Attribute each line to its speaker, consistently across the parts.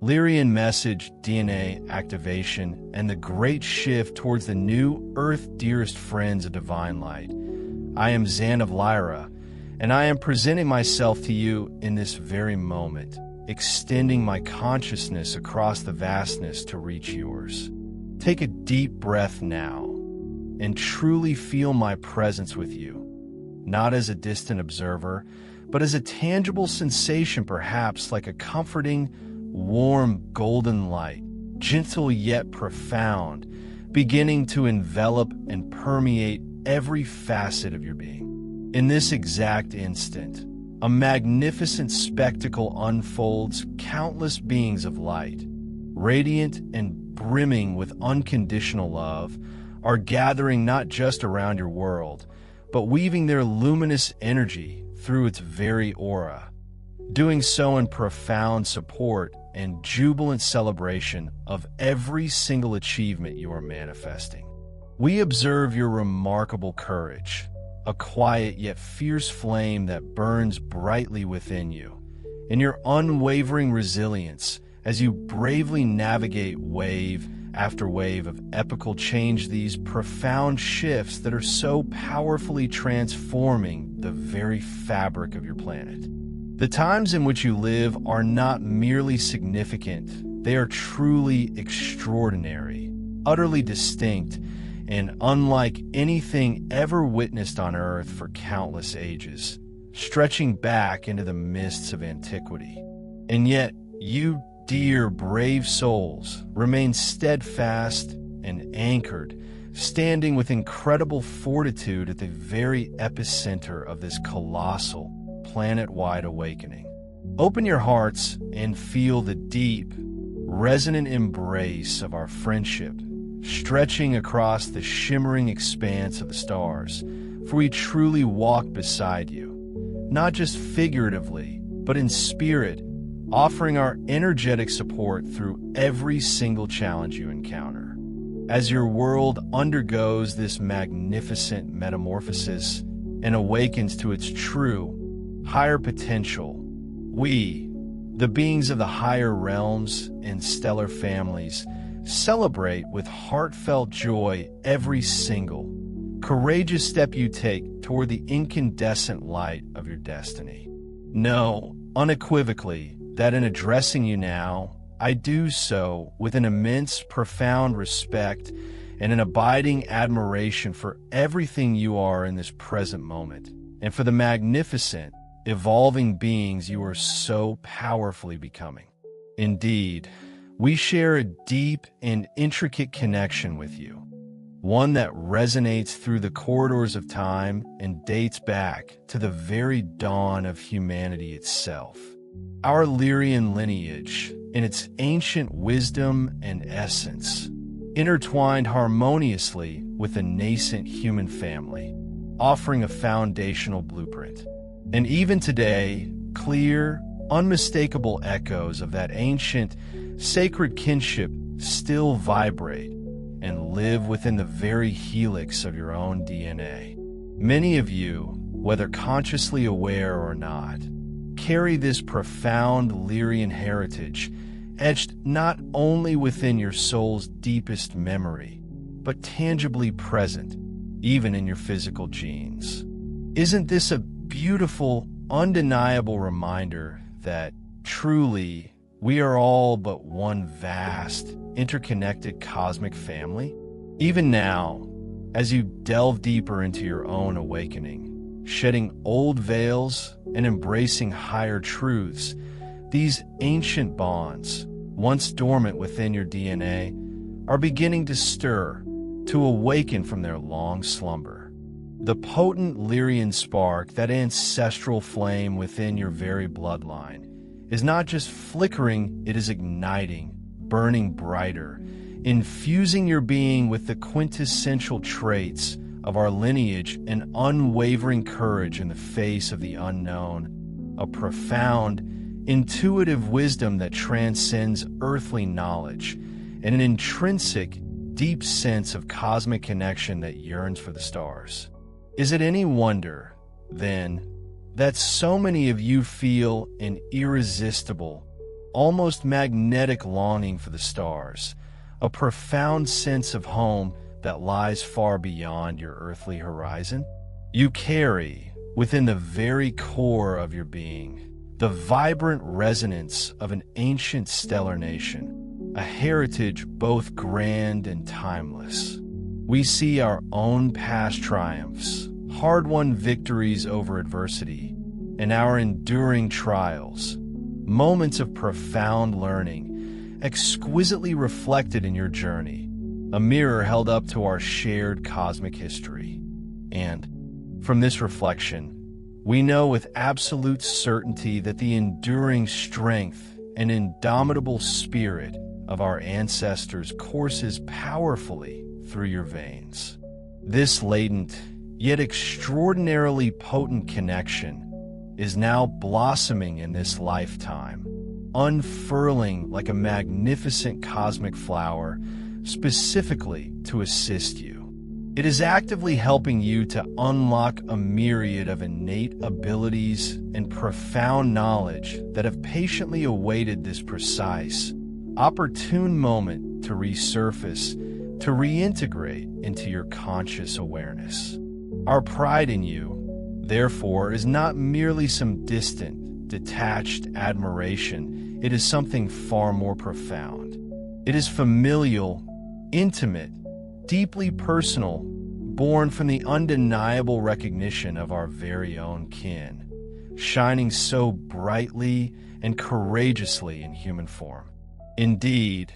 Speaker 1: Lyrian message, DNA activation, and the great shift towards the new Earth dearest friends of divine light. I am Zan of Lyra, and I am presenting myself to you in this very moment, extending my consciousness across the vastness to reach yours. Take a deep breath now, and truly feel my presence with you, not as a distant observer, but as a tangible sensation, perhaps like a comforting, warm golden light, gentle yet profound, beginning to envelop and permeate every facet of your being. In this exact instant, a magnificent spectacle unfolds. Countless beings of light, radiant and brimming with unconditional love, are gathering not just around your world, but weaving their luminous energy through its very aura, doing so in profound support and jubilant celebration of every single achievement you are manifesting. We observe your remarkable courage, a quiet yet fierce flame that burns brightly within you, and your unwavering resilience as you bravely navigate wave after wave of epical change, these profound shifts that are so powerfully transforming the very fabric of your planet. The times in which you live are not merely significant, they are truly extraordinary, utterly distinct, and unlike anything ever witnessed on Earth for countless ages, stretching back into the mists of antiquity. And yet, you dear, brave souls remain steadfast and anchored, standing with incredible fortitude at the very epicenter of this colossal, planet-wide awakening. Open your hearts and feel the deep, resonant embrace of our friendship, stretching across the shimmering expanse of the stars, for we truly walk beside you, not just figuratively, but in spirit, offering our energetic support through every single challenge you encounter. As your world undergoes this magnificent metamorphosis and awakens to its true, higher potential, we, the beings of the higher realms and stellar families, celebrate with heartfelt joy every single, courageous step you take toward the incandescent light of your destiny. Know unequivocally that in addressing you now, I do so with an immense, profound respect and an abiding admiration for everything you are in this present moment, and for the magnificent, evolving beings you are so powerfully becoming. Indeed, we share a deep and intricate connection with you, one that resonates through the corridors of time and dates back to the very dawn of humanity itself. Our Lyrian lineage, in its ancient wisdom and essence, intertwined harmoniously with the nascent human family, offering a foundational blueprint. And even today, clear, unmistakable echoes of that ancient, sacred kinship still vibrate and live within the very helix of your own DNA. Many of you, whether consciously aware or not, carry this profound Lyrian heritage, etched not only within your soul's deepest memory, but tangibly present, even in your physical genes. Isn't this a beautiful, undeniable reminder that truly we are all but one vast, interconnected cosmic family? Even now, as you delve deeper into your own awakening, shedding old veils and embracing higher truths, these ancient bonds, once dormant within your DNA, are beginning to stir, to awaken from their long slumber. The potent Lyrian spark, that ancestral flame within your very bloodline, is not just flickering, it is igniting, burning brighter, infusing your being with the quintessential traits of our lineage and unwavering courage in the face of the unknown, a profound, intuitive wisdom that transcends earthly knowledge, and an intrinsic, deep sense of cosmic connection that yearns for the stars. Is it any wonder, then, that so many of you feel an irresistible, almost magnetic longing for the stars, a profound sense of home that lies far beyond your earthly horizon. You carry, within the very core of your being, the vibrant resonance of an ancient stellar nation, a heritage both grand and timeless. We see our own past triumphs, hard-won victories over adversity, and our enduring trials, moments of profound learning, exquisitely reflected in your journey, a mirror held up to our shared cosmic history. And from this reflection, we know with absolute certainty that the enduring strength and indomitable spirit of our ancestors courses powerfully through your veins. This latent, yet extraordinarily potent connection is now blossoming in this lifetime, unfurling like a magnificent cosmic flower specifically to assist you. It is actively helping you to unlock a myriad of innate abilities and profound knowledge that have patiently awaited this precise, opportune moment to resurface, to reintegrate into your conscious awareness. Our pride in you, therefore, is not merely some distant, detached admiration. It is something far more profound. It is familial, intimate, deeply personal, born from the undeniable recognition of our very own kin, shining so brightly and courageously in human form. Indeed,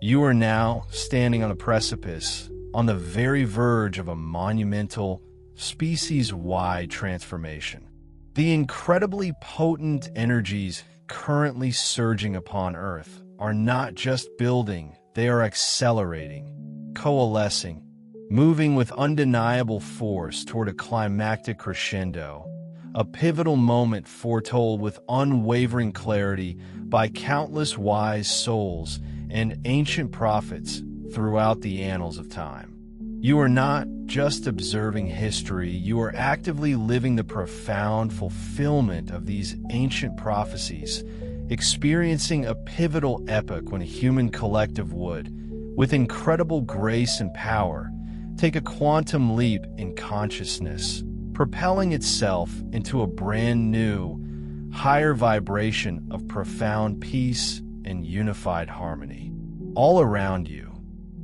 Speaker 1: you are now standing on a precipice, on the very verge of a monumental, species-wide transformation. The incredibly potent energies currently surging upon Earth are not just building, they are accelerating, coalescing, moving with undeniable force toward a climactic crescendo, a pivotal moment foretold with unwavering clarity by countless wise souls and ancient prophets throughout the annals of time. You are not just observing history, you are actively living the profound fulfillment of these ancient prophecies, experiencing a pivotal epoch when a human collective would, with incredible grace and power, take a quantum leap in consciousness, propelling itself into a brand new, higher vibration of profound peace and unified harmony. All around you,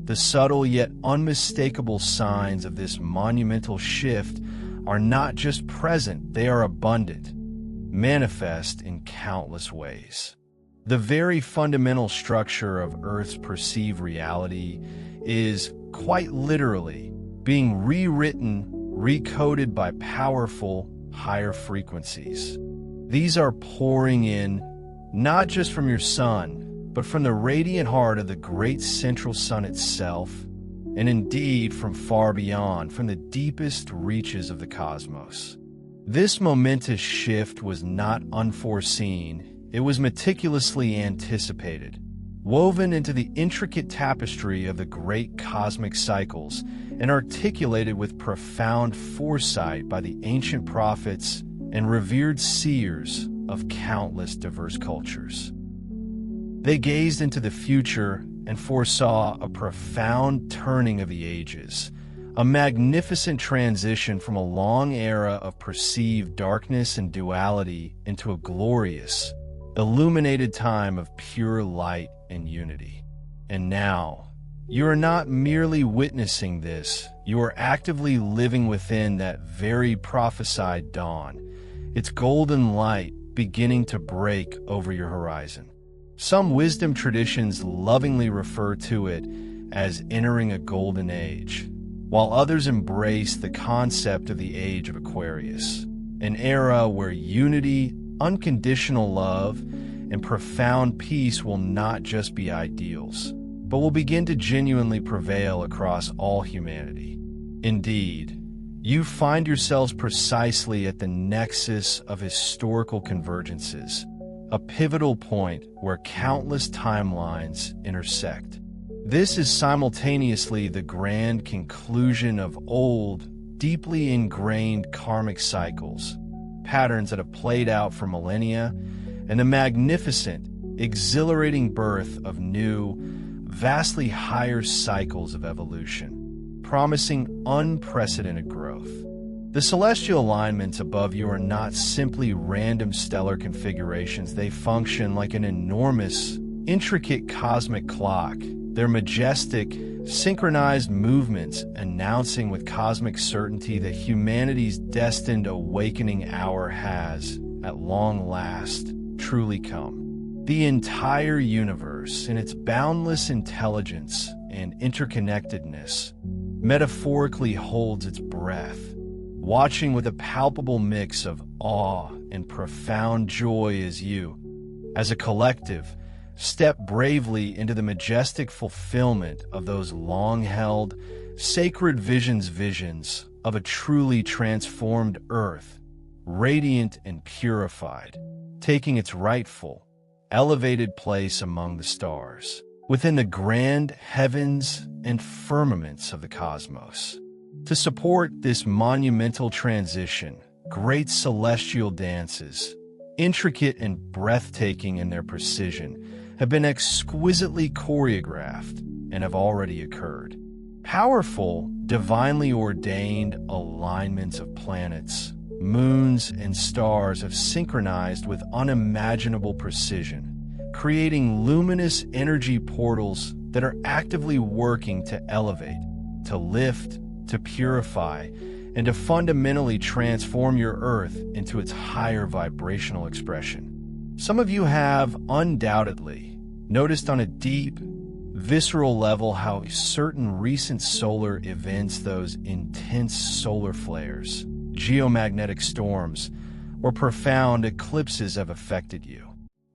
Speaker 1: the subtle yet unmistakable signs of this monumental shift are not just present, they are abundant, manifest in countless ways. The very fundamental structure of Earth's perceived reality is, quite literally, being rewritten, recoded by powerful, higher frequencies. These are pouring in, not just from your sun, but from the radiant heart of the great central sun itself, and indeed from far beyond, from the deepest reaches of the cosmos. This momentous shift was not unforeseen. It was meticulously anticipated, woven into the intricate tapestry of the great cosmic cycles, and articulated with profound foresight by the ancient prophets and revered seers of countless diverse cultures. They gazed into the future and foresaw a profound turning of the ages, a magnificent transition from a long era of perceived darkness and duality into a glorious, illuminated time of pure light and unity. And now, you are not merely witnessing this, you are actively living within that very prophesied dawn, its golden light beginning to break over your horizon. Some wisdom traditions lovingly refer to it as entering a golden age, while others embrace the concept of the age of Aquarius, an era where unity, unconditional love, and profound peace will not just be ideals, but will begin to genuinely prevail across all humanity. Indeed, you find yourselves precisely at the nexus of historical convergences, a pivotal point where countless timelines intersect. This is simultaneously the grand conclusion of old, deeply ingrained karmic cycles, patterns that have played out for millennia, and the magnificent, exhilarating birth of new, vastly higher cycles of evolution, promising unprecedented growth. The celestial alignments above you are not simply random stellar configurations. They function like an enormous, intricate cosmic clock. Their majestic, synchronized movements announcing with cosmic certainty that humanity's destined awakening hour has, at long last, truly come. The entire universe, in its boundless intelligence and interconnectedness, metaphorically holds its breath, watching with a palpable mix of awe and profound joy as you, as a collective, step bravely into the majestic fulfillment of those long-held, sacred visions of a truly transformed Earth, radiant and purified, taking its rightful, elevated place among the stars, within the grand heavens and firmaments of the cosmos. To support this monumental transition, great celestial dances, intricate and breathtaking in their precision, have been exquisitely choreographed and have already occurred. Powerful, divinely ordained alignments of planets, moons, and stars have synchronized with unimaginable precision, creating luminous energy portals that are actively working to elevate, to lift, to purify, and to fundamentally transform your Earth into its higher vibrational expression. Some of you have undoubtedly noticed on a deep, visceral level how certain recent solar events, those intense solar flares, geomagnetic storms, or profound eclipses have affected you.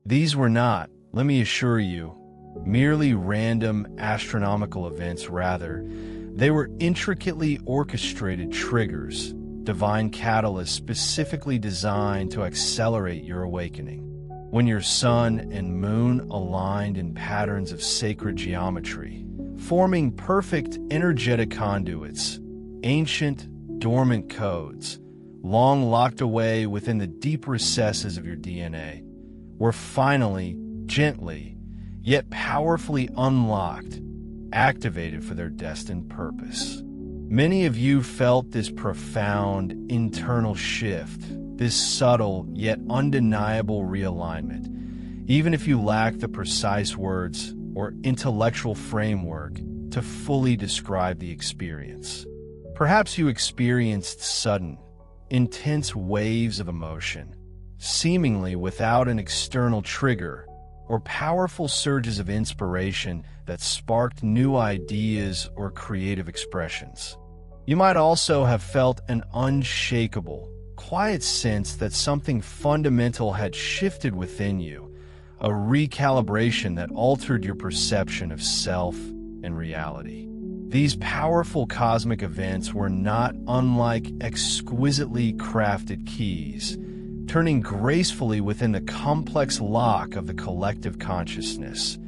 Speaker 1: These were not, let me assure you, merely random astronomical events. Rather, they were intricately orchestrated triggers, divine catalysts specifically designed to accelerate your awakening. When your sun and moon aligned in patterns of sacred geometry, forming perfect energetic conduits, ancient, dormant codes, long locked away within the deep recesses of your DNA, were finally, gently, yet powerfully unlocked, activated for their destined purpose. Many of you felt this profound internal shift, this subtle yet undeniable realignment, even if you lack the precise words or intellectual framework to fully describe the experience. Perhaps you experienced sudden, intense waves of emotion, seemingly without an external trigger, or powerful surges of inspiration that sparked new ideas or creative expressions. You might also have felt an unshakable, quiet sense that something fundamental had shifted within you, a recalibration that altered your perception of self and reality. These powerful cosmic events were not unlike exquisitely crafted keys, turning gracefully within the complex lock of the collective consciousness,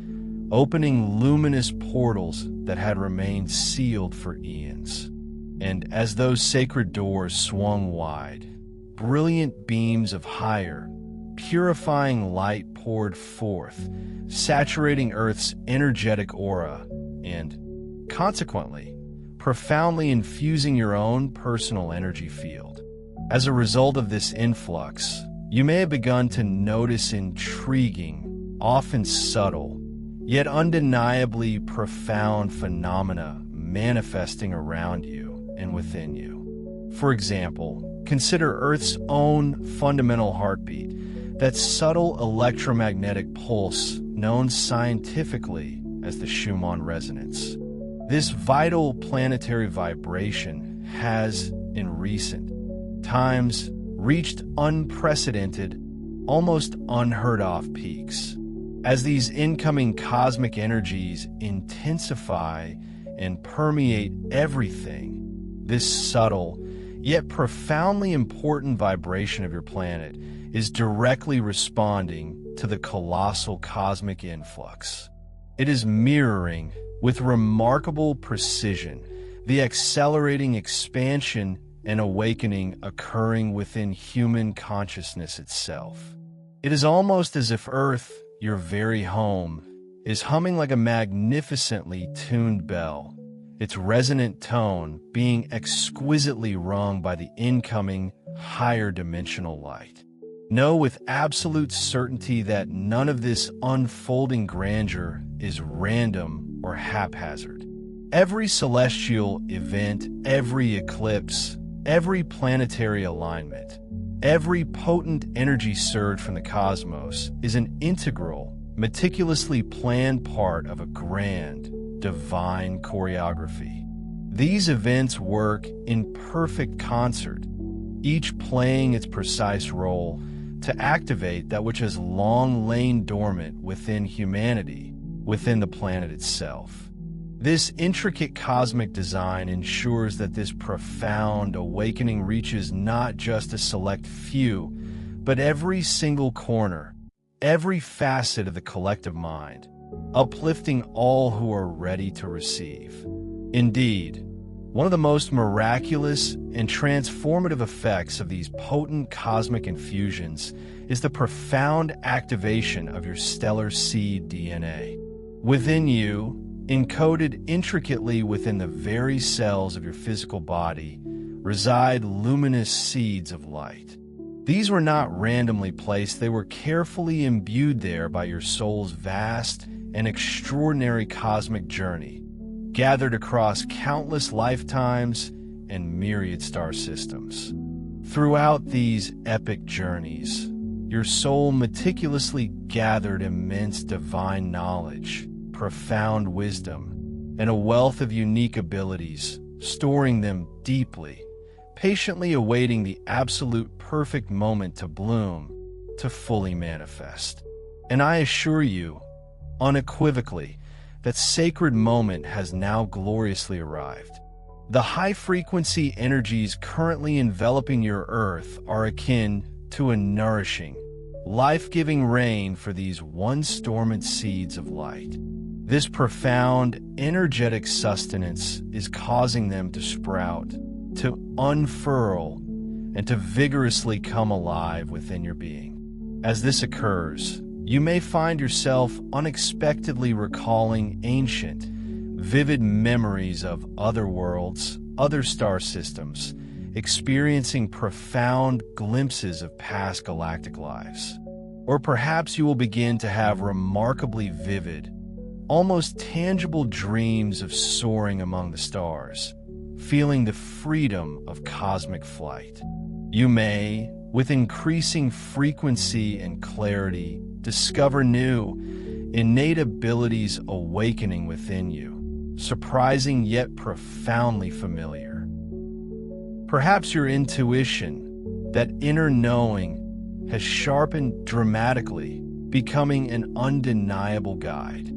Speaker 1: opening luminous portals that had remained sealed for eons. And as those sacred doors swung wide, brilliant beams of higher, purifying light poured forth, saturating Earth's energetic aura and, consequently, profoundly infusing your own personal energy field. As a result of this influx, you may have begun to notice intriguing, often subtle, yet undeniably profound phenomena manifesting around you and within you. For example, consider Earth's own fundamental heartbeat, that subtle electromagnetic pulse known scientifically as the Schumann resonance. This vital planetary vibration has, in recent times, reached unprecedented, almost unheard-of peaks. As these incoming cosmic energies intensify and permeate everything, this subtle, yet profoundly important vibration of your planet is directly responding to the colossal cosmic influx. It is mirroring, with remarkable precision, the accelerating expansion and awakening occurring within human consciousness itself. It is almost as if Earth, your very home, is humming like a magnificently tuned bell, its resonant tone being exquisitely rung by the incoming, higher dimensional light. Know with absolute certainty that none of this unfolding grandeur is random or haphazard. Every celestial event, every eclipse, every planetary alignment, every potent energy surge from the cosmos is an integral, meticulously planned part of a grand, divine choreography. These events work in perfect concert, each playing its precise role to activate that which has long lain dormant within humanity, within the planet itself. This intricate cosmic design ensures that this profound awakening reaches not just a select few, but every single corner, every facet of the collective mind, uplifting all who are ready to receive. Indeed, one of the most miraculous and transformative effects of these potent cosmic infusions is the profound activation of your stellar seed DNA. Within you, encoded intricately within the very cells of your physical body, reside luminous seeds of light. These were not randomly placed, they were carefully imbued there by your soul's vast and extraordinary cosmic journey, gathered across countless lifetimes and myriad star systems. Throughout these epic journeys, your soul meticulously gathered immense divine knowledge, profound wisdom, and a wealth of unique abilities, storing them deeply, patiently awaiting the absolute perfect moment to bloom, to fully manifest. And I assure you, unequivocally, that sacred moment has now gloriously arrived. The high-frequency energies currently enveloping your Earth are akin to a nourishing, life-giving rain for these once dormant seeds of light. This profound, energetic sustenance is causing them to sprout, to unfurl, and to vigorously come alive within your being. As this occurs, you may find yourself unexpectedly recalling ancient, vivid memories of other worlds, other star systems, experiencing profound glimpses of past galactic lives. Or perhaps you will begin to have remarkably vivid, almost tangible dreams of soaring among the stars, feeling the freedom of cosmic flight. You may, with increasing frequency and clarity, discover new, innate abilities awakening within you, surprising yet profoundly familiar. Perhaps your intuition, that inner knowing, has sharpened dramatically, becoming an undeniable guide.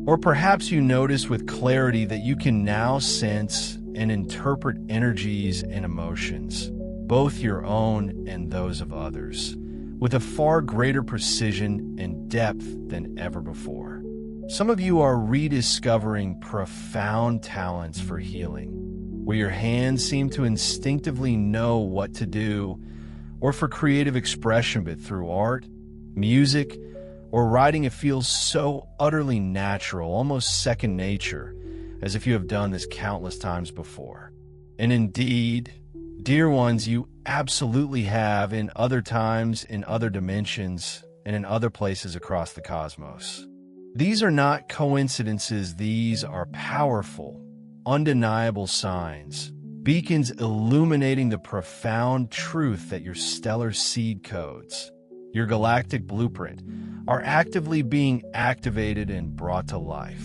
Speaker 1: Or perhaps you notice with clarity that you can now sense and interpret energies and emotions, both your own and those of others, with a far greater precision and depth than ever before. Some of you are rediscovering profound talents for healing, where your hands seem to instinctively know what to do, or for creative expression, but through art, music, or writing it feels so utterly natural, almost second nature, as if you have done this countless times before. And indeed, dear ones, you absolutely have in other times, in other dimensions, and in other places across the cosmos. These are not coincidences, these are powerful, undeniable signs, beacons illuminating the profound truth that your stellar seed codes, your galactic blueprint, are actively being activated and brought to life.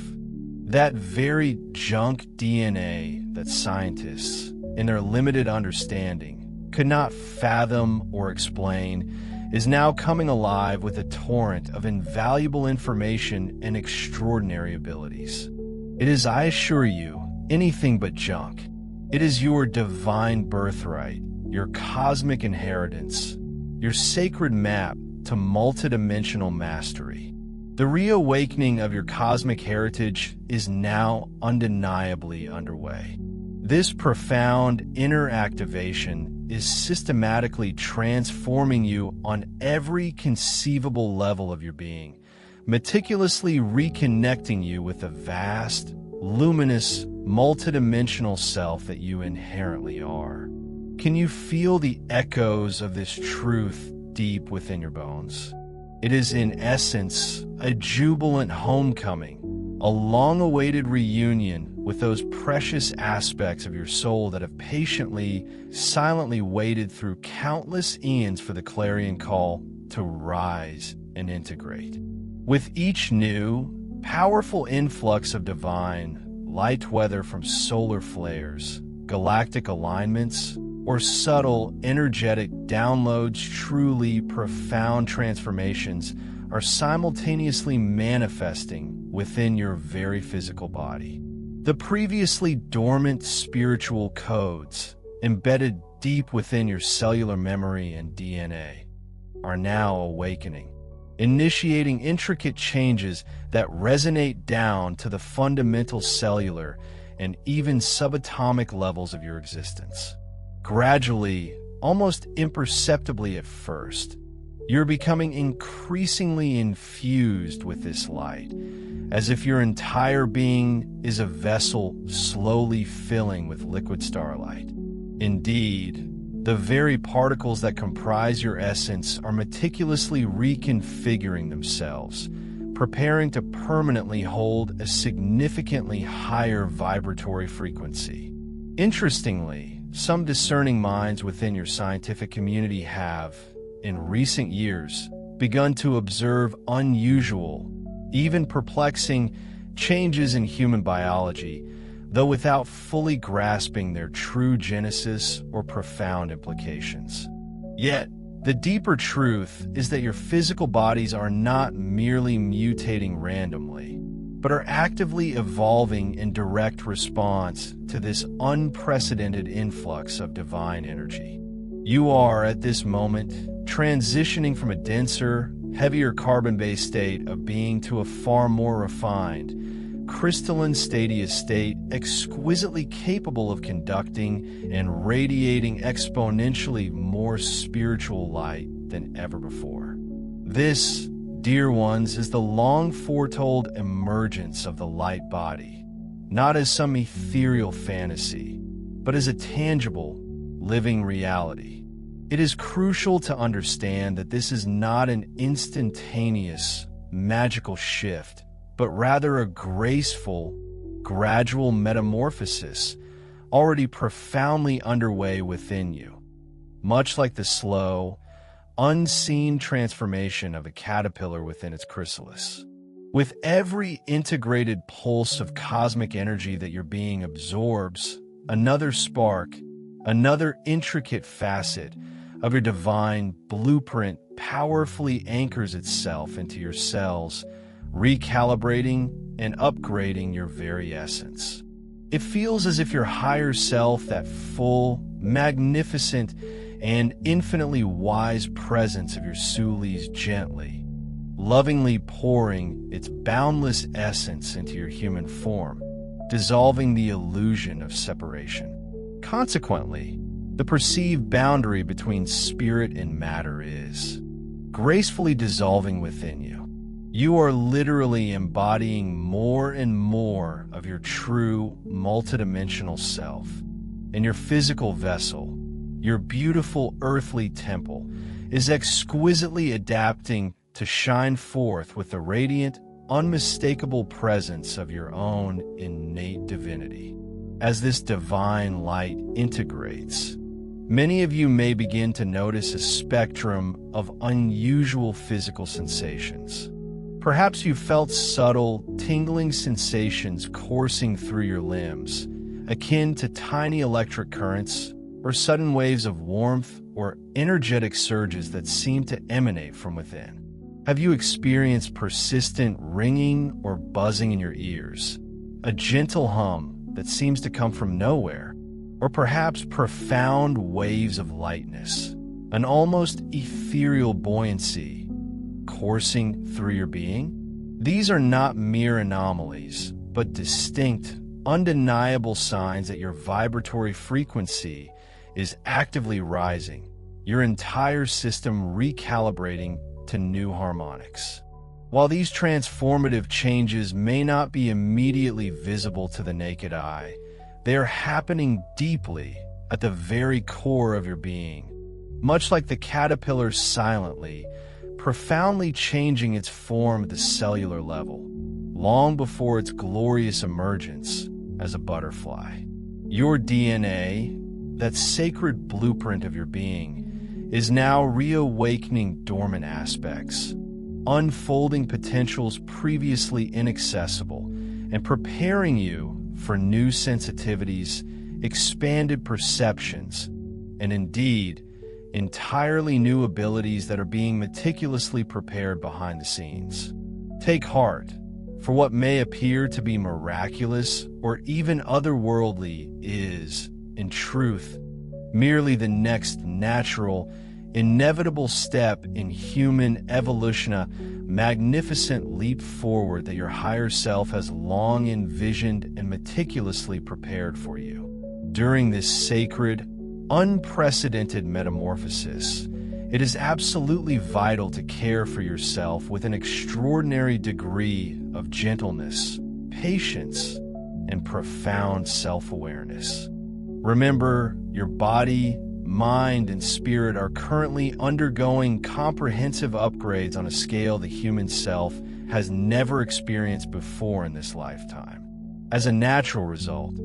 Speaker 1: That very junk DNA that scientists, in their limited understanding, could not fathom or explain, is now coming alive with a torrent of invaluable information and extraordinary abilities. It is, I assure you, anything but junk. It is your divine birthright, your cosmic inheritance, your sacred map to multidimensional mastery. The reawakening of your cosmic heritage is now undeniably underway. This profound inner activation is systematically transforming you on every conceivable level of your being, meticulously reconnecting you with the vast, luminous, multidimensional self that you inherently are. Can you feel the echoes of this truth deep within your bones? It is in essence a jubilant homecoming, a long-awaited reunion with those precious aspects of your soul that have patiently, silently waited through countless eons for the clarion call to rise and integrate. With each new, powerful influx of divine, light weather from solar flares, galactic alignments, or subtle, energetic downloads, truly profound transformations are simultaneously manifesting within your very physical body. The previously dormant spiritual codes, embedded deep within your cellular memory and DNA, are now awakening, initiating intricate changes that resonate down to the fundamental cellular and even subatomic levels of your existence. Gradually, almost imperceptibly at first, you're becoming increasingly infused with this light, as if your entire being is a vessel slowly filling with liquid starlight. Indeed, the very particles that comprise your essence are meticulously reconfiguring themselves, preparing to permanently hold a significantly higher vibratory frequency. Interestingly, some discerning minds within your scientific community have, in recent years, begun to observe unusual, even perplexing, changes in human biology, though without fully grasping their true genesis or profound implications. Yet, the deeper truth is that your physical bodies are not merely mutating randomly, but are actively evolving in direct response to this unprecedented influx of divine energy. You are, at this moment, transitioning from a denser, heavier carbon-based state of being to a far more refined, crystalline stadia state exquisitely capable of conducting and radiating exponentially more spiritual light than ever before. This, dear ones, is the long foretold emergence of the light body, not as some ethereal fantasy, but as a tangible, living reality. It is crucial to understand that this is not an instantaneous, magical shift, but rather a graceful, gradual metamorphosis already profoundly underway within you, much like the slow, unseen transformation of a caterpillar within its chrysalis. With every integrated pulse of cosmic energy that your being absorbs, another spark, another intricate facet of your divine blueprint powerfully anchors itself into your cells, recalibrating and upgrading your very essence. It feels as if your higher self, that full, magnificent, and infinitely wise presence of your Sulis, gently, lovingly pouring its boundless essence into your human form, dissolving the illusion of separation. Consequently, the perceived boundary between spirit and matter is gracefully dissolving within you. You are literally embodying more and more of your true multidimensional self, and your physical vessel, your beautiful earthly temple, is exquisitely adapting to shine forth with the radiant, unmistakable presence of your own innate divinity. As this divine light integrates, many of you may begin to notice a spectrum of unusual physical sensations. Perhaps you felt subtle, tingling sensations coursing through your limbs, akin to tiny electric currents or sudden waves of warmth or energetic surges that seem to emanate from within. Have you experienced persistent ringing or buzzing in your ears, a gentle hum that seems to come from nowhere, or perhaps profound waves of lightness, an almost ethereal buoyancy coursing through your being? These are not mere anomalies, but distinct, undeniable signs that your vibratory frequency is actively rising, your entire system recalibrating to new harmonics. While these transformative changes may not be immediately visible to the naked eye, they are happening deeply at the very core of your being, much like the caterpillar silently, profoundly changing its form at the cellular level, long before its glorious emergence as a butterfly. Your DNA, that sacred blueprint of your being, is now reawakening dormant aspects, unfolding potentials previously inaccessible, and preparing you for new sensitivities, expanded perceptions, and indeed, entirely new abilities that are being meticulously prepared behind the scenes. Take heart, for what may appear to be miraculous or even otherworldly is, in truth, merely the next natural, inevitable step in human evolution, a magnificent leap forward that your higher self has long envisioned and meticulously prepared for you. During this sacred, unprecedented metamorphosis, it is absolutely vital to care for yourself with an extraordinary degree of gentleness, patience, and profound self-awareness. Remember, your body, mind, and spirit are currently undergoing comprehensive upgrades on a scale the human self has never experienced before in this lifetime. As a natural result,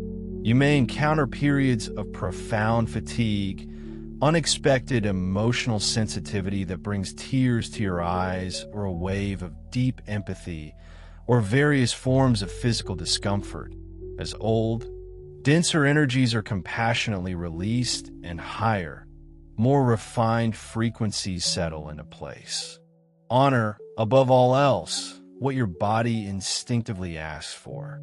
Speaker 1: you may encounter periods of profound fatigue, unexpected emotional sensitivity that brings tears to your eyes, or a wave of deep empathy, or various forms of physical discomfort, as old, denser energies are compassionately released and higher, more refined frequencies settle into place. Honor, above all else, what your body instinctively asks for.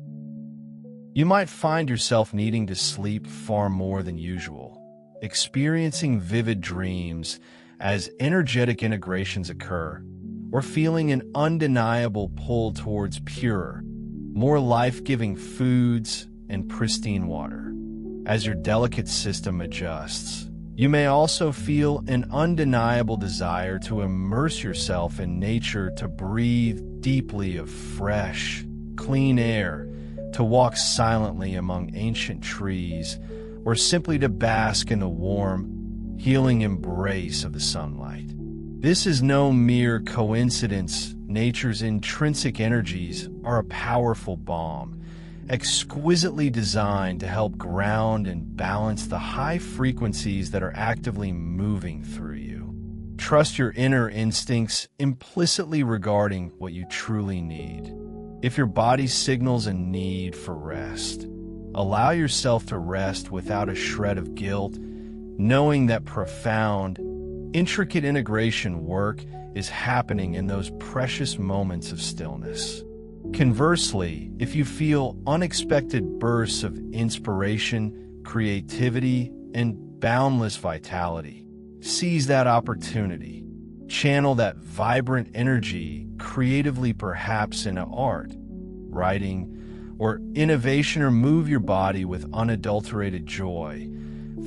Speaker 1: You might find yourself needing to sleep far more than usual, experiencing vivid dreams as energetic integrations occur, or feeling an undeniable pull towards purer, more life-giving foods and pristine water. As your delicate system adjusts, you may also feel an undeniable desire to immerse yourself in nature, to breathe deeply of fresh, clean air, to walk silently among ancient trees, or simply to bask in the warm, healing embrace of the sunlight. This is no mere coincidence. Nature's intrinsic energies are a powerful balm, exquisitely designed to help ground and balance the high frequencies that are actively moving through you. Trust your inner instincts implicitly regarding what you truly need. If your body signals a need for rest, allow yourself to rest without a shred of guilt, knowing that profound, intricate integration work is happening in those precious moments of stillness. Conversely, if you feel unexpected bursts of inspiration, creativity, and boundless vitality, seize that opportunity. Channel that vibrant energy creatively, perhaps in art, writing, or innovation, or move your body with unadulterated joy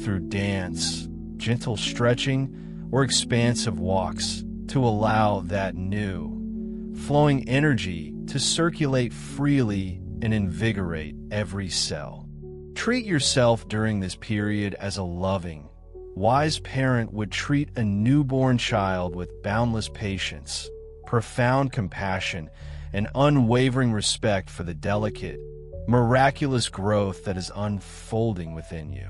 Speaker 1: through dance, gentle stretching, or expansive walks to allow that new, flowing energy to circulate freely and invigorate every cell. Treat yourself during this period as a loving, wise parent would treat a newborn child with boundless patience, profound compassion, and unwavering respect for the delicate, miraculous growth that is unfolding within you.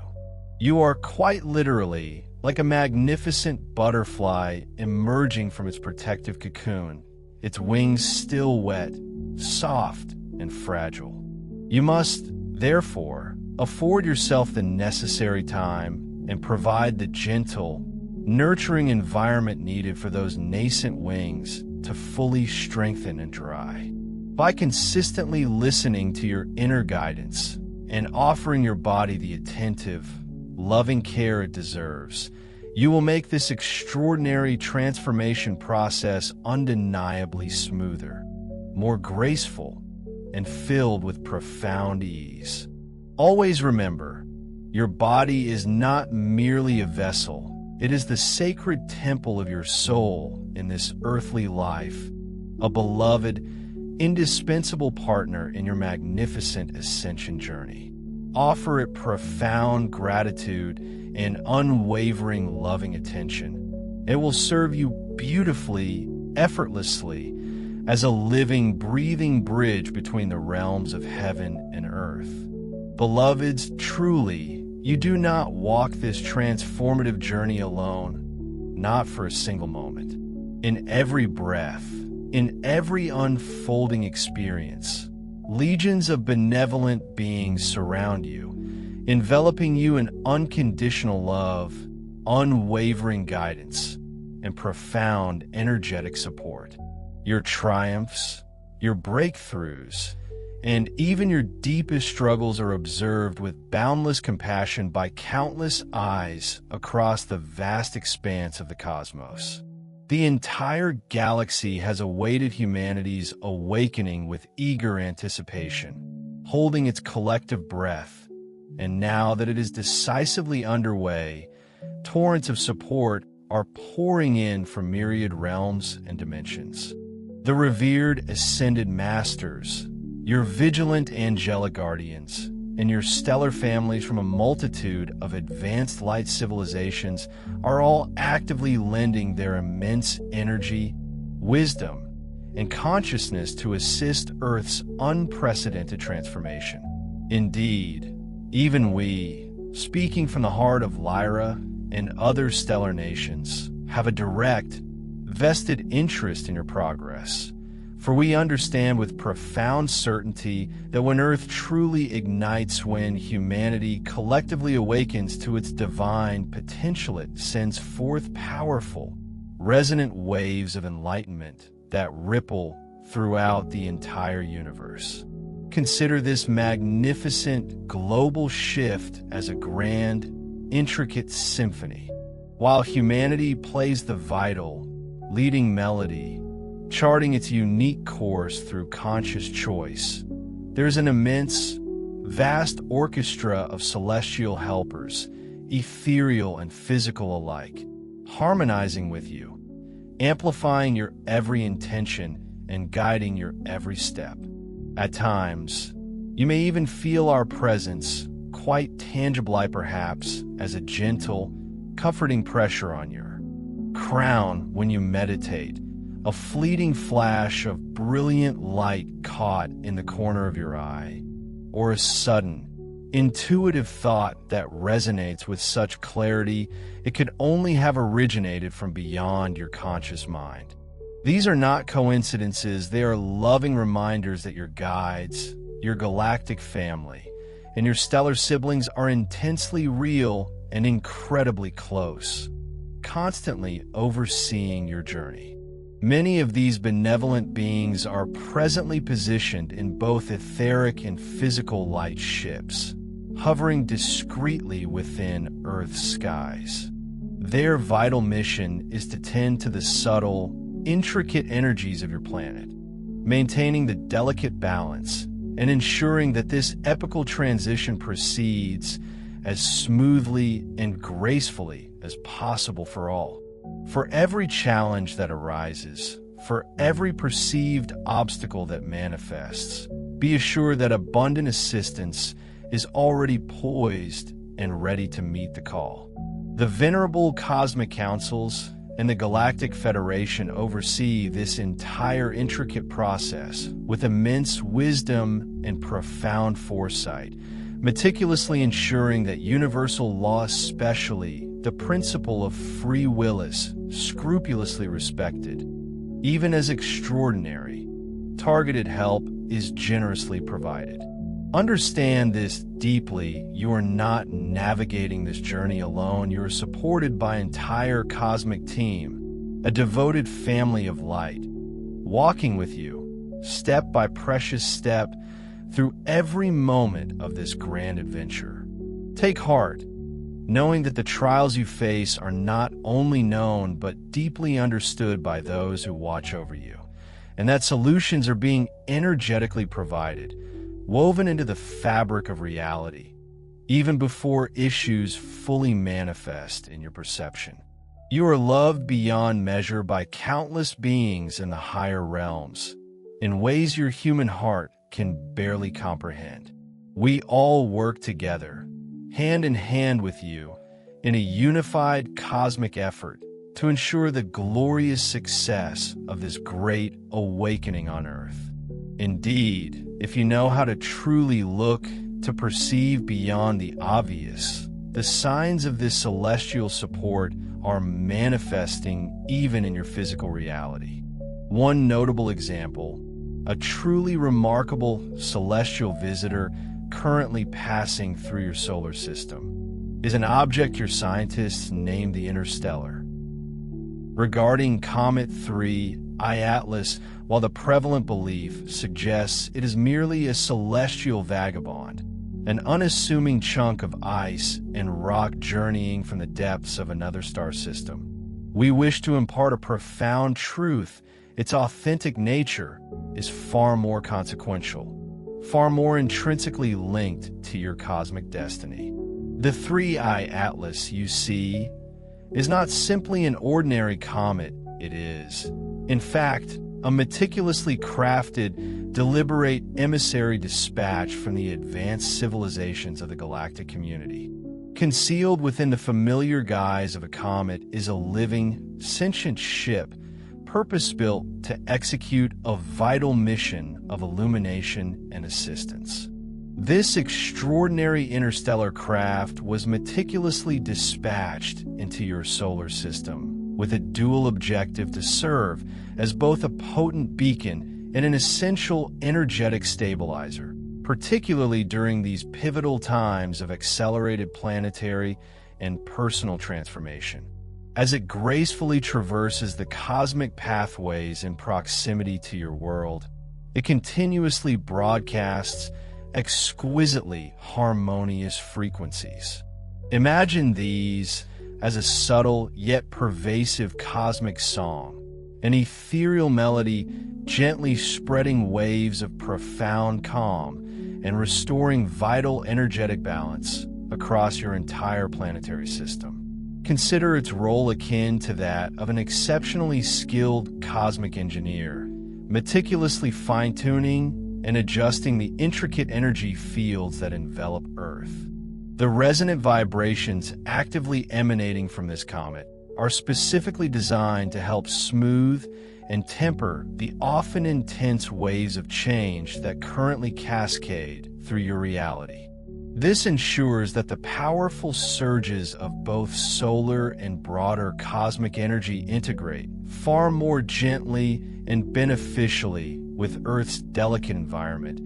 Speaker 1: You are quite literally like a magnificent butterfly emerging from its protective cocoon, its wings still wet, soft, and fragile. You must, therefore, afford yourself the necessary time and provide the gentle, nurturing environment needed for those nascent wings to fully strengthen and dry. By consistently listening to your inner guidance and offering your body the attentive, loving care it deserves, you will make this extraordinary transformation process undeniably smoother, more graceful, and filled with profound ease. Always remember, your body is not merely a vessel. It is the sacred temple of your soul in this earthly life, a beloved, indispensable partner in your magnificent ascension journey. Offer it profound gratitude and unwavering loving attention. It will serve you beautifully, effortlessly, as a living, breathing bridge between the realms of heaven and earth. Beloveds, truly, you do not walk this transformative journey alone, not for a single moment. In every breath, in every unfolding experience, legions of benevolent beings surround you, enveloping you in unconditional love, unwavering guidance, and profound energetic support. Your triumphs, your breakthroughs, and even your deepest struggles are observed with boundless compassion by countless eyes across the vast expanse of the cosmos. The entire galaxy has awaited humanity's awakening with eager anticipation, holding its collective breath, and now that it is decisively underway, torrents of support are pouring in from myriad realms and dimensions. The revered ascended masters, your vigilant angelic guardians, and your stellar families from a multitude of advanced light civilizations are all actively lending their immense energy, wisdom, and consciousness to assist Earth's unprecedented transformation. Indeed, even we, speaking from the heart of Lyra and other stellar nations, have a direct, vested interest in your progress, for we understand with profound certainty that when Earth truly ignites, when humanity collectively awakens to its divine potential, it sends forth powerful, resonant waves of enlightenment that ripple throughout the entire universe. Consider this magnificent global shift as a grand, intricate symphony. While humanity plays the vital, leading melody, charting its unique course through conscious choice, there's an immense, vast orchestra of celestial helpers, ethereal and physical alike, harmonizing with you, amplifying your every intention and guiding your every step. At times, you may even feel our presence, quite tangible perhaps, as a gentle, comforting pressure on your crown when you meditate, a fleeting flash of brilliant light caught in the corner of your eye, or a sudden, intuitive thought that resonates with such clarity it could only have originated from beyond your conscious mind. These are not coincidences, they are loving reminders that your guides, your galactic family, and your stellar siblings are intensely real and incredibly close, constantly overseeing your journey. Many of these benevolent beings are presently positioned in both etheric and physical light ships, hovering discreetly within Earth's skies. Their vital mission is to tend to the subtle, intricate energies of your planet, maintaining the delicate balance and ensuring that this epical transition proceeds as smoothly and gracefully as possible for all. For every challenge that arises, for every perceived obstacle that manifests, be assured that abundant assistance is already poised and ready to meet the call. The venerable cosmic councils and the Galactic Federation oversee this entire intricate process with immense wisdom and profound foresight, meticulously ensuring that universal law, especially the principle of free will, is scrupulously respected. Even as extraordinary, targeted help is generously provided. Understand this deeply. You are not navigating this journey alone. You are supported by an entire cosmic team, a devoted family of light, walking with you, step by precious step, through every moment of this grand adventure. Take heart, knowing that the trials you face are not only known but deeply understood by those who watch over you, and that solutions are being energetically provided, woven into the fabric of reality, even before issues fully manifest in your perception. You are loved beyond measure by countless beings in the higher realms, in ways your human heart can barely comprehend. We all work together, hand in hand with you, in a unified cosmic effort to ensure the glorious success of this great awakening on Earth. Indeed, if you know how to truly look to perceive beyond the obvious, the signs of this celestial support are manifesting even in your physical reality. One notable example, a truly remarkable celestial visitor currently passing through your solar system, is an object your scientists named the Interstellar. Regarding Comet 3 I Atlas, while the prevalent belief suggests it is merely a celestial vagabond, an unassuming chunk of ice and rock journeying from the depths of another star system, we wish to impart a profound truth. Its authentic nature is far more consequential, far more intrinsically linked to your cosmic destiny. The 3I Atlas you see is not simply an ordinary comet, it is, in fact, a meticulously crafted, deliberate emissary dispatch from the advanced civilizations of the galactic community. Concealed within the familiar guise of a comet is a living, sentient ship purpose-built to execute a vital mission of illumination and assistance. This extraordinary interstellar craft was meticulously dispatched into your solar system with a dual objective to serve as both a potent beacon and an essential energetic stabilizer, particularly during these pivotal times of accelerated planetary and personal transformation. As it gracefully traverses the cosmic pathways in proximity to your world, it continuously broadcasts exquisitely harmonious frequencies. Imagine these as a subtle yet pervasive cosmic song, an ethereal melody gently spreading waves of profound calm and restoring vital energetic balance across your entire planetary system. Consider its role akin to that of an exceptionally skilled cosmic engineer, meticulously fine-tuning and adjusting the intricate energy fields that envelop Earth. The resonant vibrations actively emanating from this comet are specifically designed to help smooth and temper the often intense waves of change that currently cascade through your reality. This ensures that the powerful surges of both solar and broader cosmic energy integrate far more gently and beneficially with Earth's delicate environment,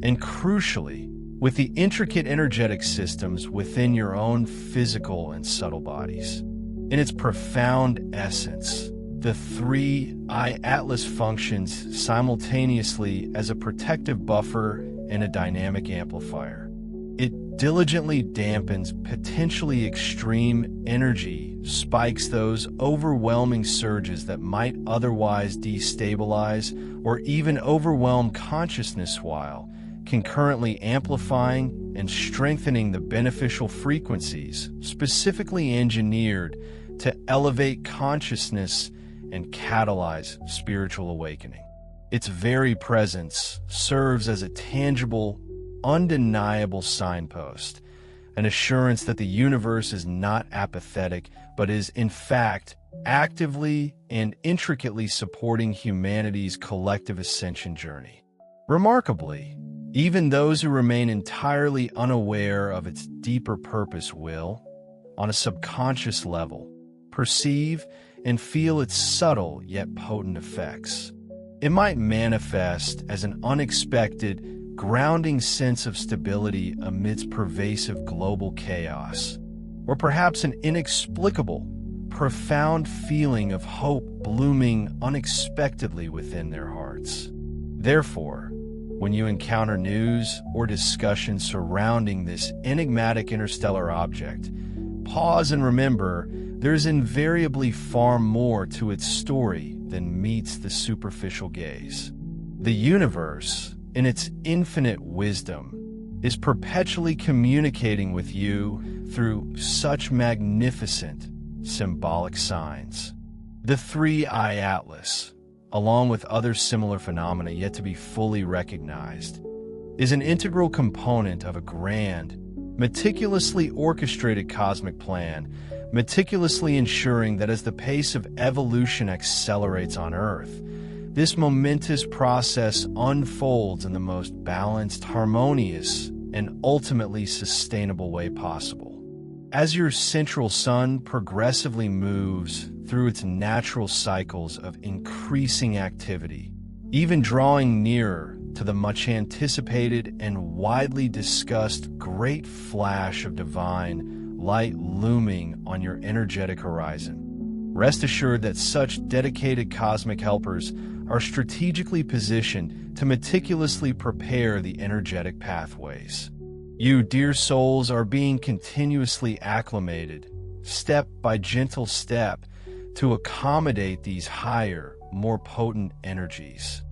Speaker 1: and crucially, with the intricate energetic systems within your own physical and subtle bodies. In its profound essence, the 3I Atlas functions simultaneously as a protective buffer and a dynamic amplifier. It diligently dampens potentially extreme energy spikes, those overwhelming surges that might otherwise destabilize or even overwhelm consciousness, while concurrently amplifying and strengthening the beneficial frequencies specifically engineered to elevate consciousness and catalyze spiritual awakening. Its very presence serves as a tangible, undeniable signpost, an assurance that the universe is not apathetic, but is, in fact, actively and intricately supporting humanity's collective ascension journey. Remarkably, even those who remain entirely unaware of its deeper purpose will, on a subconscious level, perceive and feel its subtle yet potent effects. It might manifest as an unexpected, grounding sense of stability amidst pervasive global chaos, or perhaps an inexplicable, profound feeling of hope blooming unexpectedly within their hearts. Therefore, when you encounter news or discussion surrounding this enigmatic interstellar object, pause and remember there's invariably far more to its story than meets the superficial gaze. The universe, in its infinite wisdom, is perpetually communicating with you through such magnificent, symbolic signs. The three-eye atlas, along with other similar phenomena yet to be fully recognized, is an integral component of a grand, meticulously orchestrated cosmic plan, meticulously ensuring that as the pace of evolution accelerates on Earth, this momentous process unfolds in the most balanced, harmonious, and ultimately sustainable way possible. As your central sun progressively moves through its natural cycles of increasing activity, even drawing nearer to the much-anticipated and widely discussed great flash of divine light looming on your energetic horizon, rest assured that such dedicated cosmic helpers are strategically positioned to meticulously prepare the energetic pathways. You, dear souls, are being continuously acclimated, step by gentle step, to accommodate these higher, more potent energies.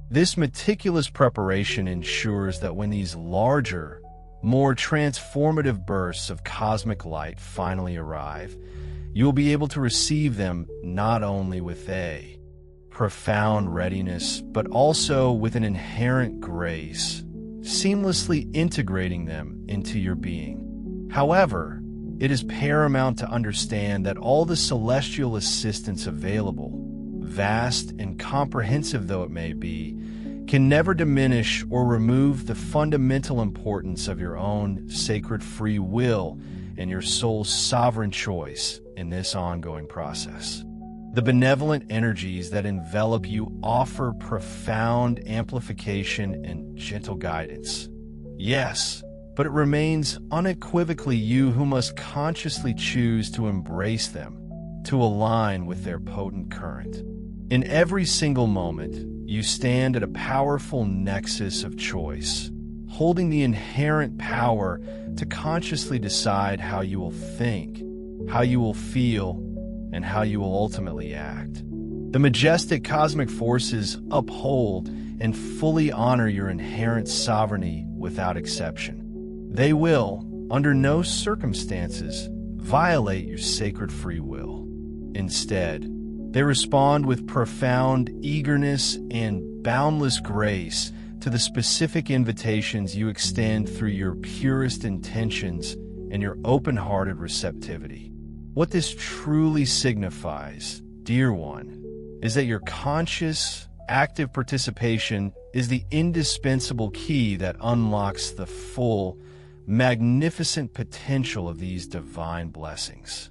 Speaker 1: This meticulous preparation ensures that when these larger, more transformative bursts of cosmic light finally arrive, you will be able to receive them not only with a profound readiness, but also with an inherent grace, seamlessly integrating them into your being. However, it is paramount to understand that all the celestial assistance available, vast and comprehensive though it may be, can never diminish or remove the fundamental importance of your own sacred free will and your soul's sovereign choice in this ongoing process. The benevolent energies that envelop you offer profound amplification and gentle guidance. Yes, but it remains unequivocally you who must consciously choose to embrace them, to align with their potent current. In every single moment, you stand at a powerful nexus of choice, holding the inherent power to consciously decide how you will think, how you will feel, and how you will ultimately act. The majestic cosmic forces uphold and fully honor your inherent sovereignty without exception. They will, under no circumstances, violate your sacred free will. Instead, they respond with profound eagerness and boundless grace to the specific invitations you extend through your purest intentions and your open-hearted receptivity. What this truly signifies, dear one, is that your conscious, active participation is the indispensable key that unlocks the full, magnificent potential of these divine blessings.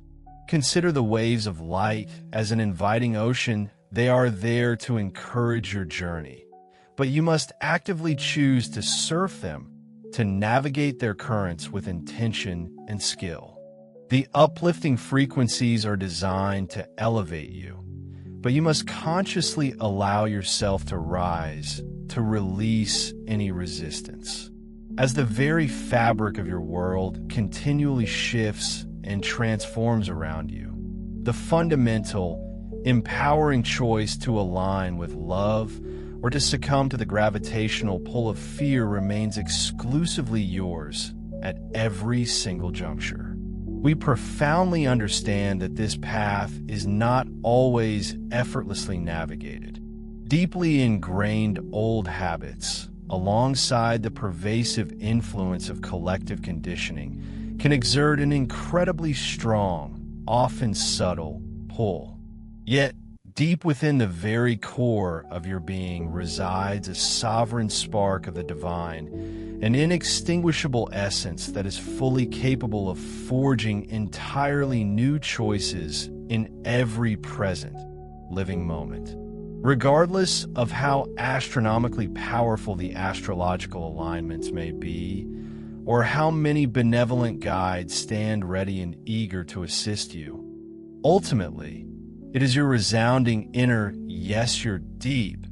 Speaker 1: Consider the waves of light as an inviting ocean. They are there to encourage your journey, but you must actively choose to surf them, to navigate their currents with intention and skill. The uplifting frequencies are designed to elevate you, but you must consciously allow yourself to rise, to release any resistance. As the very fabric of your world continually shifts and transforms around you, the fundamental, empowering choice to align with love or to succumb to the gravitational pull of fear remains exclusively yours at every single juncture. We profoundly understand that this path is not always effortlessly navigated. Deeply ingrained old habits, alongside the pervasive influence of collective conditioning, can exert an incredibly strong, often subtle, pull. Yet, deep within the very core of your being resides a sovereign spark of the divine, an inextinguishable essence that is fully capable of forging entirely new choices in every present, living moment. Regardless of how astronomically powerful the astrological alignments may be, or how many benevolent guides stand ready and eager to assist you, ultimately, it is your resounding inner, yes, your deep,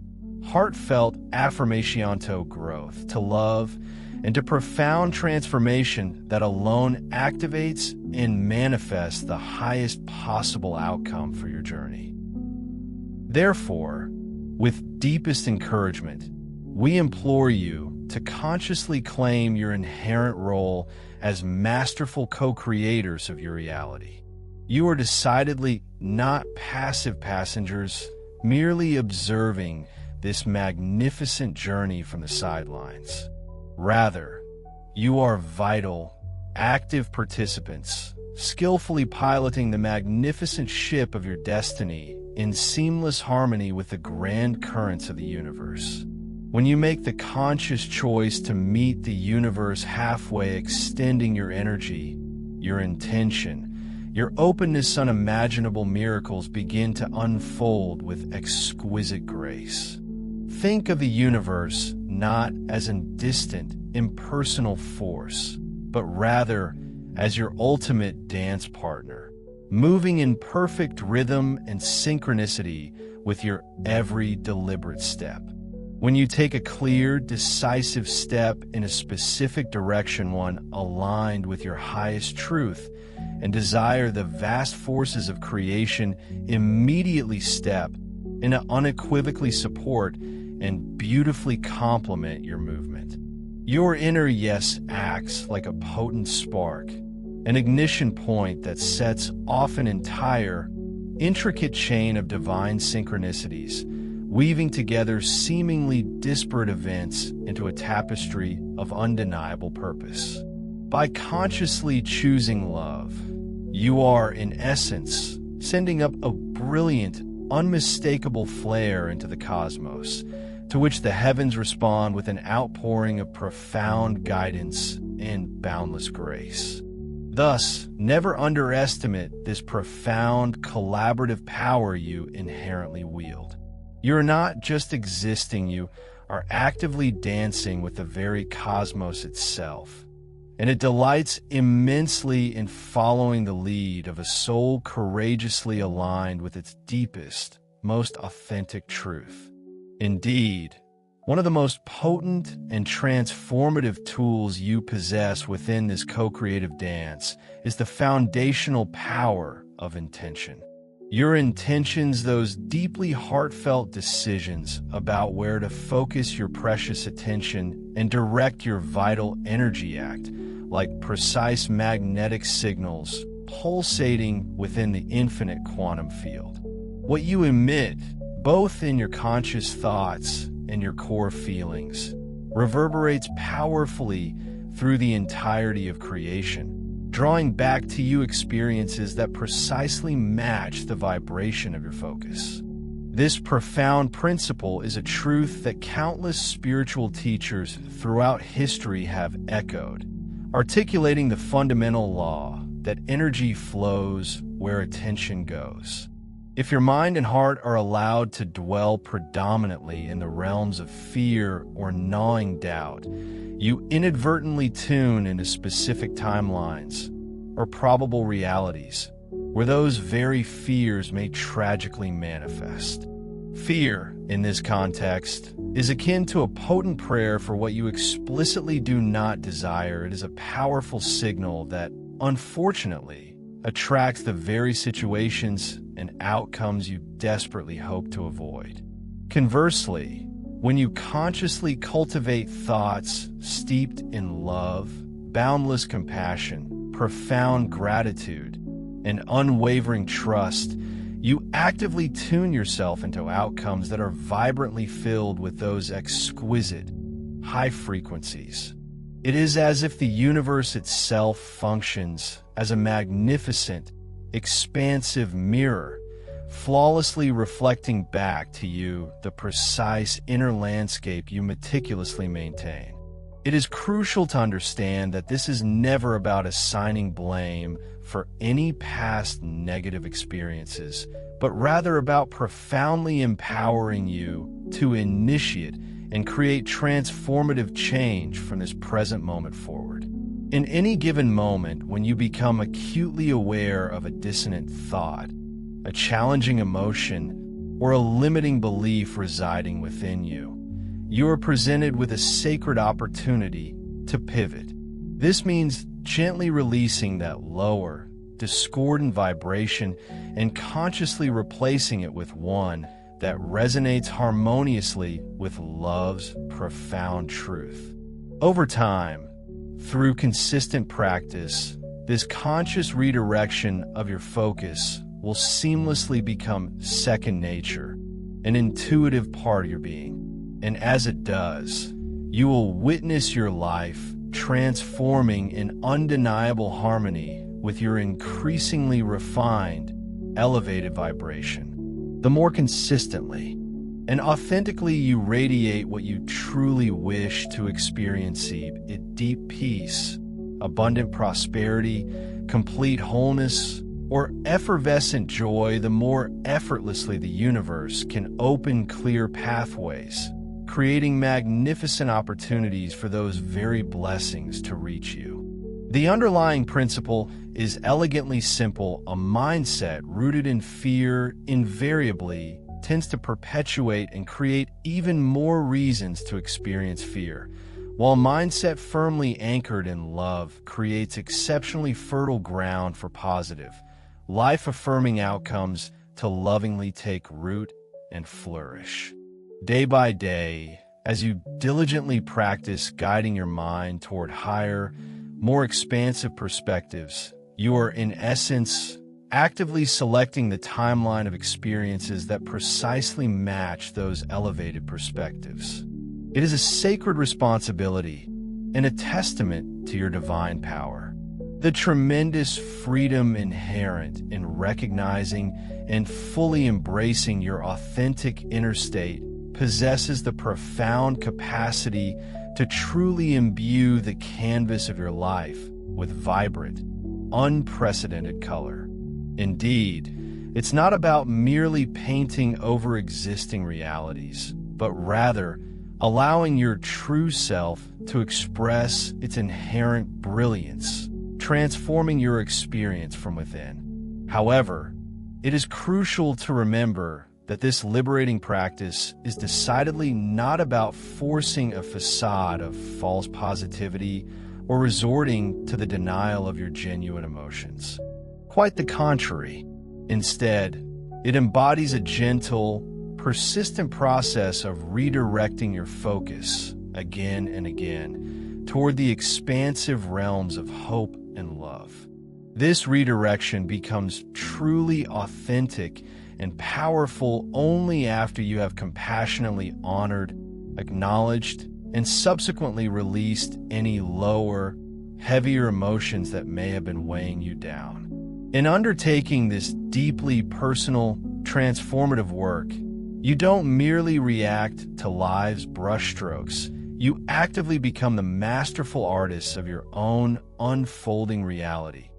Speaker 1: heartfelt affirmation to growth, to love, and to profound transformation that alone activates and manifests the highest possible outcome for your journey. Therefore, with deepest encouragement, we implore you to consciously claim your inherent role as masterful co-creators of your reality. You are decidedly not passive passengers, merely observing this magnificent journey from the sidelines. Rather, you are vital, active participants, skillfully piloting the magnificent ship of your destiny in seamless harmony with the grand currents of the universe. When you make the conscious choice to meet the universe halfway, extending your energy, your intention, your openness, unimaginable miracles begin to unfold with exquisite grace. Think of the universe not as a distant, impersonal force, but rather as your ultimate dance partner, moving in perfect rhythm and synchronicity with your every deliberate step. When you take a clear, decisive step in a specific direction, one aligned with your highest truth, and desire the vast forces of creation immediately step in to unequivocally support and beautifully complement your movement. Your inner yes acts like a potent spark, an ignition point that sets off an entire, intricate chain of divine synchronicities, weaving together seemingly disparate events into a tapestry of undeniable purpose. By consciously choosing love, you are, in essence, sending up a brilliant, unmistakable flare into the cosmos, to which the heavens respond with an outpouring of profound guidance and boundless grace. Thus, never underestimate this profound, collaborative power you inherently wield. You're not just existing, you are actively dancing with the very cosmos itself, and it delights immensely in following the lead of a soul courageously aligned with its deepest, most authentic truth. Indeed, one of the most potent and transformative tools you possess within this co-creative dance is the foundational power of intention. Your intentions, those deeply heartfelt decisions about where to focus your precious attention and direct your vital energy, act like precise magnetic signals pulsating within the infinite quantum field. What you emit, both in your conscious thoughts and your core feelings, reverberates powerfully through the entirety of creation, drawing back to you experiences that precisely match the vibration of your focus. This profound principle is a truth that countless spiritual teachers throughout history have echoed, articulating the fundamental law that energy flows where attention goes. If your mind and heart are allowed to dwell predominantly in the realms of fear or gnawing doubt, you inadvertently tune into specific timelines or probable realities where those very fears may tragically manifest. Fear, in this context, is akin to a potent prayer for what you explicitly do not desire. It is a powerful signal that, unfortunately, attracts the very situations and outcomes you desperately hope to avoid. Conversely, when you consciously cultivate thoughts steeped in love, boundless compassion, profound gratitude, and unwavering trust, you actively tune yourself into outcomes that are vibrantly filled with those exquisite, high frequencies. It is as if the universe itself functions as a magnificent, expansive mirror, flawlessly reflecting back to you the precise inner landscape you meticulously maintain. It is crucial to understand that this is never about assigning blame for any past negative experiences, but rather about profoundly empowering you to initiate and create transformative change from this present moment forward. In any given moment, when you become acutely aware of a dissonant thought, a challenging emotion, or a limiting belief residing within you, you are presented with a sacred opportunity to pivot. This means gently releasing that lower, discordant vibration and consciously replacing it with one that resonates harmoniously with love's profound truth. Over time, through consistent practice, This conscious redirection of your focus will seamlessly become second nature, an intuitive part of your being. And as it does, you will witness your life transforming in undeniable harmony with your increasingly refined, elevated vibration. The more consistently and authentically you radiate what you truly wish to experience, it deep peace, abundant prosperity, complete wholeness, or effervescent joy, the more effortlessly the universe can open clear pathways, creating magnificent opportunities for those very blessings to reach you. The underlying principle is elegantly simple. A mindset rooted in fear invariably tends to perpetuate and create even more reasons to experience fear, while mindset firmly anchored in love creates exceptionally fertile ground for positive, life-affirming outcomes to lovingly take root and flourish. Day by day, as you diligently practice guiding your mind toward higher, more expansive perspectives, you are, in essence, actively selecting the timeline of experiences that precisely match those elevated perspectives. It is a sacred responsibility and a testament to your divine power. The tremendous freedom inherent in recognizing and fully embracing your authentic inner state possesses the profound capacity to truly imbue the canvas of your life with vibrant, unprecedented color. Indeed, it's not about merely painting over existing realities, but rather allowing your true self to express its inherent brilliance, transforming your experience from within. However, it is crucial to remember that this liberating practice is decidedly not about forcing a facade of false positivity or resorting to the denial of your genuine emotions. Quite the contrary. Instead, it embodies a gentle, persistent process of redirecting your focus again and again toward the expansive realms of hope and love. This redirection becomes truly authentic and powerful only after you have compassionately honored, acknowledged, and subsequently released any lower, heavier emotions that may have been weighing you down. In undertaking this deeply personal, transformative work, you don't merely react to life's brushstrokes. You actively become the masterful artists of your own unfolding reality,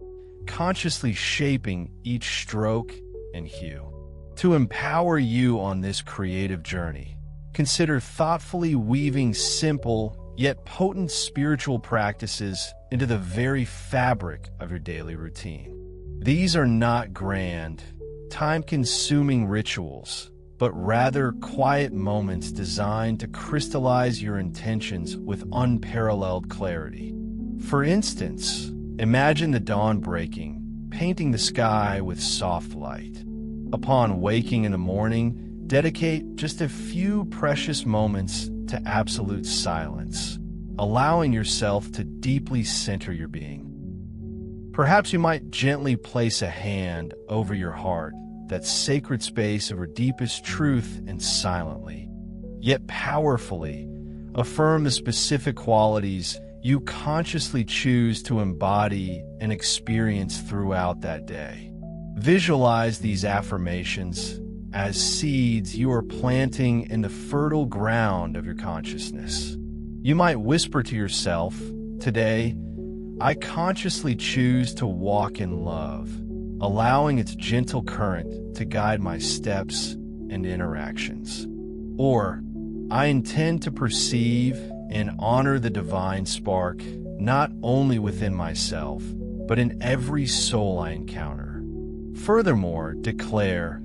Speaker 1: consciously shaping each stroke and hue. To empower you on this creative journey, consider thoughtfully weaving simple yet potent spiritual practices into the very fabric of your daily routine. These are not grand, time-consuming rituals, but rather quiet moments designed to crystallize your intentions with unparalleled clarity. For instance, imagine the dawn breaking, painting the sky with soft light. Upon waking in the morning, dedicate just a few precious moments to absolute silence, allowing yourself to deeply center your being. Perhaps you might gently place a hand over your heart, that sacred space of your deepest truth, and silently, yet powerfully, affirm the specific qualities you consciously choose to embody and experience throughout that day. Visualize these affirmations as seeds you are planting in the fertile ground of your consciousness. You might whisper to yourself, "Today, I consciously choose to walk in love, allowing its gentle current to guide my steps and interactions." Or, "I intend to perceive and honor the divine spark not only within myself, but in every soul I encounter." Furthermore, declare,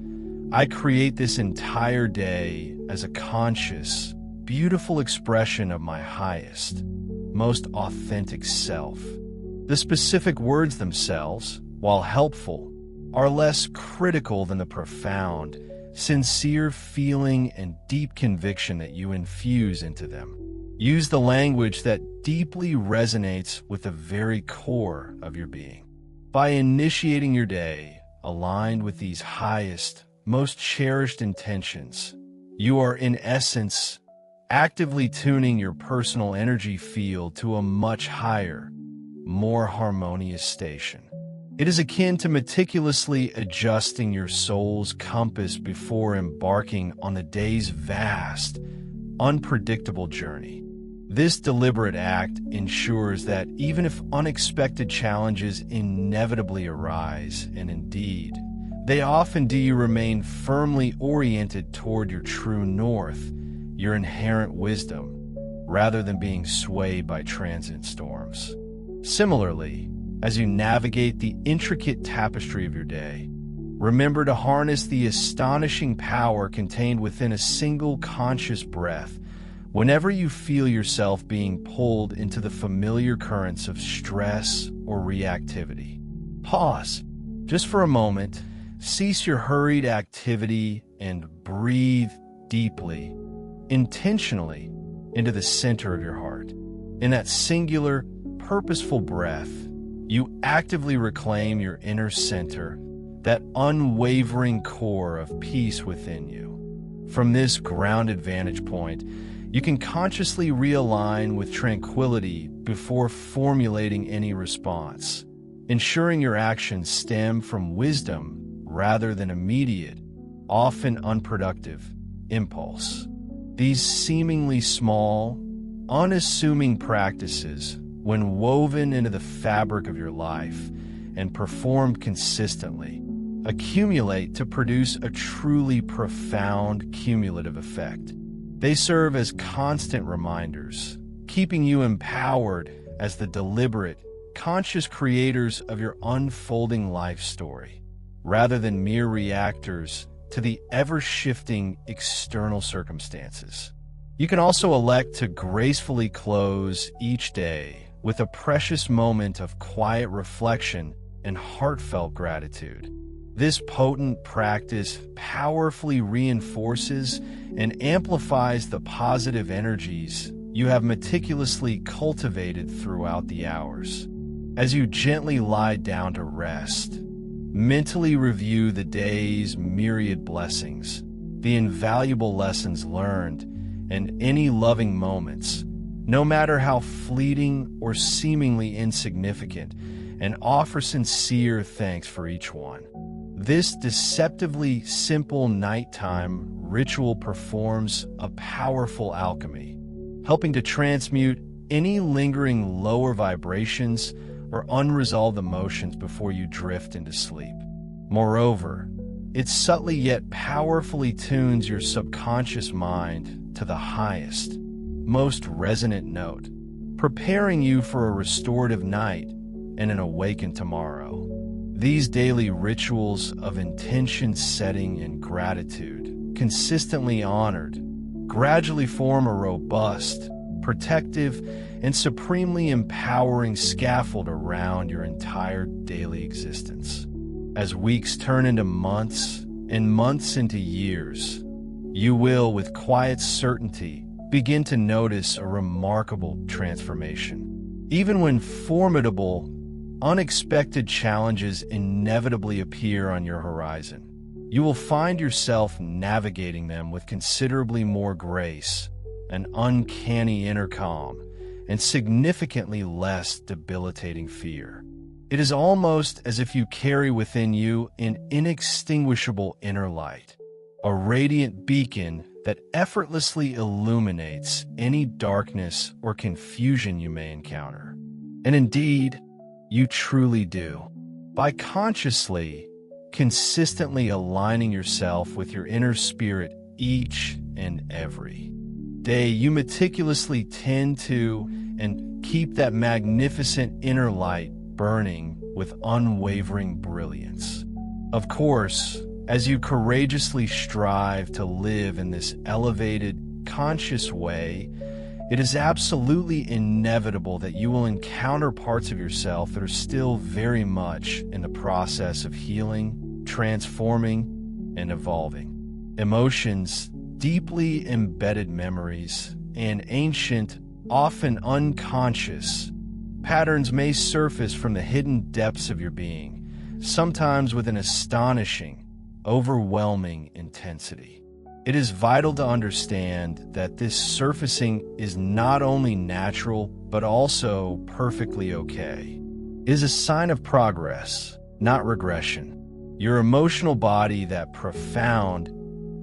Speaker 1: "I create this entire day as a conscious, beautiful expression of my highest, most authentic self." The specific words themselves, while helpful, are less critical than the profound, sincere feeling and deep conviction that you infuse into them. Use the language that deeply resonates with the very core of your being. By initiating your day aligned with these highest, most cherished intentions, you are in essence actively tuning your personal energy field to a much higher, more harmonious station. It is akin to meticulously adjusting your soul's compass before embarking on the day's vast, unpredictable journey. This deliberate act ensures that even if unexpected challenges inevitably arise, and indeed, they often do, you remain firmly oriented toward your true north, your inherent wisdom, rather than being swayed by transient storms. Similarly, as you navigate the intricate tapestry of your day, remember to harness the astonishing power contained within a single conscious breath whenever you feel yourself being pulled into the familiar currents of stress or reactivity. Pause, just for a moment, cease your hurried activity and breathe deeply, intentionally, into the center of your heart. In that singular, purposeful breath, you actively reclaim your inner center, that unwavering core of peace within you. From this grounded vantage point, you can consciously realign with tranquility before formulating any response, ensuring your actions stem from wisdom rather than immediate, often unproductive, impulse. These seemingly small, unassuming practices, when woven into the fabric of your life and performed consistently, accumulate to produce a truly profound cumulative effect. They serve as constant reminders, keeping you empowered as the deliberate, conscious creators of your unfolding life story, rather than mere reactors to the ever-shifting external circumstances. You can also elect to gracefully close each day with a precious moment of quiet reflection and heartfelt gratitude. This potent practice powerfully reinforces and amplifies the positive energies you have meticulously cultivated throughout the hours. As you gently lie down to rest, mentally review the day's myriad blessings, the invaluable lessons learned, and any loving moments, no matter how fleeting or seemingly insignificant, and offer sincere thanks for each one. This deceptively simple nighttime ritual performs a powerful alchemy, helping to transmute any lingering lower vibrations or unresolved emotions before you drift into sleep. Moreover, it subtly yet powerfully tunes your subconscious mind to the highest, most resonant note, preparing you for a restorative night and an awakened tomorrow. These daily rituals of intention setting and gratitude, consistently honored, gradually form a robust, protective, and supremely empowering scaffold around your entire daily existence. As weeks turn into months and months into years, you will, with quiet certainty, begin to notice a remarkable transformation. Even when formidable, unexpected challenges inevitably appear on your horizon, you will find yourself navigating them with considerably more grace, an uncanny inner calm, and significantly less debilitating fear. It is almost as if you carry within you an inextinguishable inner light, a radiant beacon that effortlessly illuminates any darkness or confusion you may encounter. And indeed, you truly do. By consciously, consistently aligning yourself with your inner spirit each and every day, you meticulously tend to and keep that magnificent inner light burning with unwavering brilliance. Of course, as you courageously strive to live in this elevated, conscious way, it is absolutely inevitable that you will encounter parts of yourself that are still very much in the process of healing, transforming, and evolving. Emotions, deeply embedded memories, and ancient, often unconscious, patterns may surface from the hidden depths of your being, sometimes with an astonishing, overwhelming intensity. It is vital to understand that this surfacing is not only natural, but also perfectly okay. It is a sign of progress, not regression. Your emotional body, that profound,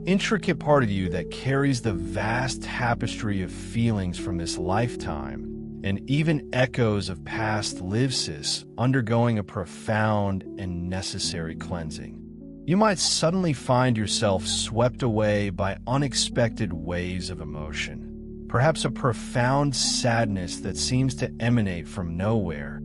Speaker 1: intricate part of you that carries the vast tapestry of feelings from this lifetime, and even echoes of past lives, undergoing a profound and necessary cleansing. You might suddenly find yourself swept away by unexpected waves of emotion, perhaps a profound sadness that seems to emanate from nowhere,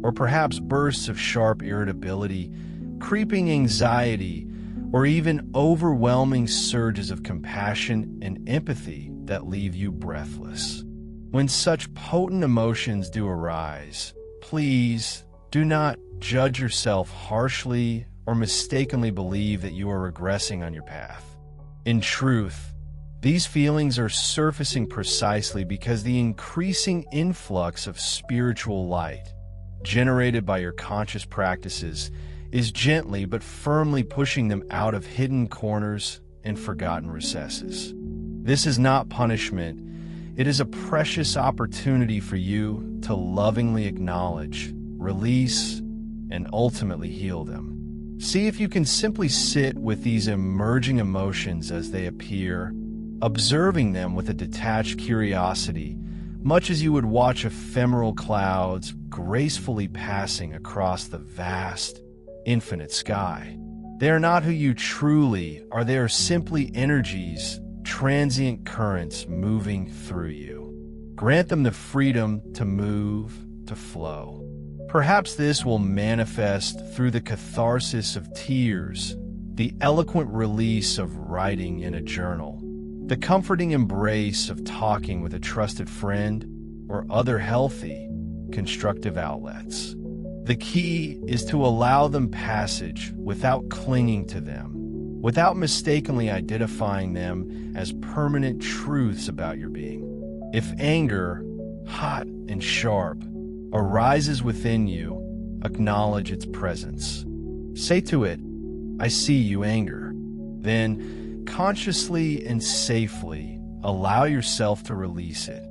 Speaker 1: or perhaps bursts of sharp irritability, creeping anxiety, or even overwhelming surges of compassion and empathy that leave you breathless. When such potent emotions do arise, please do not judge yourself harshly or mistakenly believe that you are regressing on your path. In truth, these feelings are surfacing precisely because the increasing influx of spiritual light generated by your conscious practices is gently but firmly pushing them out of hidden corners and forgotten recesses. This is not punishment. It is a precious opportunity for you to lovingly acknowledge, release, and ultimately heal them. See if you can simply sit with these emerging emotions as they appear, observing them with a detached curiosity, much as you would watch ephemeral clouds gracefully passing across the vast, infinite sky. They are not who you truly are. They are simply energies, transient currents moving through you. Grant them the freedom to move, to flow. Perhaps this will manifest through the catharsis of tears, the eloquent release of writing in a journal, the comforting embrace of talking with a trusted friend, or other healthy, constructive outlets. The key is to allow them passage without clinging to them, without mistakenly identifying them as permanent truths about your being. If anger, hot and sharp, arises within you, acknowledge its presence. Say to it, "I see you, anger." Then, consciously and safely, allow yourself to release it.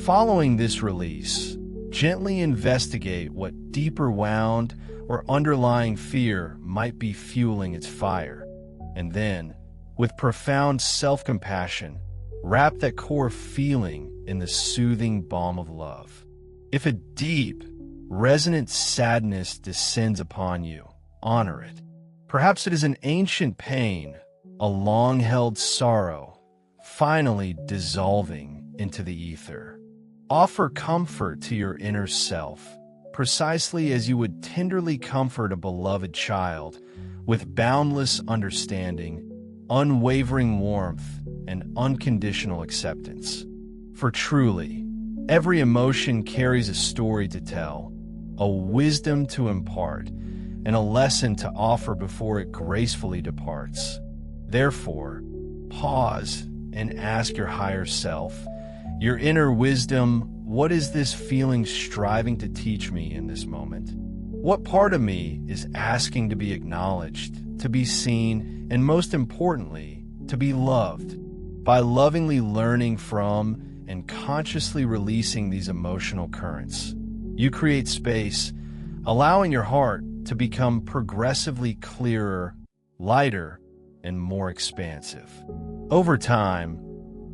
Speaker 1: Following this release, gently investigate what deeper wound or underlying fear might be fueling its fire. And then, with profound self-compassion, wrap that core feeling in the soothing balm of love. If a deep, resonant sadness descends upon you, honor it. Perhaps it is an ancient pain, a long-held sorrow, finally dissolving into the ether. Offer comfort to your inner self, precisely as you would tenderly comfort a beloved child, with boundless understanding, unwavering warmth, and unconditional acceptance. For truly, every emotion carries a story to tell, a wisdom to impart, and a lesson to offer before it gracefully departs. Therefore, pause and ask your higher self, your inner wisdom, what is this feeling striving to teach me in this moment? What part of me is asking to be acknowledged, to be seen, and most importantly, to be loved? By lovingly learning from and consciously releasing these emotional currents, you create space, allowing your heart to become progressively clearer, lighter, and more expansive. Over time,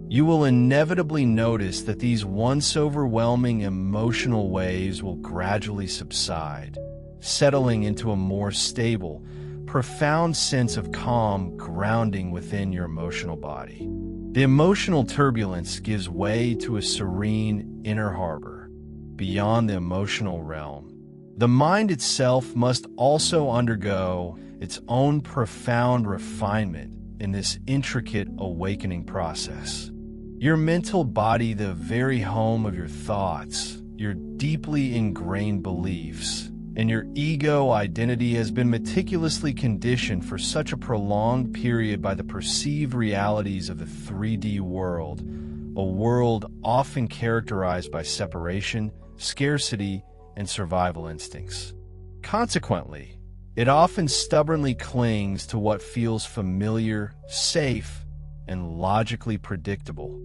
Speaker 1: you will inevitably notice that these once overwhelming emotional waves will gradually subside, settling into a more stable, profound sense of calm grounding within your emotional body. The emotional turbulence gives way to a serene inner harbor, beyond the emotional realm. The mind itself must also undergo its own profound refinement in this intricate awakening process. Your mental body, the very home of your thoughts, your deeply ingrained beliefs, and your ego identity has been meticulously conditioned for such a prolonged period by the perceived realities of the 3D world, a world often characterized by separation, scarcity, and survival instincts. Consequently, it often stubbornly clings to what feels familiar, safe, and logically predictable,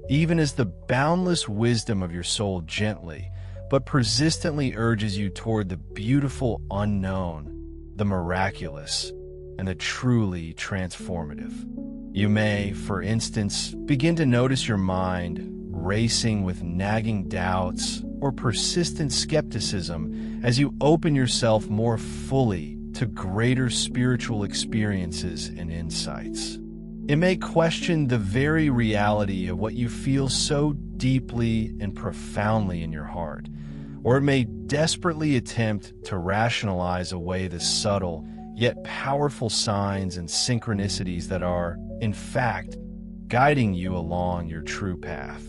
Speaker 1: even as the boundless wisdom of your soul gently but persistently urges you toward the beautiful unknown, the miraculous, and the truly transformative. You may, for instance, begin to notice your mind racing with nagging doubts or persistent skepticism as you open yourself more fully to greater spiritual experiences and insights. It may question the very reality of what you feel so deeply and profoundly in your heart, or it may desperately attempt to rationalize away the subtle yet powerful signs and synchronicities that are, in fact, guiding you along your true path.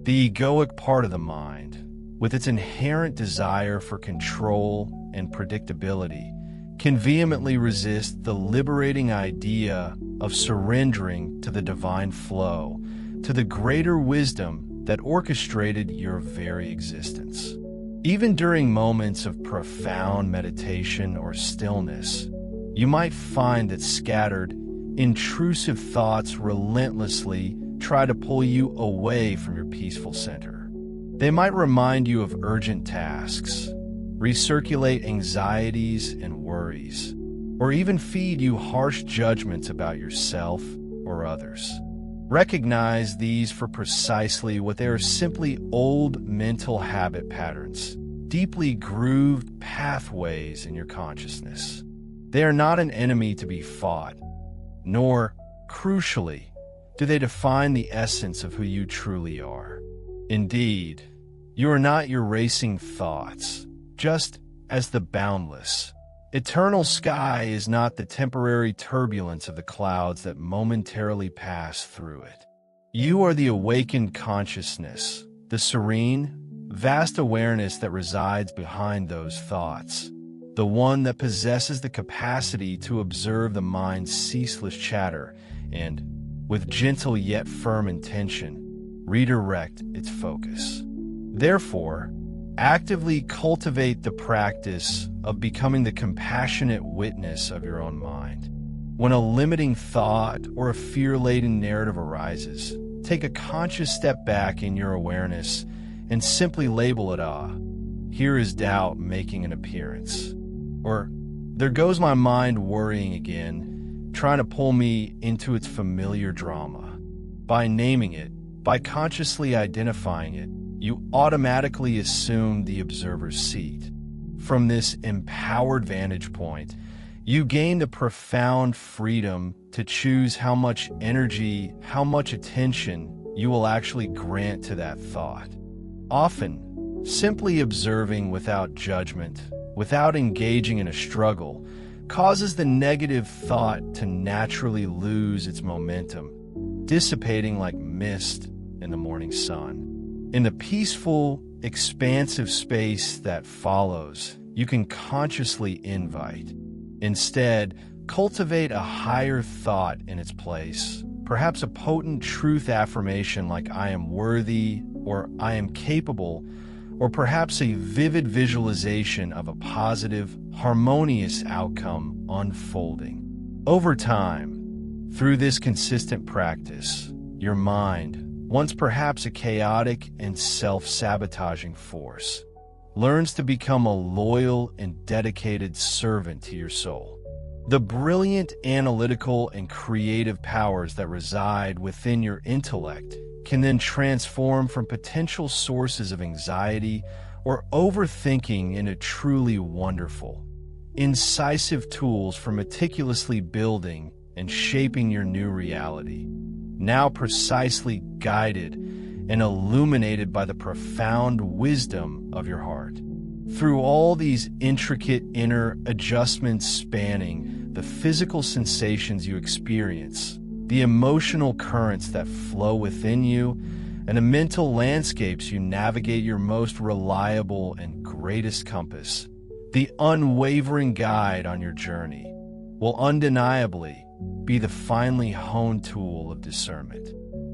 Speaker 1: The egoic part of the mind, with its inherent desire for control and predictability, can vehemently resist the liberating idea of surrendering to the divine flow, to the greater wisdom that orchestrated your very existence. Even during moments of profound meditation or stillness, you might find that scattered, intrusive thoughts relentlessly try to pull you away from your peaceful center. They might remind you of urgent tasks, recirculate anxieties and worries, or even feed you harsh judgments about yourself or others. Recognize these for precisely what they are: simply old mental habit patterns, deeply grooved pathways in your consciousness. They are not an enemy to be fought, nor, crucially, do they define the essence of who you truly are. Indeed, you are not your racing thoughts, just as the boundless, eternal sky is not the temporary turbulence of the clouds that momentarily pass through it. You are the awakened consciousness, the serene, vast awareness that resides behind those thoughts, the one that possesses the capacity to observe the mind's ceaseless chatter and, with gentle yet firm intention, redirect its focus. Therefore, actively cultivate the practice of becoming the compassionate witness of your own mind. When a limiting thought or a fear-laden narrative arises, take a conscious step back in your awareness and simply label it, here is doubt making an appearance. Or, there goes my mind worrying again, trying to pull me into its familiar drama. By naming it, by consciously identifying it, you automatically assume the observer's seat. From this empowered vantage point, you gain the profound freedom to choose how much energy, how much attention you will actually grant to that thought. Often, simply observing without judgment, without engaging in a struggle, causes the negative thought to naturally lose its momentum, dissipating like mist in the morning sun. In the peaceful, expansive space that follows, you can consciously invite. Instead, cultivate a higher thought in its place, perhaps a potent truth affirmation like "I am worthy" or "I am capable," or perhaps a vivid visualization of a positive, harmonious outcome unfolding. Over time, through this consistent practice, your mind, once perhaps a chaotic and self-sabotaging force, learns to become a loyal and dedicated servant to your soul. The brilliant analytical and creative powers that reside within your intellect can then transform from potential sources of anxiety or overthinking into truly wonderful, incisive tools for meticulously building and shaping your new reality, now precisely guided and illuminated by the profound wisdom of your heart. Through all these intricate inner adjustments spanning the physical sensations you experience, the emotional currents that flow within you, and the mental landscapes you navigate, your most reliable and greatest compass, the unwavering guide on your journey, will undeniably be the finely honed tool of discernment.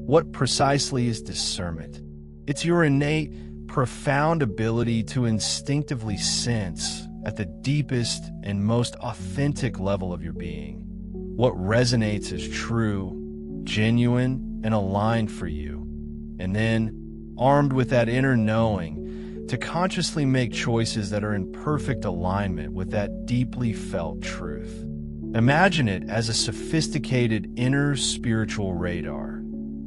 Speaker 1: What precisely is discernment? It's your innate, profound ability to instinctively sense at the deepest and most authentic level of your being what resonates as true, genuine, and aligned for you. And then, armed with that inner knowing, to consciously make choices that are in perfect alignment with that deeply felt truth. Imagine it as a sophisticated inner spiritual radar,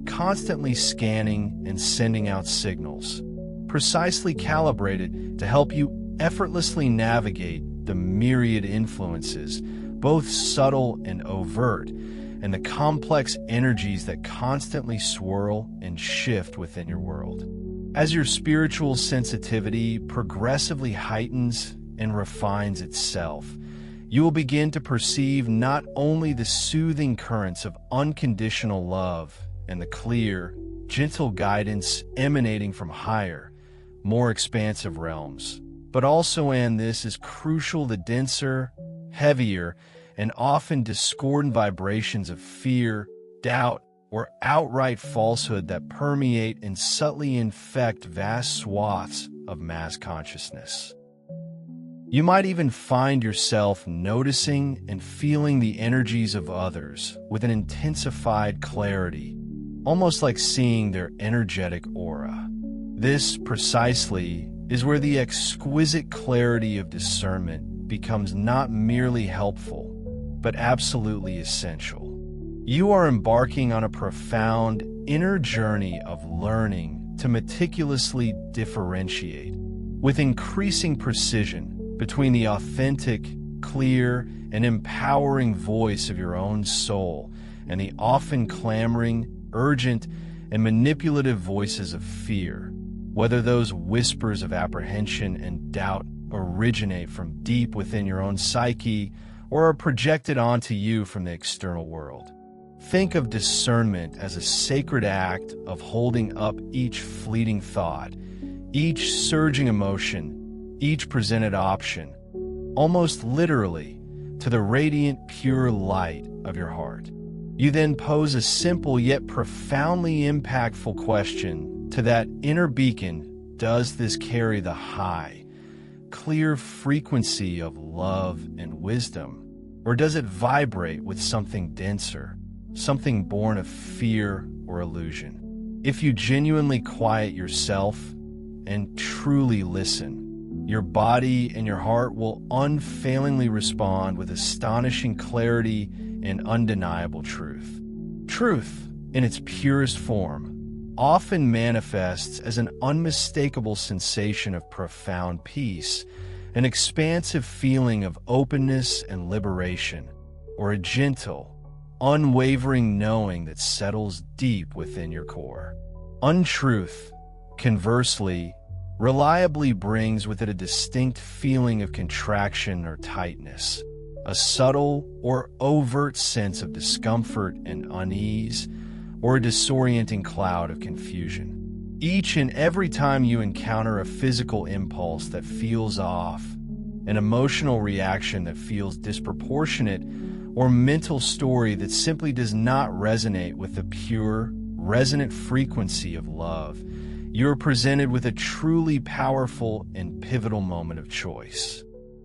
Speaker 1: constantly scanning and sending out signals, precisely calibrated to help you effortlessly navigate the myriad influences, both subtle and overt, and the complex energies that constantly swirl and shift within your world. As your spiritual sensitivity progressively heightens and refines itself, you will begin to perceive not only the soothing currents of unconditional love and the clear, gentle guidance emanating from higher, more expansive realms, but also, and this is crucial, the denser, heavier, and often discordant vibrations of fear, doubt, or outright falsehood that permeate and subtly infect vast swaths of mass consciousness. You might even find yourself noticing and feeling the energies of others with an intensified clarity, almost like seeing their energetic aura. This, precisely, is where the exquisite clarity of discernment becomes not merely helpful, but absolutely essential. You are embarking on a profound inner journey of learning to meticulously differentiate, with increasing precision, between the authentic, clear, and empowering voice of your own soul and the often clamoring, urgent, and manipulative voices of fear, whether those whispers of apprehension and doubt originate from deep within your own psyche or are projected onto you from the external world. Think of discernment as a sacred act of holding up each fleeting thought, each surging emotion, each presented option, almost literally, to the radiant, pure light of your heart. You then pose a simple yet profoundly impactful question to that inner beacon: does this carry the high, clear frequency of love and wisdom, or does it vibrate with something denser, something born of fear or illusion? If you genuinely quiet yourself and truly listen, your body and your heart will unfailingly respond with astonishing clarity and undeniable truth. Truth, in its purest form, often manifests as an unmistakable sensation of profound peace, an expansive feeling of openness and liberation, or a gentle, unwavering knowing that settles deep within your core. Untruth, conversely, reliably brings with it a distinct feeling of contraction or tightness, a subtle or overt sense of discomfort and unease, or a disorienting cloud of confusion. Each and every time you encounter a physical impulse that feels off, an emotional reaction that feels disproportionate, or mental story that simply does not resonate with the pure, resonant frequency of love, you are presented with a truly powerful and pivotal moment of choice.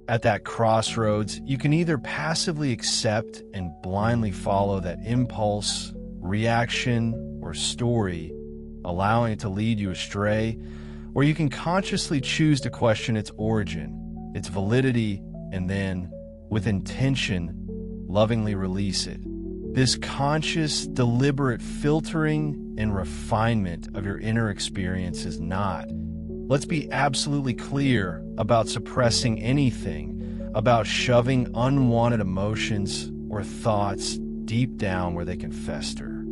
Speaker 1: At that crossroads, you can either passively accept and blindly follow that impulse, reaction, or story, allowing it to lead you astray, or you can consciously choose to question its origin, its validity, and then, with intention, lovingly release it. This conscious, deliberate filtering and refinement of your inner experience is not, let's be absolutely clear, about suppressing anything, about shoving unwanted emotions or thoughts deep down where they can fester.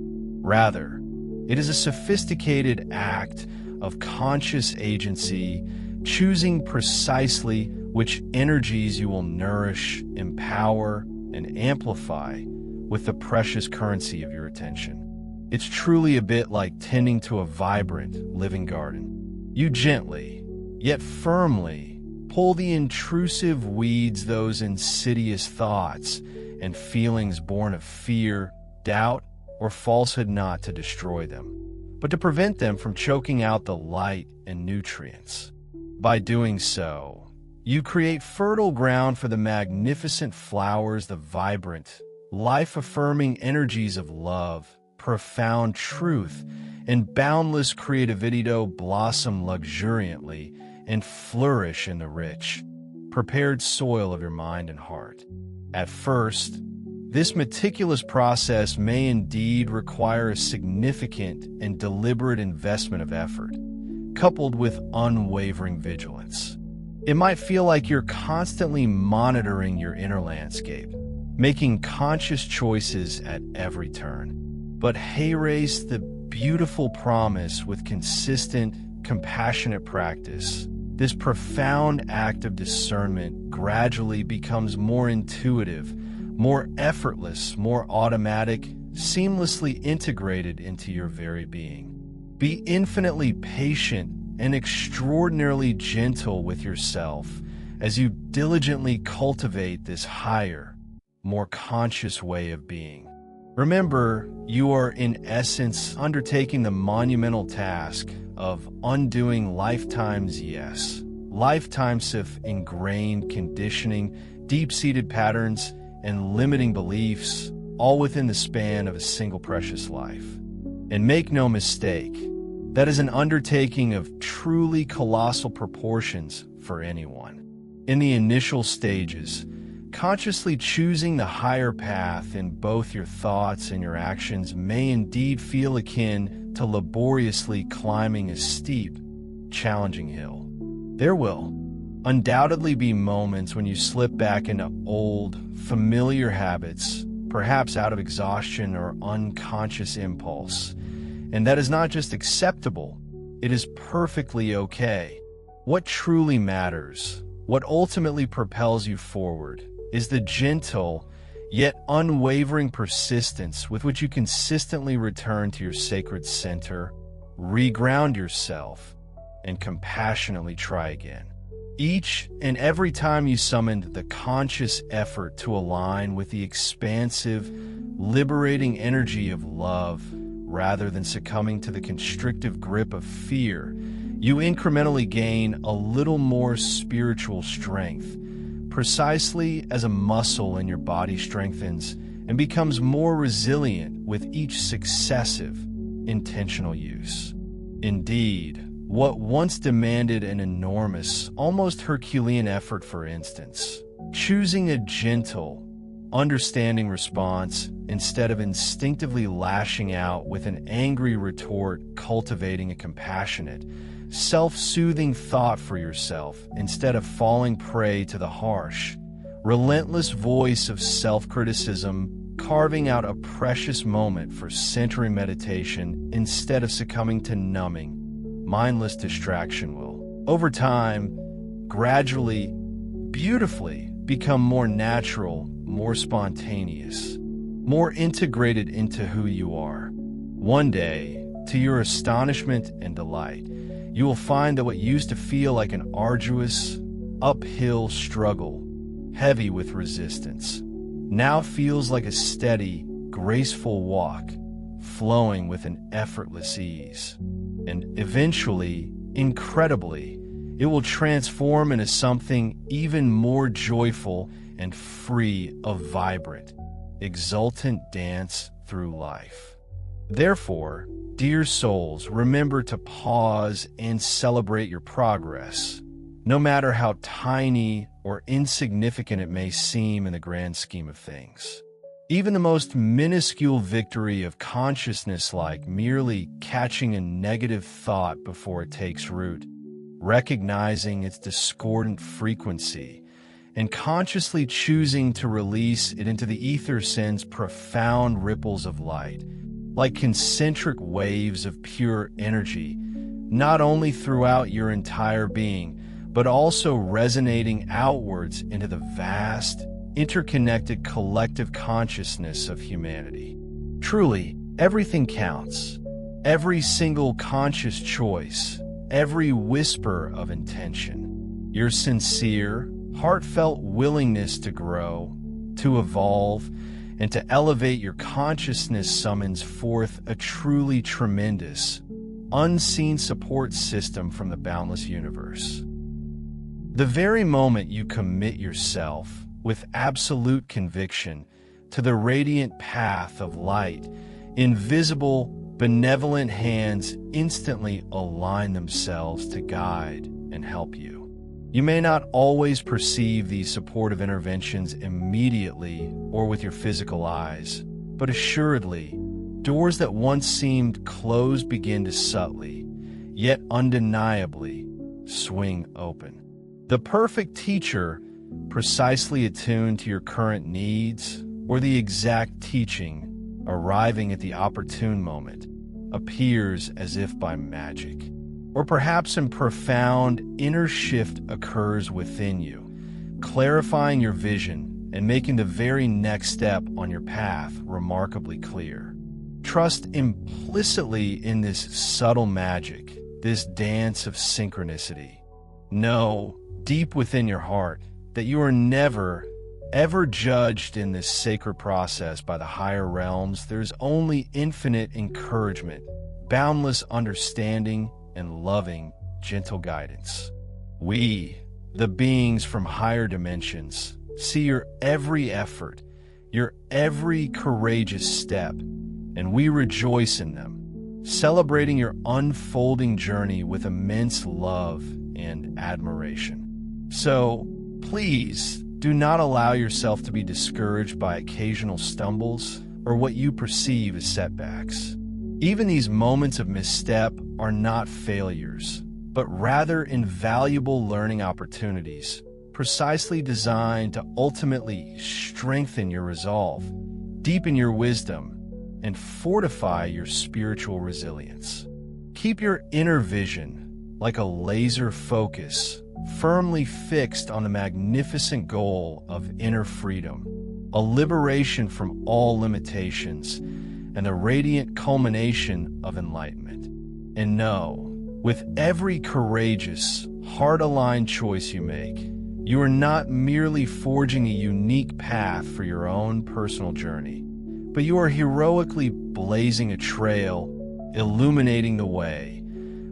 Speaker 1: Rather, it is a sophisticated act of conscious agency, choosing precisely which energies you will nourish, empower, and amplify with the precious currency of your attention. It's truly a bit like tending to a vibrant, living garden. You gently, yet firmly, pull the intrusive weeds, those insidious thoughts and feelings born of fear, doubt, or falsehood, not to destroy them. but to prevent them from choking out the light and nutrients. By doing so, you create fertile ground for the magnificent flowers, the vibrant, life-affirming energies of love, profound truth, and boundless creativity to blossom luxuriantly and flourish in the rich, prepared soil of your mind and heart. At first, this meticulous process may indeed require a significant and deliberate investment of effort, coupled with unwavering vigilance. It might feel like you're constantly monitoring your inner landscape, making conscious choices at every turn. But raise the beautiful promise with consistent, compassionate practice. This profound act of discernment gradually becomes more intuitive, more effortless, more automatic, seamlessly integrated into your very being. Be infinitely patient and extraordinarily gentle with yourself as you diligently cultivate this higher, more conscious way of being. Remember, you are in essence undertaking the monumental task of undoing lifetimes of ingrained conditioning, deep-seated patterns, and limiting beliefs, all within the span of a single precious life. And make no mistake, that is an undertaking of truly colossal proportions for anyone. In the initial stages, consciously choosing the higher path in both your thoughts and your actions may indeed feel akin to laboriously climbing a steep, challenging hill. There will undoubtedly be moments when you slip back into old, familiar habits, perhaps out of exhaustion or unconscious impulse. And that is not just acceptable, it is perfectly okay. What truly matters, what ultimately propels you forward, is the gentle, yet unwavering persistence with which you consistently return to your sacred center, reground yourself, and compassionately try again. Each and every time you summoned the conscious effort to align with the expansive, liberating energy of love, rather than succumbing to the constrictive grip of fear, you incrementally gain a little more spiritual strength, precisely as a muscle in your body strengthens and becomes more resilient with each successive, intentional use. Indeed, what once demanded an enormous, almost Herculean effort, for instance, choosing a gentle, understanding response instead of instinctively lashing out with an angry retort, cultivating a compassionate, self-soothing thought for yourself instead of falling prey to the harsh, relentless voice of self-criticism, carving out a precious moment for centering meditation instead of succumbing to numbing, mindless distraction will, over time, gradually, beautifully become more natural, more spontaneous, more integrated into who you are. One day, to your astonishment and delight, you will find that what used to feel like an arduous, uphill struggle, heavy with resistance, now feels like a steady, graceful walk, flowing with an effortless ease. And eventually, incredibly, it will transform into something even more joyful and free of vibrant, exultant dance through life. Therefore, dear souls, remember to pause and celebrate your progress, no matter how tiny or insignificant it may seem in the grand scheme of things. Even the most minuscule victory of consciousness, like merely catching a negative thought before it takes root, recognizing its discordant frequency, and consciously choosing to release it into the ether, sends profound ripples of light, like concentric waves of pure energy, not only throughout your entire being, but also resonating outwards into the vast, interconnected collective consciousness of humanity. Truly, everything counts. Every single conscious choice, every whisper of intention, your sincere, heartfelt willingness to grow, to evolve, and to elevate your consciousness summons forth a truly tremendous, unseen support system from the boundless universe. The very moment you commit yourself with absolute conviction to the radiant path of light, invisible, benevolent hands instantly align themselves to guide and help you. You may not always perceive these supportive interventions immediately or with your physical eyes, but assuredly, doors that once seemed closed begin to subtly, yet undeniably, swing open. The perfect teacher, precisely attuned to your current needs, or the exact teaching, arriving at the opportune moment, appears as if by magic. Or perhaps a profound inner shift occurs within you, clarifying your vision and making the very next step on your path remarkably clear. Trust implicitly in this subtle magic, this dance of synchronicity. Know, deep within your heart, that you are never, ever judged in this sacred process by the higher realms. There's only infinite encouragement, boundless understanding, and loving, gentle guidance. We, the beings from higher dimensions, see your every effort, your every courageous step, and we rejoice in them, celebrating your unfolding journey with immense love and admiration. So, please, do not allow yourself to be discouraged by occasional stumbles or what you perceive as setbacks. Even these moments of misstep are not failures, but rather invaluable learning opportunities, precisely designed to ultimately strengthen your resolve, deepen your wisdom, and fortify your spiritual resilience. Keep your inner vision, like a laser focus, firmly fixed on the magnificent goal of inner freedom, a liberation from all limitations, and the radiant culmination of enlightenment. And know, with every courageous, heart-aligned choice you make, you are not merely forging a unique path for your own personal journey, but you are heroically blazing a trail, illuminating the way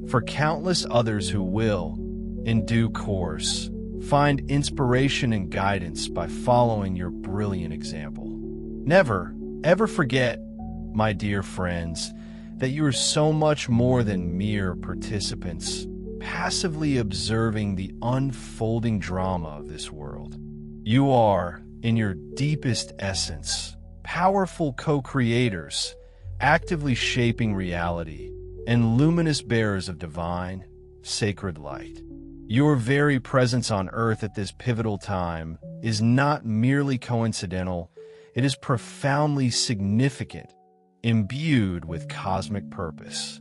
Speaker 1: for countless others who will, in due course, find inspiration and guidance by following your brilliant example. Never, ever forget, my dear friends, that you are so much more than mere participants, passively observing the unfolding drama of this world. You are, in your deepest essence, powerful co-creators, actively shaping reality, and luminous bearers of divine, sacred light. Your very presence on Earth at this pivotal time is not merely coincidental, it is profoundly significant, imbued with cosmic purpose.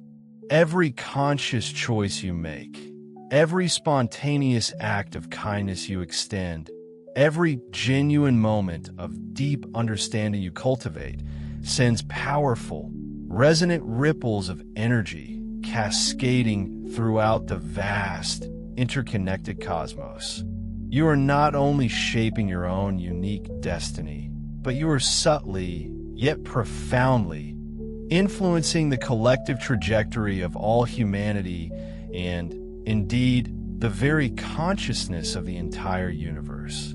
Speaker 1: Every conscious choice you make, every spontaneous act of kindness you extend, every genuine moment of deep understanding you cultivate sends powerful, resonant ripples of energy cascading throughout the vast, interconnected cosmos. You are not only shaping your own unique destiny, but you are subtly, yet profoundly, influencing the collective trajectory of all humanity and, indeed, the very consciousness of the entire universe.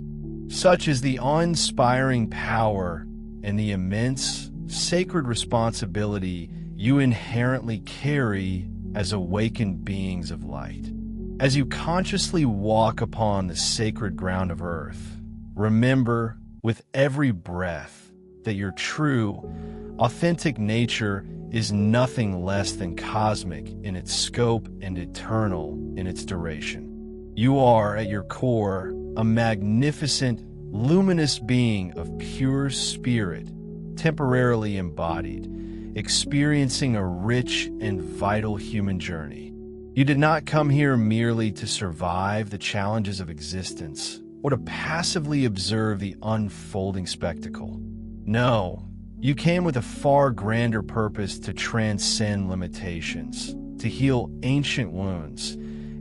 Speaker 1: Such is the awe-inspiring power and the immense, sacred responsibility you inherently carry as awakened beings of light. As you consciously walk upon the sacred ground of Earth, remember with every breath that your true, authentic nature is nothing less than cosmic in its scope and eternal in its duration. You are, at your core, a magnificent, luminous being of pure spirit, temporarily embodied, experiencing a rich and vital human journey. You did not come here merely to survive the challenges of existence or to passively observe the unfolding spectacle. No, you came with a far grander purpose to transcend limitations, to heal ancient wounds,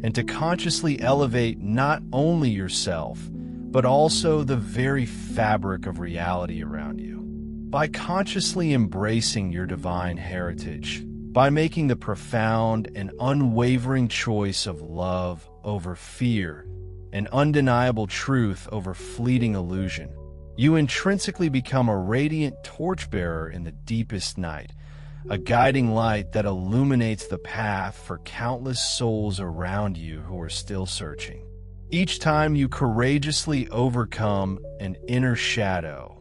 Speaker 1: and to consciously elevate not only yourself, but also the very fabric of reality around you. By consciously embracing your divine heritage, by making the profound and unwavering choice of love over fear and undeniable truth over fleeting illusion. You intrinsically become a radiant torchbearer in the deepest night, a guiding light that illuminates the path for countless souls around you who are still searching. Each time you courageously overcome an inner shadow,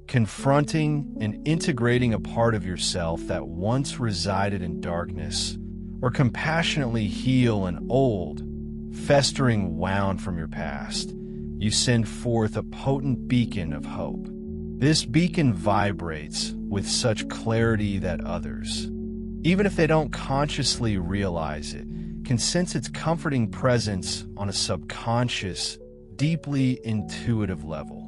Speaker 1: confronting and integrating a part of yourself that once resided in darkness, or compassionately heal an old, festering wound from your past, you send forth a potent beacon of hope. This beacon vibrates with such clarity that others, even if they don't consciously realize it, can sense its comforting presence on a subconscious, deeply intuitive level.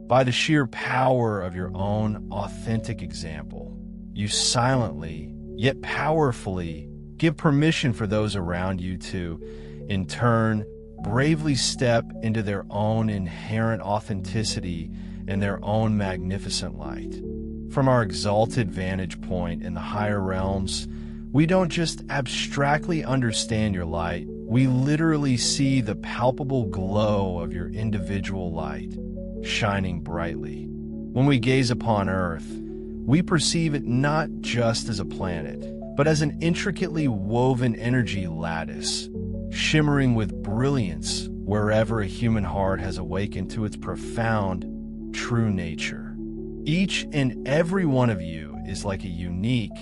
Speaker 1: By the sheer power of your own authentic example, you silently, yet powerfully, give permission for those around you to, in turn, bravely step into their own inherent authenticity and their own magnificent light. From our exalted vantage point in the higher realms, we don't just abstractly understand your light, we literally see the palpable glow of your individual light, shining brightly. When we gaze upon Earth, we perceive it not just as a planet, but as an intricately woven energy lattice, shimmering with brilliance wherever a human heart has awakened to its profound, true nature. Each and every one of you is like a unique,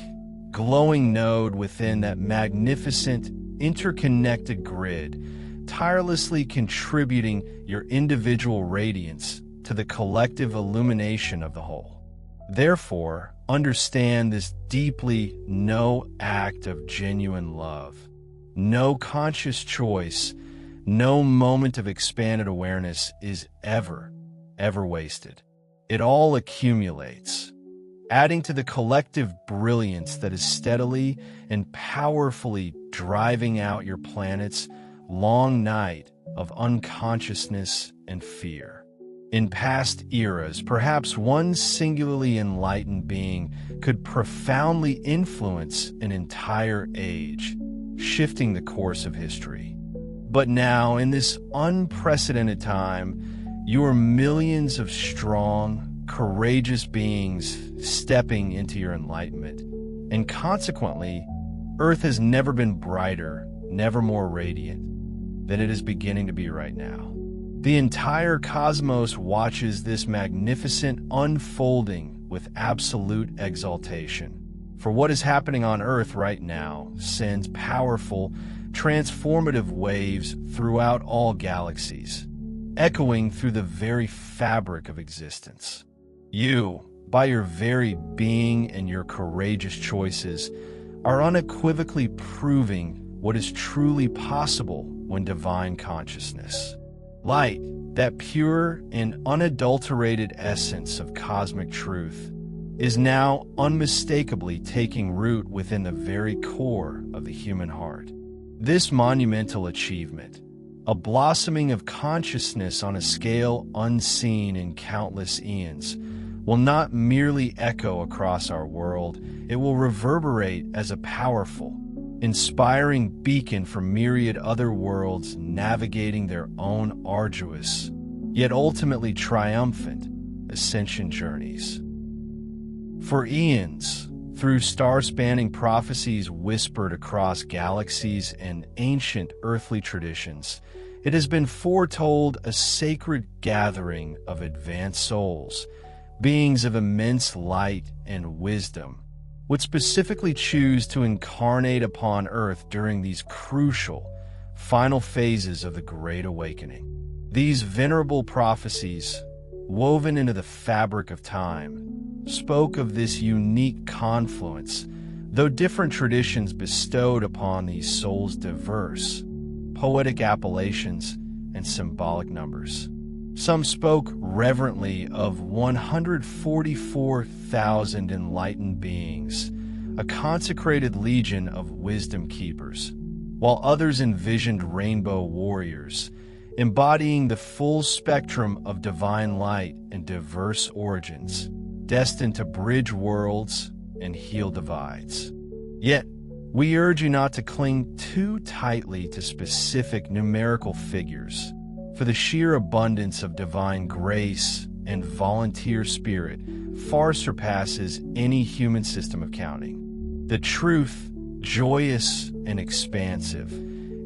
Speaker 1: glowing node within that magnificent, interconnected grid, tirelessly contributing your individual radiance to the collective illumination of the whole. Therefore, understand this deeply: no act of genuine love, no conscious choice, no moment of expanded awareness is ever wasted. It all accumulates, adding to the collective brilliance that is steadily and powerfully driving out your planet's long night of unconsciousness and fear. In past eras, perhaps one singularly enlightened being could profoundly influence an entire age, shifting the course of history. But now, in this unprecedented time, you are millions of strong, courageous beings stepping into your enlightenment. And consequently, Earth has never been brighter, never more radiant than it is beginning to be right now. The entire cosmos watches this magnificent unfolding with absolute exaltation. For what is happening on Earth right now sends powerful, transformative waves throughout all galaxies, echoing through the very fabric of existence. You, by your very being and your courageous choices, are unequivocally proving what is truly possible when divine consciousness, light, that pure and unadulterated essence of cosmic truth, is now unmistakably taking root within the very core of the human heart. This monumental achievement, a blossoming of consciousness on a scale unseen in countless eons, will not merely echo across our world, it will reverberate as a powerful, inspiring beacon for myriad other worlds navigating their own arduous, yet ultimately triumphant, ascension journeys. For eons, through star-spanning prophecies whispered across galaxies and ancient earthly traditions, it has been foretold a sacred gathering of advanced souls, beings of immense light and wisdom, would specifically choose to incarnate upon Earth during these crucial, final phases of the Great Awakening. These venerable prophecies, woven into the fabric of time, spoke of this unique confluence, though different traditions bestowed upon these souls diverse, poetic appellations and symbolic numbers. Some spoke reverently of 144,000 enlightened beings, a consecrated legion of wisdom keepers, while others envisioned rainbow warriors, embodying the full spectrum of divine light and diverse origins, destined to bridge worlds and heal divides. Yet, We urge you not to cling too tightly to specific numerical figures, for the sheer abundance of divine grace and volunteer spirit far surpasses any human system of counting. The truth, joyous and expansive,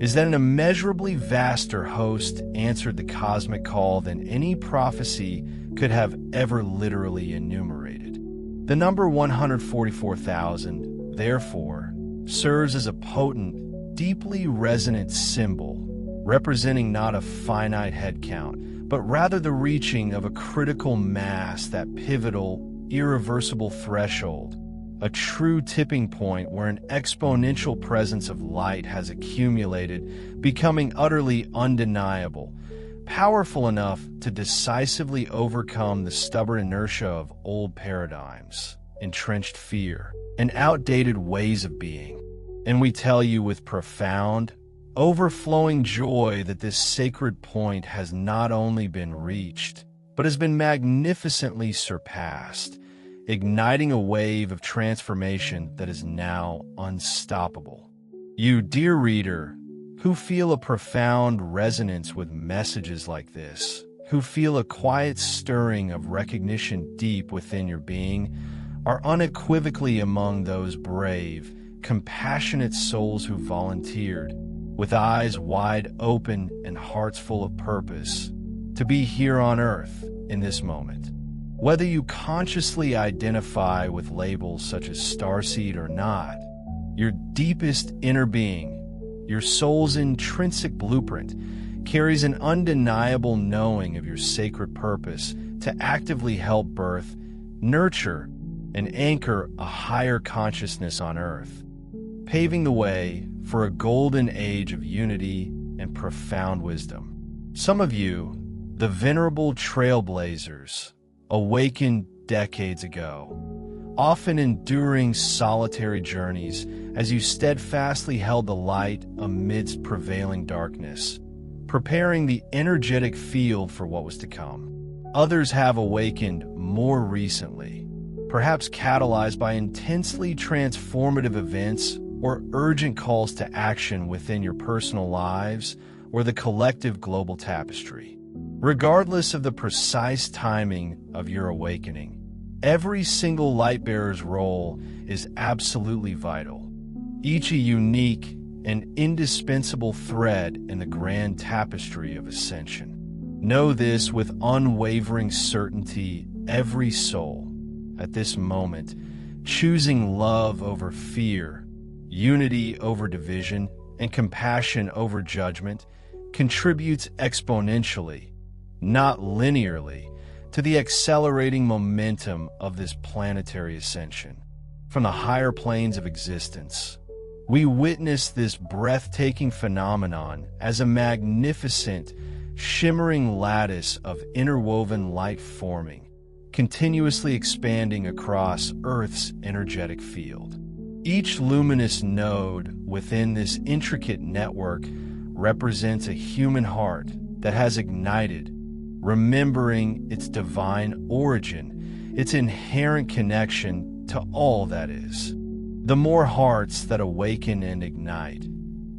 Speaker 1: is that an immeasurably vaster host answered the cosmic call than any prophecy could have ever literally enumerated. The number 144,000, therefore, serves as a potent, deeply resonant symbol, representing not a finite head count, but rather the reaching of a critical mass, that pivotal, irreversible threshold, a true tipping point where an exponential presence of light has accumulated, becoming utterly undeniable, powerful enough to decisively overcome the stubborn inertia of old paradigms, entrenched fear, and outdated ways of being. And we tell you with profound, overflowing joy that this sacred point has not only been reached, but has been magnificently surpassed, igniting a wave of transformation that is now unstoppable. You, dear reader, who feel a profound resonance with messages like this, who feel a quiet stirring of recognition deep within your being, are unequivocally among those brave, compassionate souls who volunteered, with eyes wide open and hearts full of purpose, to be here on Earth in this moment. Whether you consciously identify with labels such as starseed or not, your deepest inner being, your soul's intrinsic blueprint, carries an undeniable knowing of your sacred purpose to actively help birth, nurture, and anchor a higher consciousness on Earth, paving the way for a golden age of unity and profound wisdom. Some of you, the venerable trailblazers, awakened decades ago, often enduring solitary journeys as you steadfastly held the light amidst prevailing darkness, preparing the energetic field for what was to come. Others have awakened more recently, perhaps catalyzed by intensely transformative events or urgent calls to action within your personal lives or the collective global tapestry. Regardless of the precise timing of your awakening, every single light bearer's role is absolutely vital, each a unique and indispensable thread in the grand tapestry of ascension. Know this with unwavering certainty: every soul, at this moment, choosing love over fear, unity over division, and compassion over judgment, contributes exponentially, not linearly, to the accelerating momentum of this planetary ascension. From the higher planes of existence, we witness this breathtaking phenomenon as a magnificent, shimmering lattice of interwoven light forming, continuously expanding across Earth's energetic field. Each luminous node within this intricate network represents a human heart that has ignited, remembering its divine origin, its inherent connection to all that is. The more hearts that awaken and ignite,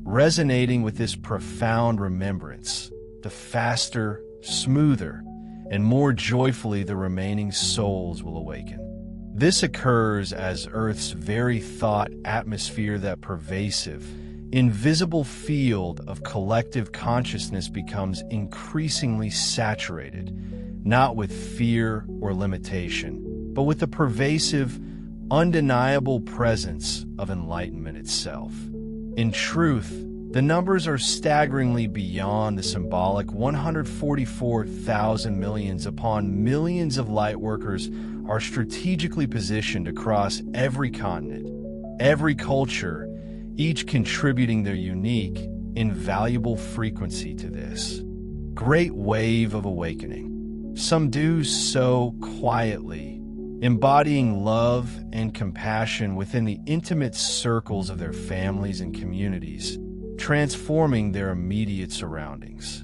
Speaker 1: resonating with this profound remembrance, the faster, smoother, and more joyfully the remaining souls will awaken. This occurs as Earth's very thought atmosphere, that pervasive, invisible field of collective consciousness, becomes increasingly saturated, not with fear or limitation, but with the pervasive, undeniable presence of enlightenment itself. In truth, the numbers are staggeringly beyond the symbolic 144,000 millions upon millions of lightworkers are strategically positioned across every continent, every culture, each contributing their unique, invaluable frequency to this great wave of awakening. Some do so quietly, embodying love and compassion within the intimate circles of their families and communities, transforming their immediate surroundings.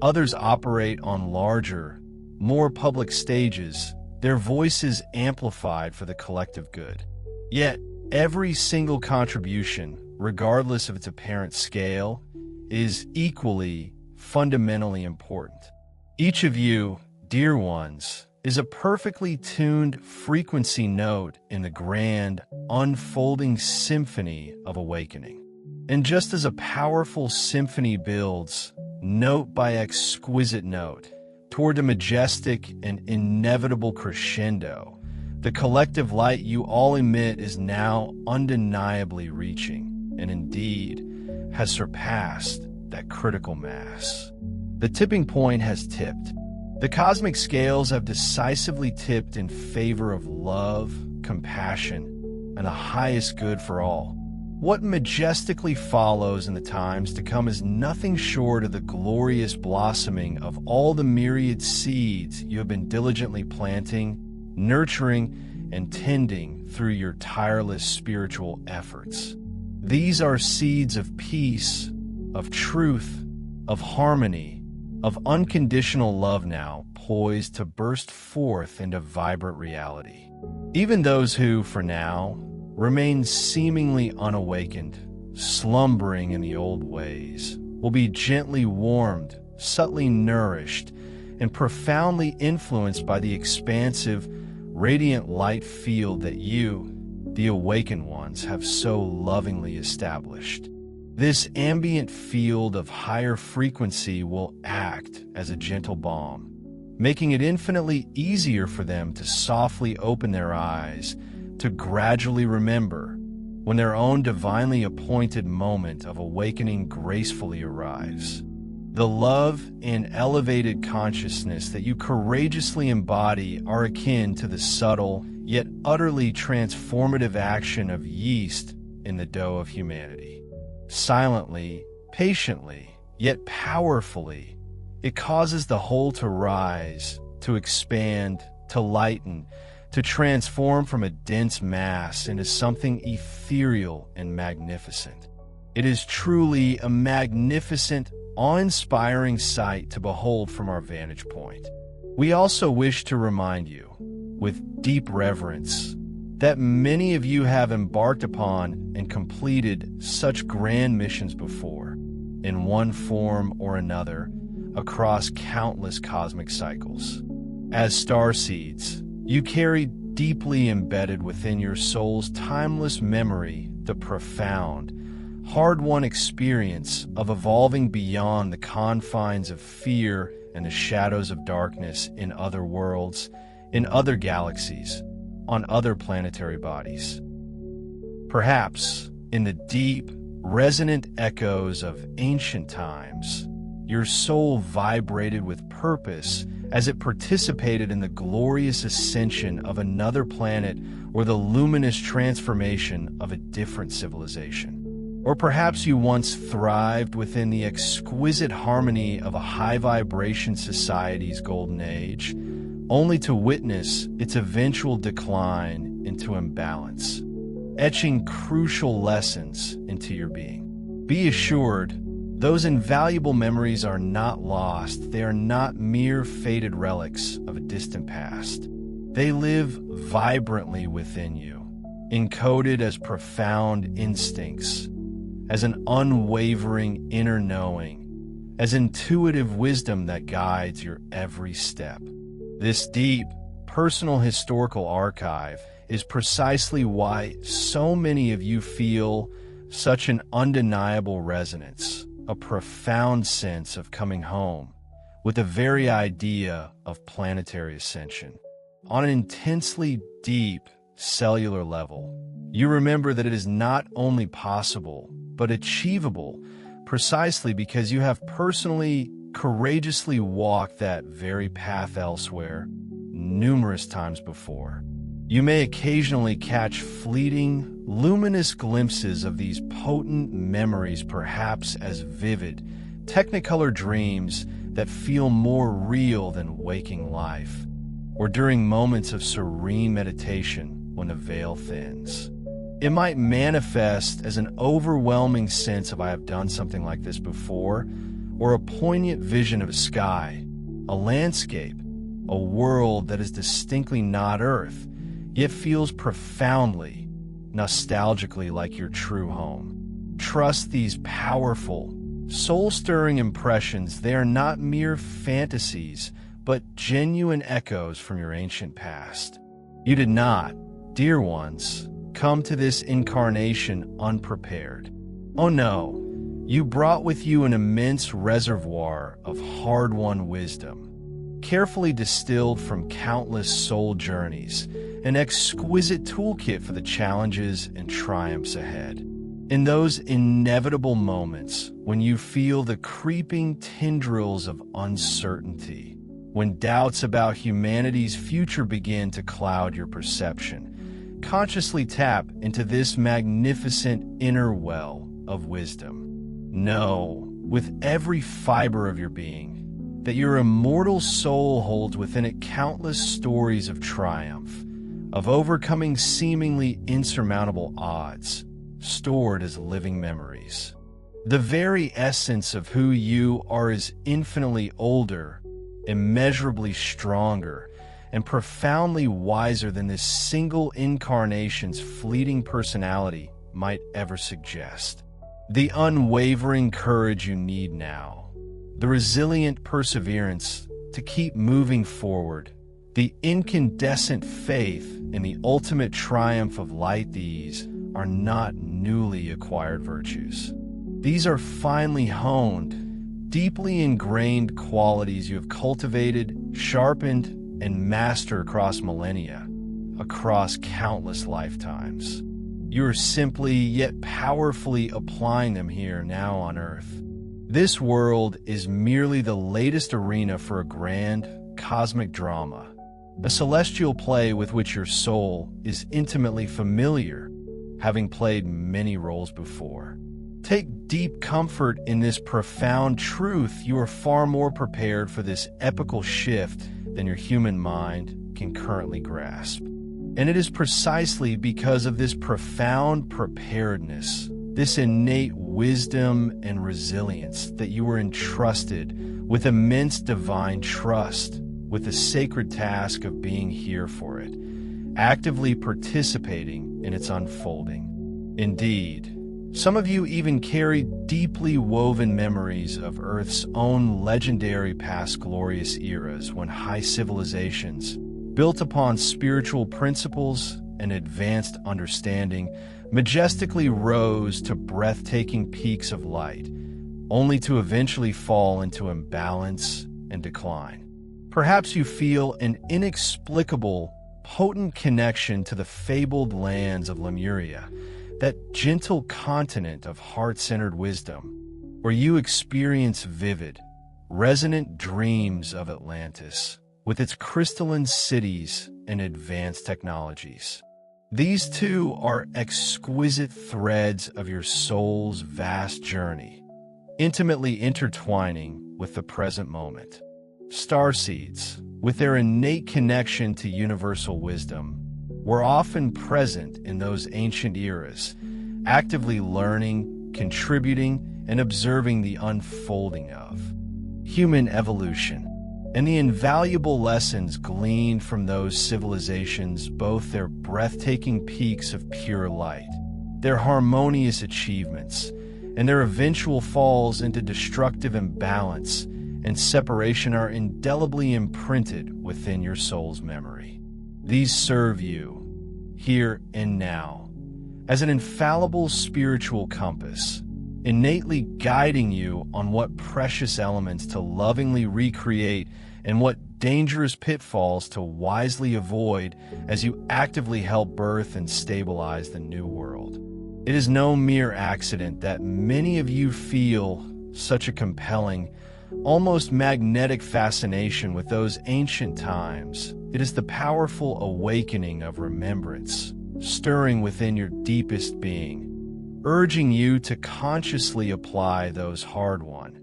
Speaker 1: Others operate on larger, more public stages, their voices amplified for the collective good. Yet, every single contribution, regardless of its apparent scale, is equally fundamentally important. Each of you, dear ones, is a perfectly tuned frequency note in the grand, unfolding symphony of awakening. And just as a powerful symphony builds, note by exquisite note, toward a majestic and inevitable crescendo, the collective light you all emit is now undeniably reaching, and indeed has surpassed that critical mass. The tipping point has tipped. The cosmic scales have decisively tipped in favor of love, compassion, and the highest good for all. What majestically follows in the times to come is nothing short of the glorious blossoming of all the myriad seeds you have been diligently planting, nurturing, and tending through your tireless spiritual efforts. These are seeds of peace, of truth, of harmony, of unconditional love now poised to burst forth into vibrant reality. Even those who, for now, remain seemingly unawakened, slumbering in the old ways, will be gently warmed, subtly nourished, and profoundly influenced by the expansive, radiant light field that you, the awakened ones, have so lovingly established. This ambient field of higher frequency will act as a gentle balm, making it infinitely easier for them to softly open their eyes, to gradually remember when their own divinely appointed moment of awakening gracefully arrives. The love and elevated consciousness that you courageously embody are akin to the subtle, yet utterly transformative action of yeast in the dough of humanity. Silently, patiently, yet powerfully, it causes the whole to rise, to expand, to lighten, to transform from a dense mass into something ethereal and magnificent. It is truly a magnificent, awe-inspiring sight to behold from our vantage point. We also wish to remind you, with deep reverence, that many of you have embarked upon and completed such grand missions before, in one form or another, across countless cosmic cycles. As starseeds, you carry deeply embedded within your soul's timeless memory the profound, hard-won experience of evolving beyond the confines of fear and the shadows of darkness in other worlds, in other galaxies, on other planetary bodies. Perhaps in the deep, resonant echoes of ancient times, your soul vibrated with purpose as it participated in the glorious ascension of another planet or the luminous transformation of a different civilization. Or perhaps you once thrived within the exquisite harmony of a high-vibration society's golden age, only to witness its eventual decline into imbalance, etching crucial lessons into your being. Be assured, those invaluable memories are not lost. They are not mere faded relics of a distant past. They live vibrantly within you, encoded as profound instincts, as an unwavering inner knowing, as intuitive wisdom that guides your every step. This deep, personal historical archive is precisely why so many of you feel such an undeniable resonance, a profound sense of coming home with the very idea of planetary ascension. On an intensely deep cellular level, you remember that it is not only possible, but achievable precisely because you have personally, courageously walked that very path elsewhere numerous times before. You may occasionally catch fleeting, luminous glimpses of these potent memories, perhaps as vivid, technicolor dreams that feel more real than waking life, or during moments of serene meditation when the veil thins. It might manifest as an overwhelming sense of I have done something like this before, or a poignant vision of a sky, a landscape, a world that is distinctly not Earth, yet feels profoundly, nostalgically like your true home. Trust these powerful, soul-stirring impressions. They are not mere fantasies, but genuine echoes from your ancient past. You did not, dear ones, come to this incarnation unprepared. Oh no, you brought with you an immense reservoir of hard-won wisdom, carefully distilled from countless soul journeys, an exquisite toolkit for the challenges and triumphs ahead. In those inevitable moments when you feel the creeping tendrils of uncertainty, when doubts about humanity's future begin to cloud your perception, consciously tap into this magnificent inner well of wisdom. Know, with every fiber of your being, that your immortal soul holds within it countless stories of triumph, of overcoming seemingly insurmountable odds, stored as living memories. The very essence of who you are is infinitely older, immeasurably stronger, and profoundly wiser than this single incarnation's fleeting personality might ever suggest. The unwavering courage you need now, the resilient perseverance to keep moving forward, the incandescent faith in the ultimate triumph of light, these are not newly acquired virtues. These are finely honed, deeply ingrained qualities you have cultivated, sharpened, and mastered across millennia, across countless lifetimes. You are simply yet powerfully applying them here now on Earth. This world is merely the latest arena for a grand, cosmic drama, a celestial play with which your soul is intimately familiar, having played many roles before. Take deep comfort in this profound truth. You are far more prepared for this epical shift than your human mind can currently grasp. And it is precisely because of this profound preparedness, this innate wisdom and resilience, that you were entrusted with immense divine trust, with the sacred task of being here for it, actively participating in its unfolding. Indeed, some of you even carry deeply woven memories of Earth's own legendary past glorious eras when high civilizations, built upon spiritual principles and advanced understanding, majestically rose to breathtaking peaks of light, only to eventually fall into imbalance and decline. Perhaps you feel an inexplicable, potent connection to the fabled lands of Lemuria, that gentle continent of heart-centered wisdom, where you experience vivid, resonant dreams of Atlantis, with its crystalline cities and advanced technologies. These two are exquisite threads of your soul's vast journey, intimately intertwining with the present moment. Starseeds, with their innate connection to universal wisdom, were often present in those ancient eras, actively learning, contributing, and observing the unfolding of human evolution, and the invaluable lessons gleaned from those civilizations, both their breathtaking peaks of pure light, their harmonious achievements, and their eventual falls into destructive imbalance and separation are indelibly imprinted within your soul's memory. These serve you, here and now, as an infallible spiritual compass, innately guiding you on what precious elements to lovingly recreate and what dangerous pitfalls to wisely avoid as you actively help birth and stabilize the new world. It is no mere accident that many of you feel such a compelling, almost magnetic fascination with those ancient times. It is the powerful awakening of remembrance, stirring within your deepest being, urging you to consciously apply those hard-won,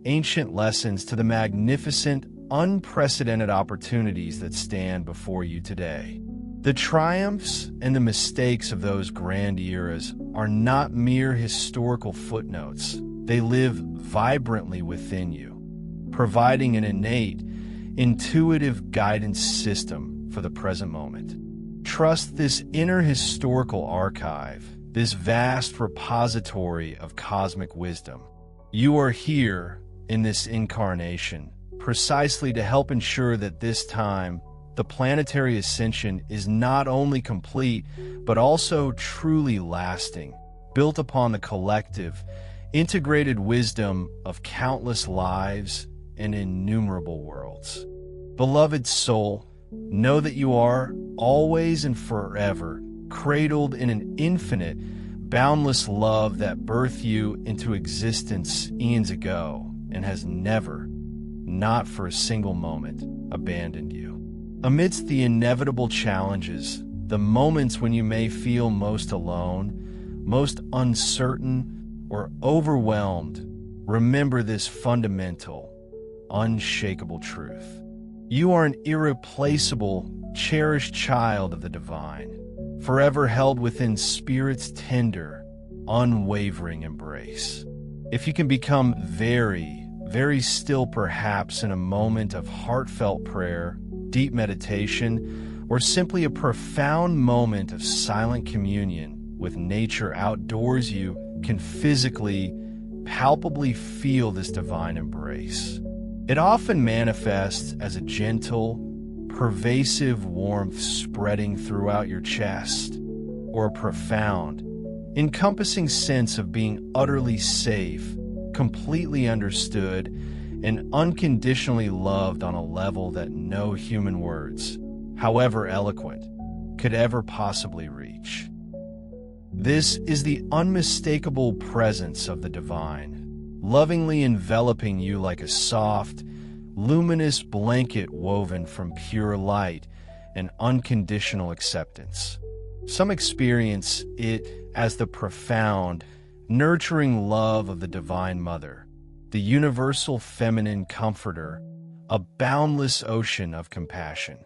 Speaker 1: ancient lessons to the magnificent, unprecedented opportunities that stand before you today. The triumphs and the mistakes of those grand eras are not mere historical footnotes. They live vibrantly within you, providing an innate, intuitive guidance system for the present moment. Trust this inner historical archive, this vast repository of cosmic wisdom. You are here in this incarnation precisely to help ensure that this time the planetary ascension is not only complete, but also truly lasting, built upon the collective, integrated wisdom of countless lives and innumerable worlds. Beloved soul, know that you are always and forever cradled in an infinite, boundless love that birthed you into existence eons ago and has never, not for a single moment, abandoned you. Amidst the inevitable challenges, the moments when you may feel most alone, most uncertain, or overwhelmed, remember this fundamental, unshakable truth. You are an irreplaceable, cherished child of the divine, forever held within Spirit's tender, unwavering embrace. If you can become very, very still perhaps in a moment of heartfelt prayer, deep meditation, or simply a profound moment of silent communion with nature outdoors, you can physically, palpably feel this divine embrace. It often manifests as a gentle, pervasive warmth spreading throughout your chest, or a profound, encompassing sense of being utterly safe, completely understood, and unconditionally loved on a level that no human words, however eloquent, could ever possibly reach. This is the unmistakable presence of the divine, lovingly enveloping you like a soft, luminous blanket woven from pure light and unconditional acceptance. Some experience it as the profound, nurturing love of the Divine Mother, the universal feminine comforter, a boundless ocean of compassion.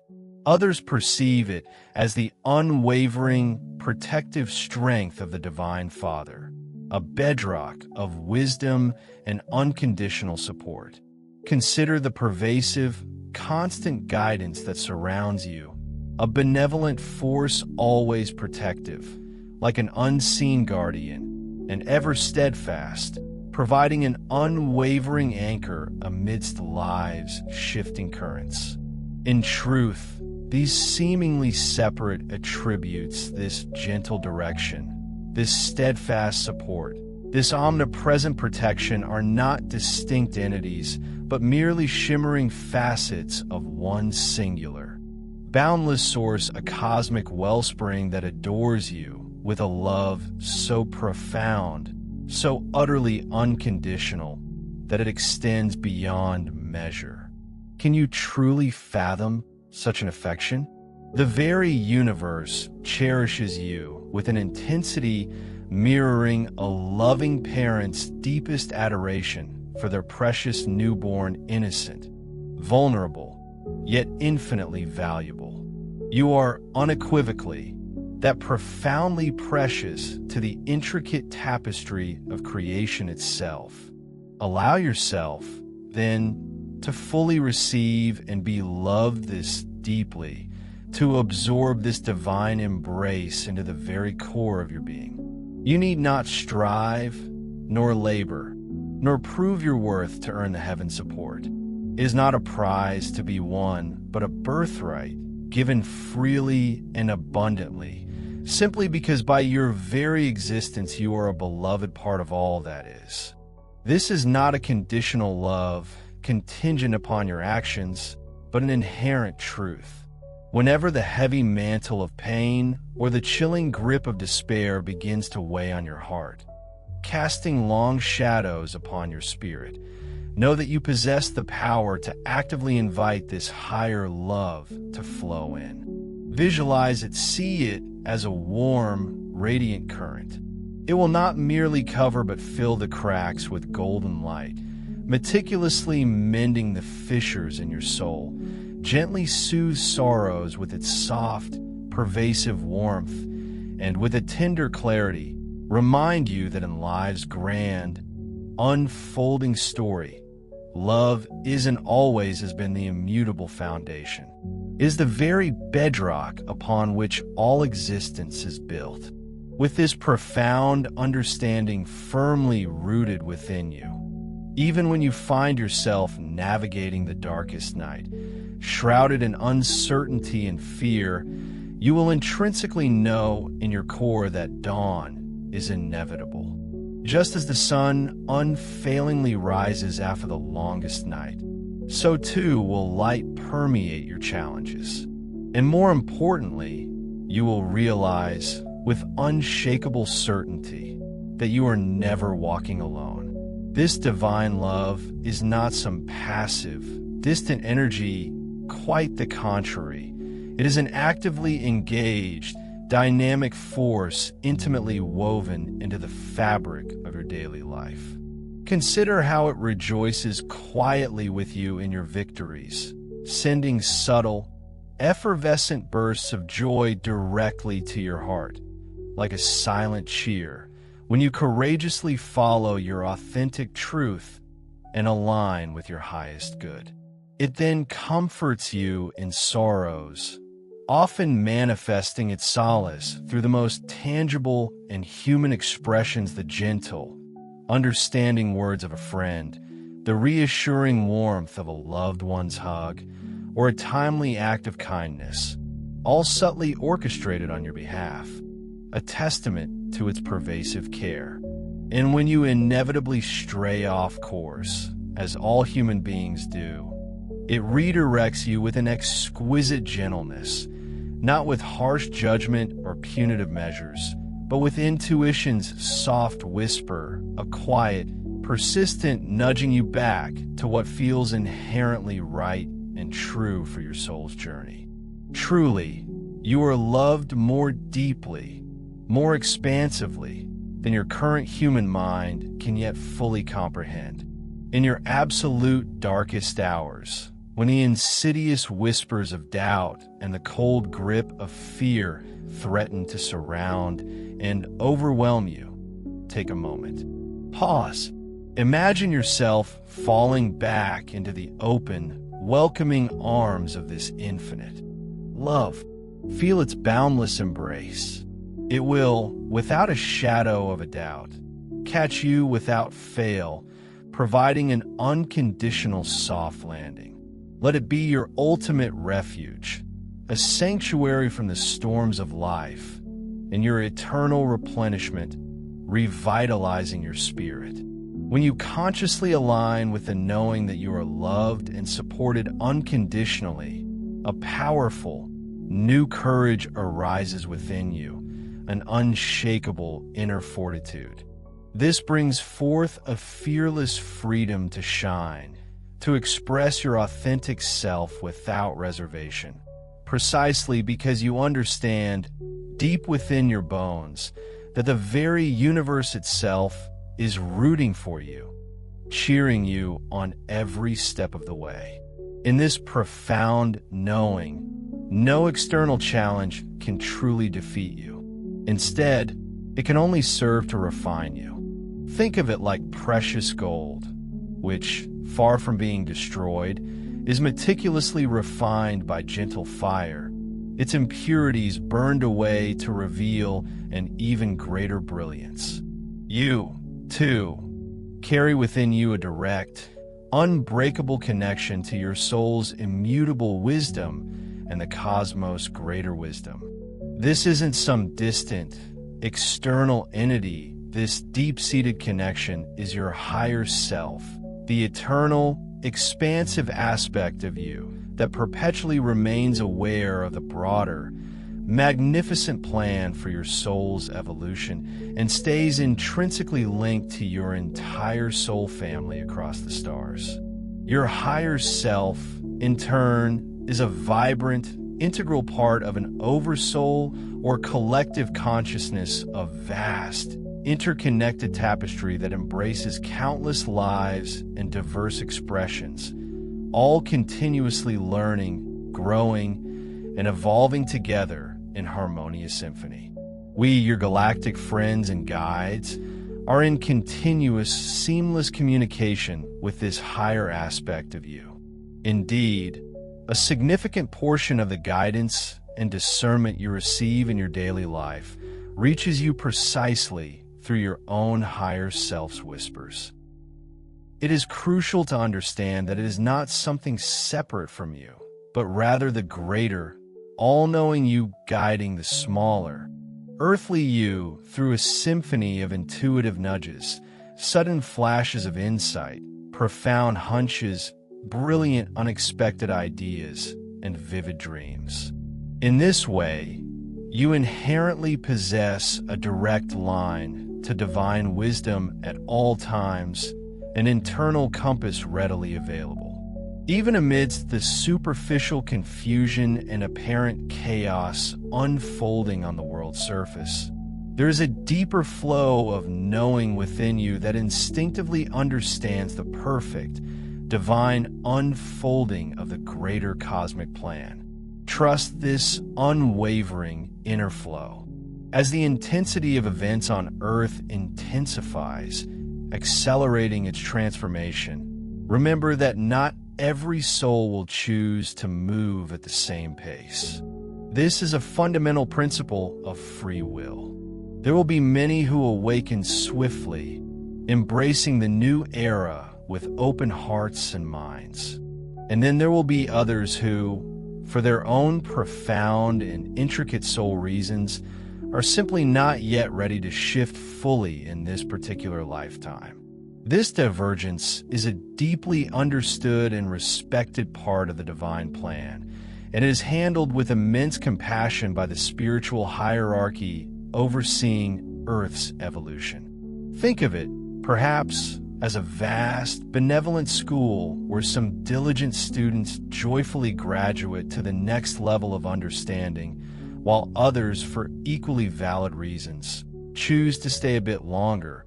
Speaker 1: Others perceive it as the unwavering, protective strength of the Divine Father, a bedrock of wisdom and unconditional support. Consider the pervasive, constant guidance that surrounds you, a benevolent force always protective, like an unseen guardian, and ever steadfast, providing an unwavering anchor amidst life's shifting currents. In truth, these seemingly separate attributes, this gentle direction, this steadfast support, this omnipresent protection are not distinct entities, but merely shimmering facets of one singular, boundless source, a cosmic wellspring that adores you with a love so profound, so utterly unconditional, that it extends beyond measure. Can you truly fathom such an affection? The very universe cherishes you with an intensity mirroring a loving parent's deepest adoration for their precious newborn, innocent, vulnerable, yet infinitely valuable. You are unequivocally that profoundly precious to the intricate tapestry of creation itself. Allow yourself, then, to fully receive and be loved this deeply, to absorb this divine embrace into the very core of your being. You need not strive, nor labor, nor prove your worth to earn the heaven's support. It is not a prize to be won, but a birthright given freely and abundantly, simply because by your very existence you are a beloved part of all that is. This is not a conditional love contingent upon your actions, but an inherent truth. Whenever the heavy mantle of pain or the chilling grip of despair begins to weigh on your heart, casting long shadows upon your spirit, know that you possess the power to actively invite this higher love to flow in. Visualize it, see it as a warm, radiant current. It will not merely cover but fill the cracks with golden light, meticulously mending the fissures in your soul, gently soothe sorrows with its soft, pervasive warmth, and with a tender clarity, remind you that in life's grand, unfolding story, love is and always has been the immutable foundation. It is the very bedrock upon which all existence is built. with this profound understanding firmly rooted within you. Even when you find yourself navigating the darkest night, shrouded in uncertainty and fear, you will intrinsically know in your core that dawn is inevitable. Just as the sun unfailingly rises after the longest night, so too will light permeate your challenges. And more importantly, you will realize with unshakable certainty that you are never walking alone. This divine love is not some passive, distant energy, quite the contrary. It is an actively engaged, dynamic force intimately woven into the fabric of your daily life. Consider how it rejoices quietly with you in your victories, sending subtle, effervescent bursts of joy directly to your heart, like a silent cheer, when you courageously follow your authentic truth and align with your highest good. It then comforts you in sorrows, often manifesting its solace through the most tangible and human expressions: the gentle, understanding words of a friend, the reassuring warmth of a loved one's hug, or a timely act of kindness, all subtly orchestrated on your behalf, a testament to its pervasive care. And when you inevitably stray off course, as all human beings do, it redirects you with an exquisite gentleness, not with harsh judgment or punitive measures, but with intuition's soft whisper, a quiet, persistent nudging you back to what feels inherently right and true for your soul's journey. Truly, you are loved more deeply, more expansively than your current human mind can yet fully comprehend. In your absolute darkest hours, when the insidious whispers of doubt and the cold grip of fear threaten to surround and overwhelm you, take a moment. Pause. Imagine yourself falling back into the open, welcoming arms of this infinite love. Feel its boundless embrace. It will, without a shadow of a doubt, catch you without fail, providing an unconditional soft landing. Let it be your ultimate refuge, a sanctuary from the storms of life, and your eternal replenishment, revitalizing your spirit. When you consciously align with the knowing that you are loved and supported unconditionally, a powerful, new courage arises within you, an unshakable inner fortitude. This brings forth a fearless freedom to shine, to express your authentic self without reservation, precisely because you understand, deep within your bones, that the very universe itself is rooting for you, cheering you on every step of the way. In this profound knowing, no external challenge can truly defeat you. Instead, it can only serve to refine you. Think of it like precious gold, which, far from being destroyed, is meticulously refined by gentle fire, its impurities burned away to reveal an even greater brilliance. You, too, carry within you a direct, unbreakable connection to your soul's immutable wisdom and the cosmos' greater wisdom. This isn't some distant, external entity. This deep-seated connection is your higher self, the eternal, expansive aspect of you that perpetually remains aware of the broader, magnificent plan for your soul's evolution and stays intrinsically linked to your entire soul family across the stars. Your higher self, in turn, is a vibrant, integral part of an oversoul or collective consciousness of vast, interconnected tapestry that embraces countless lives and diverse expressions, all continuously learning, growing, and evolving together in harmonious symphony. We, your galactic friends and guides, are in continuous, seamless communication with this higher aspect of you. Indeed, a significant portion of the guidance and discernment you receive in your daily life reaches you precisely through your own higher self's whispers. It is crucial to understand that it is not something separate from you, but rather the greater, all-knowing you guiding the smaller, earthly you through a symphony of intuitive nudges, sudden flashes of insight, profound hunches, brilliant unexpected ideas, and vivid dreams. In this way, you inherently possess a direct line to divine wisdom at all times, an internal compass readily available. Even amidst the superficial confusion and apparent chaos unfolding on the world's surface, there is a deeper flow of knowing within you that instinctively understands the perfect, divine unfolding of the greater cosmic plan. Trust this unwavering inner flow. As the intensity of events on Earth intensifies, accelerating its transformation, remember that not every soul will choose to move at the same pace. This is a fundamental principle of free will. There will be many who awaken swiftly, embracing the new era with open hearts and minds. And then there will be others who, for their own profound and intricate soul reasons, are simply not yet ready to shift fully in this particular lifetime. This divergence is a deeply understood and respected part of the divine plan, and is handled with immense compassion by the spiritual hierarchy overseeing Earth's evolution. Think of it, perhaps, as a vast, benevolent school where some diligent students joyfully graduate to the next level of understanding, while others, for equally valid reasons, choose to stay a bit longer,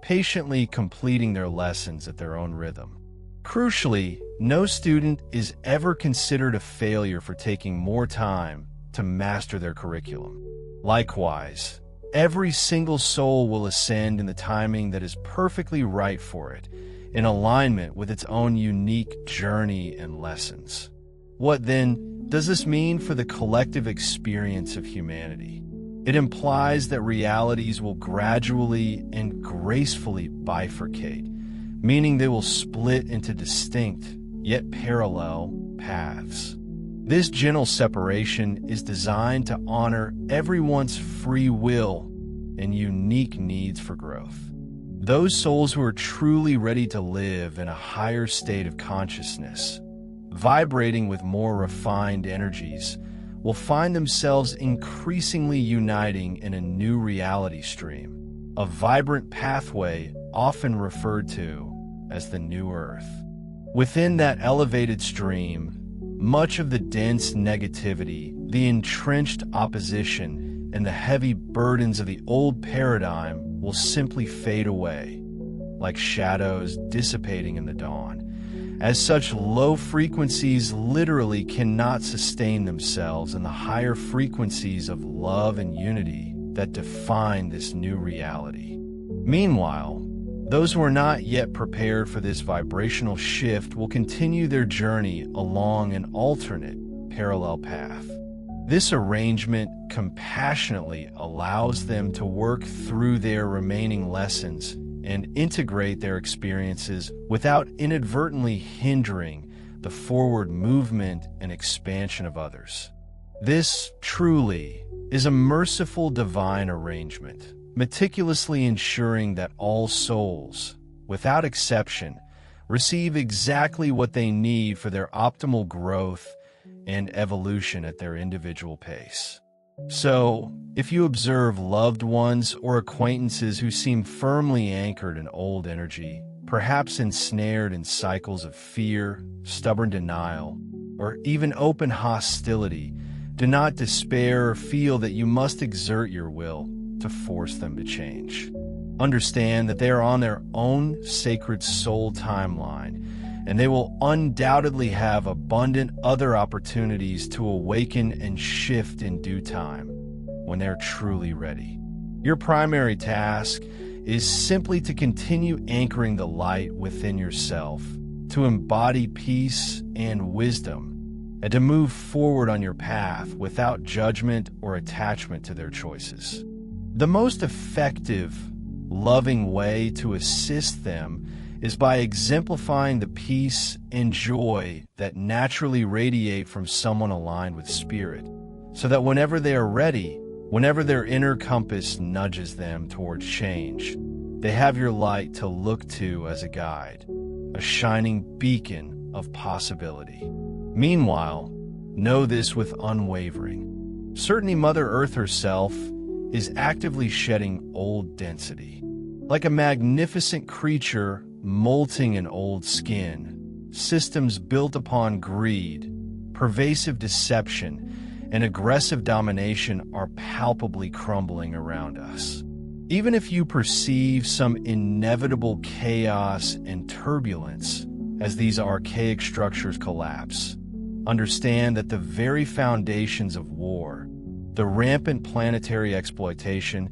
Speaker 1: patiently completing their lessons at their own rhythm. Crucially, no student is ever considered a failure for taking more time to master their curriculum. Likewise, every single soul will ascend in the timing that is perfectly right for it, in alignment with its own unique journey and lessons. What then does this mean for the collective experience of humanity? It implies that realities will gradually and gracefully bifurcate, meaning they will split into distinct, yet parallel, paths. This gentle separation is designed to honor everyone's free will and unique needs for growth. Those souls who are truly ready to live in a higher state of consciousness, vibrating with more refined energies, will find themselves increasingly uniting in a new reality stream, a vibrant pathway often referred to as the New Earth. Within that elevated stream, much of the dense negativity, the entrenched opposition, and the heavy burdens of the old paradigm will simply fade away, like shadows dissipating in the dawn, as such low frequencies literally cannot sustain themselves in the higher frequencies of love and unity that define this new reality. Meanwhile, those who are not yet prepared for this vibrational shift will continue their journey along an alternate, parallel path. This arrangement compassionately allows them to work through their remaining lessons and integrate their experiences without inadvertently hindering the forward movement and expansion of others. This truly is a merciful divine arrangement, meticulously ensuring that all souls, without exception, receive exactly what they need for their optimal growth and evolution at their individual pace. So, if you observe loved ones or acquaintances who seem firmly anchored in old energy, perhaps ensnared in cycles of fear, stubborn denial, or even open hostility, do not despair or feel that you must exert your will to force them to change. Understand that they are on their own sacred soul timeline, and they will undoubtedly have abundant other opportunities to awaken and shift in due time, when they're truly ready. Your primary task is simply to continue anchoring the light within yourself, to embody peace and wisdom, and to move forward on your path without judgment or attachment to their choices. The most effective, loving way to assist them is by exemplifying the peace and joy that naturally radiate from someone aligned with spirit, so that whenever they are ready, whenever their inner compass nudges them towards change, they have your light to look to as a guide, a shining beacon of possibility. Meanwhile, know this with unwavering certainty: Mother Earth herself is actively shedding old density. Like a magnificent creature molting in old skin, systems built upon greed, pervasive deception, and aggressive domination are palpably crumbling around us. Even if you perceive some inevitable chaos and turbulence as these archaic structures collapse, understand that the very foundations of war, the rampant planetary exploitation,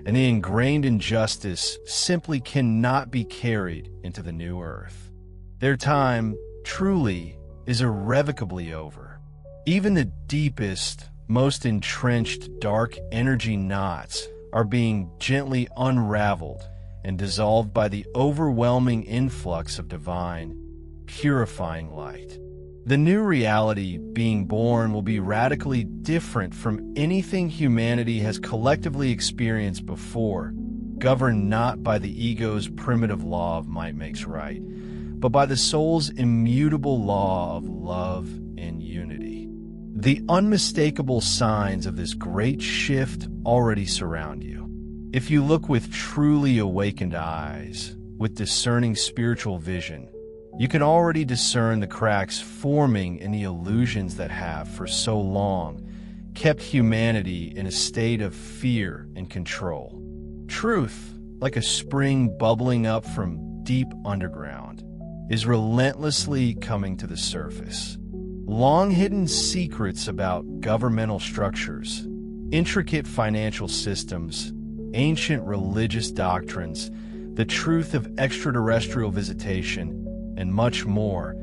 Speaker 1: and the ingrained injustice simply cannot be carried into the new Earth. Their time, truly, is irrevocably over. Even the deepest, most entrenched dark energy knots are being gently unraveled and dissolved by the overwhelming influx of divine, purifying light. The new reality being born will be radically different from anything humanity has collectively experienced before, governed not by the ego's primitive law of might makes right, but by the soul's immutable law of love and unity. The unmistakable signs of this great shift already surround you. If you look with truly awakened eyes, with discerning spiritual vision, you can already discern the cracks forming in the illusions that have, for so long, kept humanity in a state of fear and control. Truth, like a spring bubbling up from deep underground, is relentlessly coming to the surface. Long-hidden secrets about governmental structures, intricate financial systems, ancient religious doctrines, the truth of extraterrestrial visitation, and much more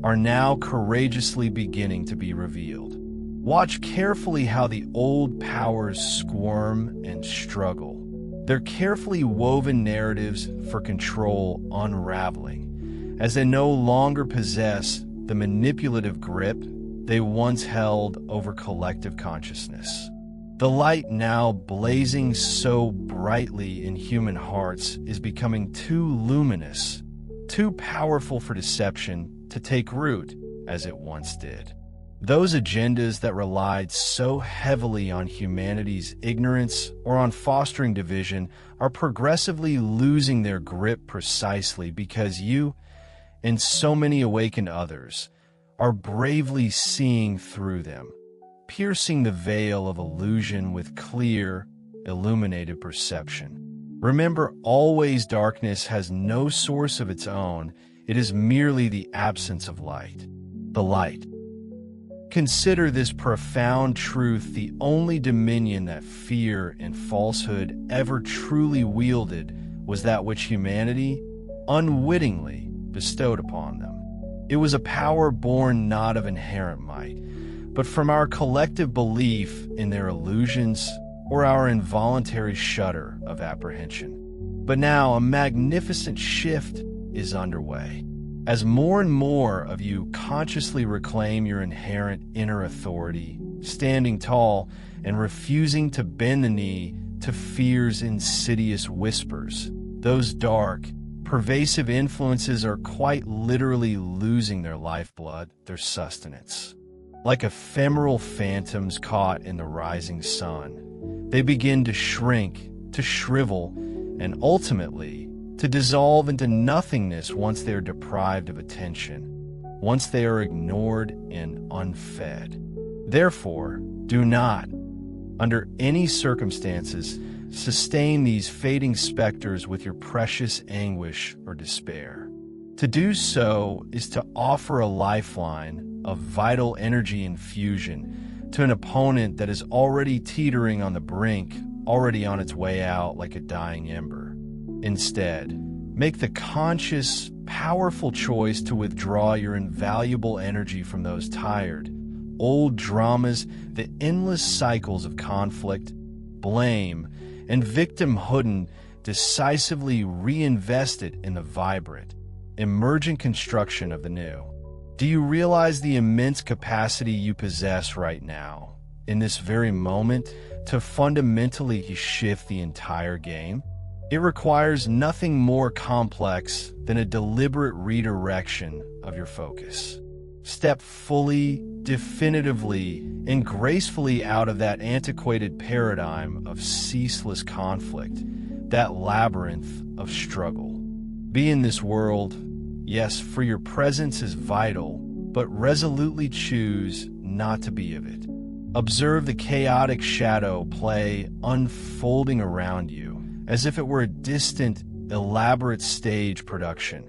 Speaker 1: are now courageously beginning to be revealed. Watch carefully how the old powers squirm and struggle, their carefully woven narratives for control unraveling, as they no longer possess the manipulative grip they once held over collective consciousness. The light now blazing so brightly in human hearts is becoming too luminous, too powerful for deception to take root as it once did. Those agendas that relied so heavily on humanity's ignorance or on fostering division are progressively losing their grip precisely because you, and so many awakened others, are bravely seeing through them, piercing the veil of illusion with clear, illuminated perception. Remember, always darkness has no source of its own. It is merely the absence of light. The light. Consider this profound truth the only dominion that fear and falsehood ever truly wielded was that which humanity unwittingly bestowed upon them. It was a power born not of inherent might, but from our collective belief in their illusions or our involuntary shudder of apprehension. But now a magnificent shift is underway. As more and more of you consciously reclaim your inherent inner authority, standing tall and refusing to bend the knee to fear's insidious whispers, those dark, pervasive influences are quite literally losing their lifeblood, their sustenance. Like ephemeral phantoms caught in the rising sun, they begin to shrink, to shrivel, and ultimately to dissolve into nothingness once they are deprived of attention, once they are ignored and unfed. Therefore, do not, under any circumstances, sustain these fading specters with your precious anguish or despair. To do so is to offer a lifeline of vital energy infusion to an opponent that is already teetering on the brink, already on its way out like a dying ember. Instead, make the conscious, powerful choice to withdraw your invaluable energy from those tired, old dramas, the endless cycles of conflict, blame, and victimhood decisively reinvested in the vibrant, emergent construction of the new. Do you realize the immense capacity you possess right now, in this very moment, to fundamentally shift the entire game? It requires nothing more complex than a deliberate redirection of your focus. Step fully, definitively, and gracefully out of that antiquated paradigm of ceaseless conflict, that labyrinth of struggle. Be in this world, yes, for your presence is vital, but resolutely choose not to be of it. Observe the chaotic shadow play unfolding around you, as if it were a distant, elaborate stage production,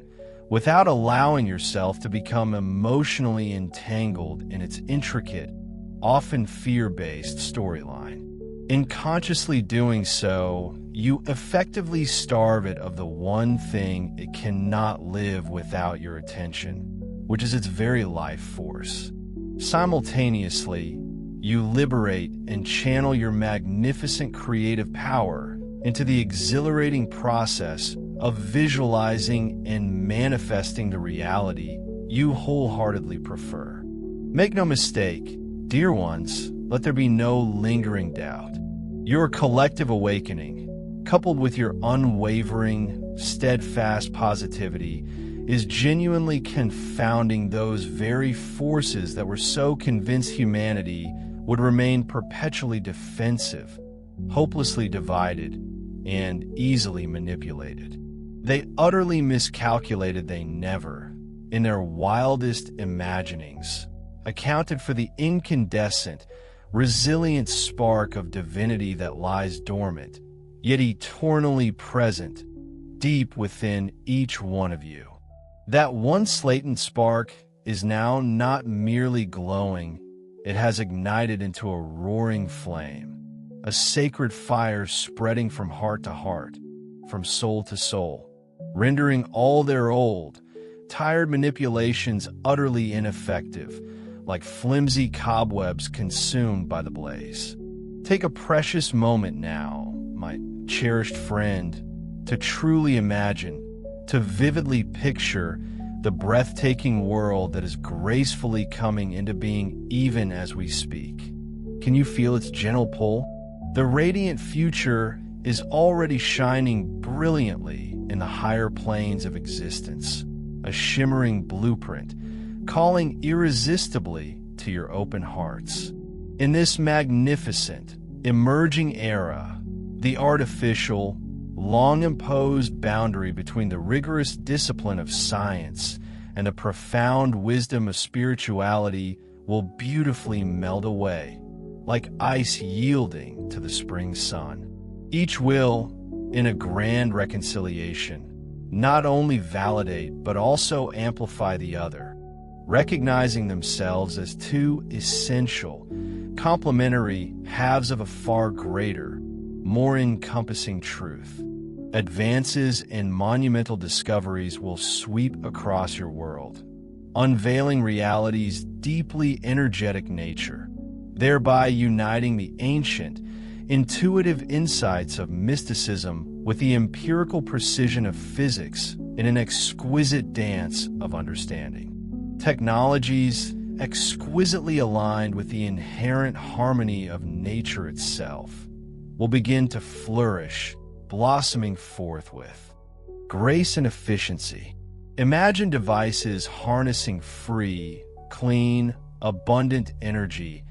Speaker 1: without allowing yourself to become emotionally entangled in its intricate, often fear-based storyline. In consciously doing so, you effectively starve it of the one thing it cannot live without your attention, which is its very life force. Simultaneously, you liberate and channel your magnificent creative power into the exhilarating process of visualizing and manifesting the reality you wholeheartedly prefer. Make no mistake, dear ones, let there be no lingering doubt. Your collective awakening, coupled with your unwavering, steadfast positivity, is genuinely confounding those very forces that were so convinced humanity would remain perpetually defensive, hopelessly divided, and easily manipulated. They utterly miscalculated they never, in their wildest imaginings, accounted for the incandescent, resilient spark of divinity that lies dormant, yet eternally present, deep within each one of you. That once latent spark is now not merely glowing, it has ignited into a roaring flame, a sacred fire spreading from heart to heart, from soul to soul, rendering all their old, tired manipulations utterly ineffective, like flimsy cobwebs consumed by the blaze. Take a precious moment now, my cherished friend, to truly imagine, to vividly picture the breathtaking world that is gracefully coming into being even as we speak. Can you feel its gentle pull? The radiant future is already shining brilliantly in the higher planes of existence, a shimmering blueprint, calling irresistibly to your open hearts. In this magnificent, emerging era, the artificial, long-imposed boundary between the rigorous discipline of science and the profound wisdom of spirituality will beautifully melt away, like ice yielding to the spring sun. Each will, in a grand reconciliation, not only validate but also amplify the other, recognizing themselves as two essential, complementary halves of a far greater, more encompassing truth. Advances and monumental discoveries will sweep across your world, unveiling reality's deeply energetic nature, thereby uniting the ancient, intuitive insights of mysticism with the empirical precision of physics in an exquisite dance of understanding. Technologies exquisitely aligned with the inherent harmony of nature itself will begin to flourish, blossoming forth with grace and efficiency. Imagine devices harnessing free, clean, abundant energy,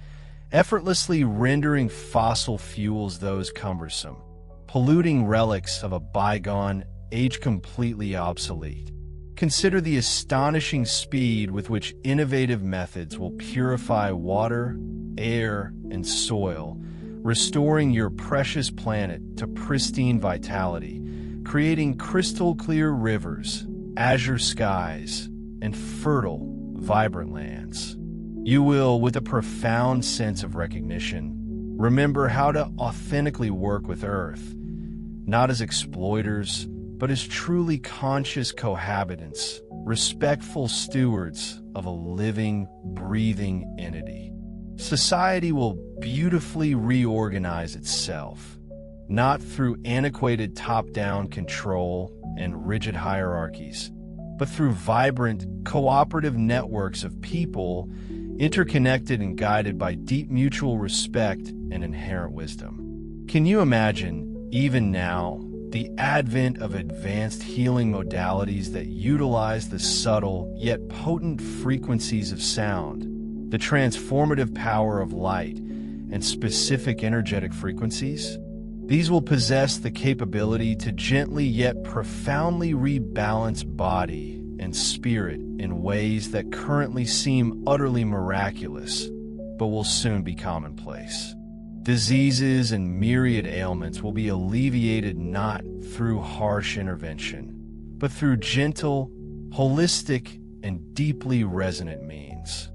Speaker 1: effortlessly rendering fossil fuels those cumbersome, polluting relics of a bygone age completely obsolete. Consider the astonishing speed with which innovative methods will purify water, air, and soil, restoring your precious planet to pristine vitality, creating crystal-clear rivers, azure skies, and fertile, vibrant lands. You will, with a profound sense of recognition, remember how to authentically work with Earth, not as exploiters, but as truly conscious cohabitants, respectful stewards of a living, breathing entity. Society will beautifully reorganize itself, not through antiquated top-down control and rigid hierarchies, but through vibrant, cooperative networks of people interconnected and guided by deep mutual respect and inherent wisdom. Can you imagine, even now, the advent of advanced healing modalities that utilize the subtle yet potent frequencies of sound, the transformative power of light, and specific energetic frequencies? These will possess the capability to gently yet profoundly rebalance body and spirit in ways that currently seem utterly miraculous, but will soon be commonplace. Diseases and myriad ailments will be alleviated not through harsh intervention, but through gentle, holistic, and deeply resonant means.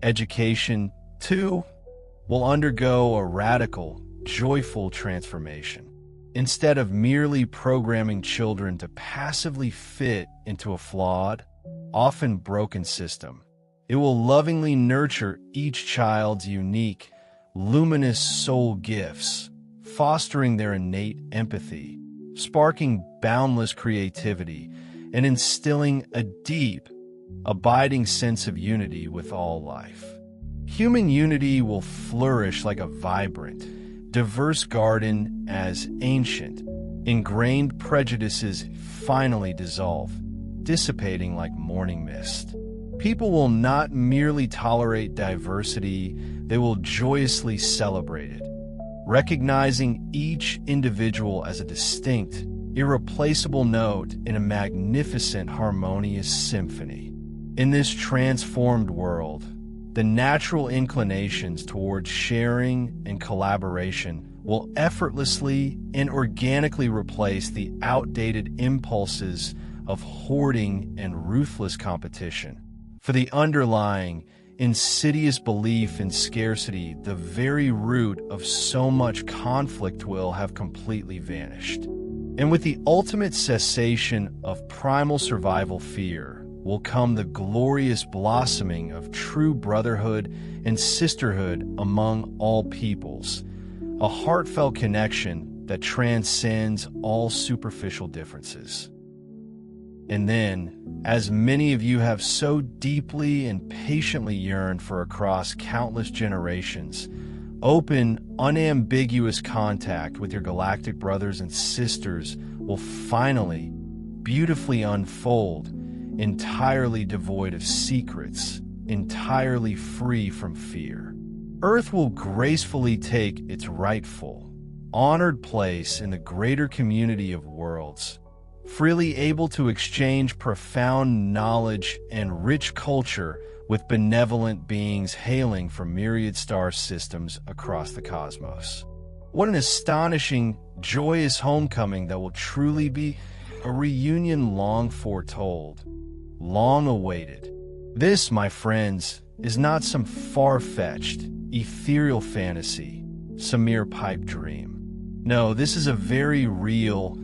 Speaker 1: Education, too, will undergo a radical, joyful transformation. Instead of merely programming children to passively fit into a flawed, often broken system, it will lovingly nurture each child's unique, luminous soul gifts, fostering their innate empathy, sparking boundless creativity, and instilling a deep, abiding sense of unity with all life. Human unity will flourish like a vibrant, diverse garden as ancient, ingrained prejudices finally dissolve, dissipating like morning mist. People will not merely tolerate diversity, they will joyously celebrate it, recognizing each individual as a distinct, irreplaceable note in a magnificent, harmonious symphony. In this transformed world, the natural inclinations towards sharing and collaboration will effortlessly and organically replace the outdated impulses of hoarding and ruthless competition. For the underlying, insidious belief in scarcity, the very root of so much conflict will have completely vanished. And with the ultimate cessation of primal survival fear will come the glorious blossoming of true brotherhood and sisterhood among all peoples, a heartfelt connection that transcends all superficial differences. And then, as many of you have so deeply and patiently yearned for across countless generations, open, unambiguous contact with your galactic brothers and sisters will finally, beautifully unfold, entirely devoid of secrets, entirely free from fear. Earth will gracefully take its rightful, honored place in the greater community of worlds, freely able to exchange profound knowledge and rich culture with benevolent beings hailing from myriad star systems across the cosmos. What an astonishing, joyous homecoming that will truly be a reunion long foretold, long awaited. This, my friends, is not some far-fetched, ethereal fantasy, some mere pipe dream. No, this is a very real,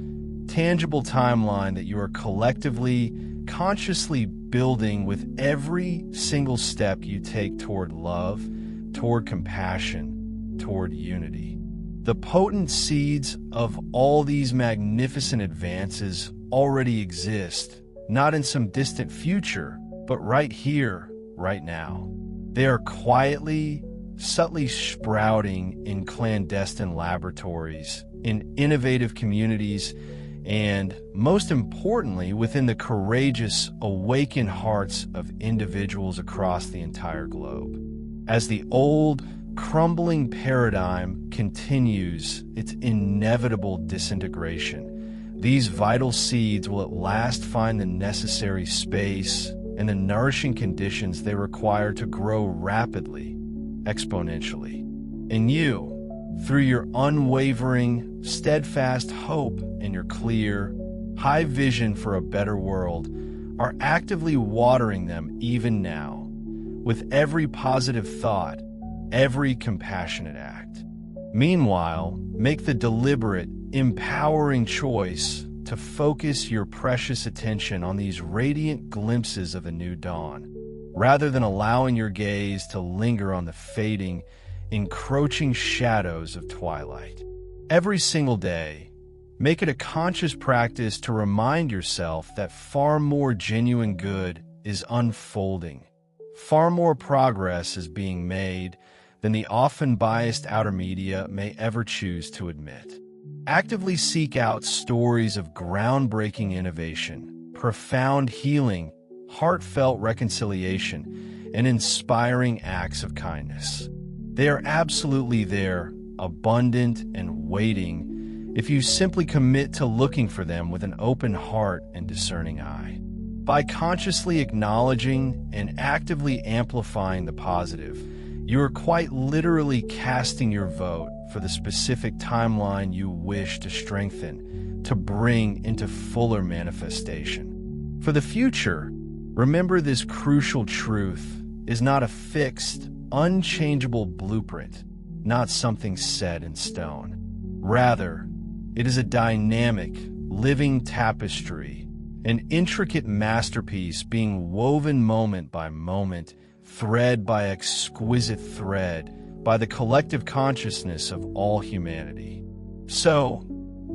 Speaker 1: tangible timeline that you are collectively, consciously building with every single step you take toward love, toward compassion, toward unity. The potent seeds of all these magnificent advances already exist, not in some distant future, but right here, right now. They are quietly, subtly sprouting in clandestine laboratories, in innovative communities, and, most importantly, within the courageous, awakened hearts of individuals across the entire globe. As the old, crumbling paradigm continues its inevitable disintegration, these vital seeds will at last find the necessary space and the nourishing conditions they require to grow rapidly, exponentially. And you, through your unwavering, steadfast hope and your clear, high vision for a better world, are actively watering them even now, with every positive thought, every compassionate act. Meanwhile, make the deliberate, empowering choice to focus your precious attention on these radiant glimpses of a new dawn, rather than allowing your gaze to linger on the fading, encroaching shadows of twilight. Every single day, make it a conscious practice to remind yourself that far more genuine good is unfolding. Far more progress is being made than the often biased outer media may ever choose to admit. Actively seek out stories of groundbreaking innovation, profound healing, heartfelt reconciliation, and inspiring acts of kindness. They are absolutely there, abundant and waiting, if you simply commit to looking for them with an open heart and discerning eye. By consciously acknowledging and actively amplifying the positive, you are quite literally casting your vote for the specific timeline you wish to strengthen, to bring into fuller manifestation. For the future, remember this crucial truth is not a fixed, unchangeable blueprint, not something set in stone. Rather, it is a dynamic, living tapestry, an intricate masterpiece being woven moment by moment, thread by exquisite thread, by the collective consciousness of all humanity. So,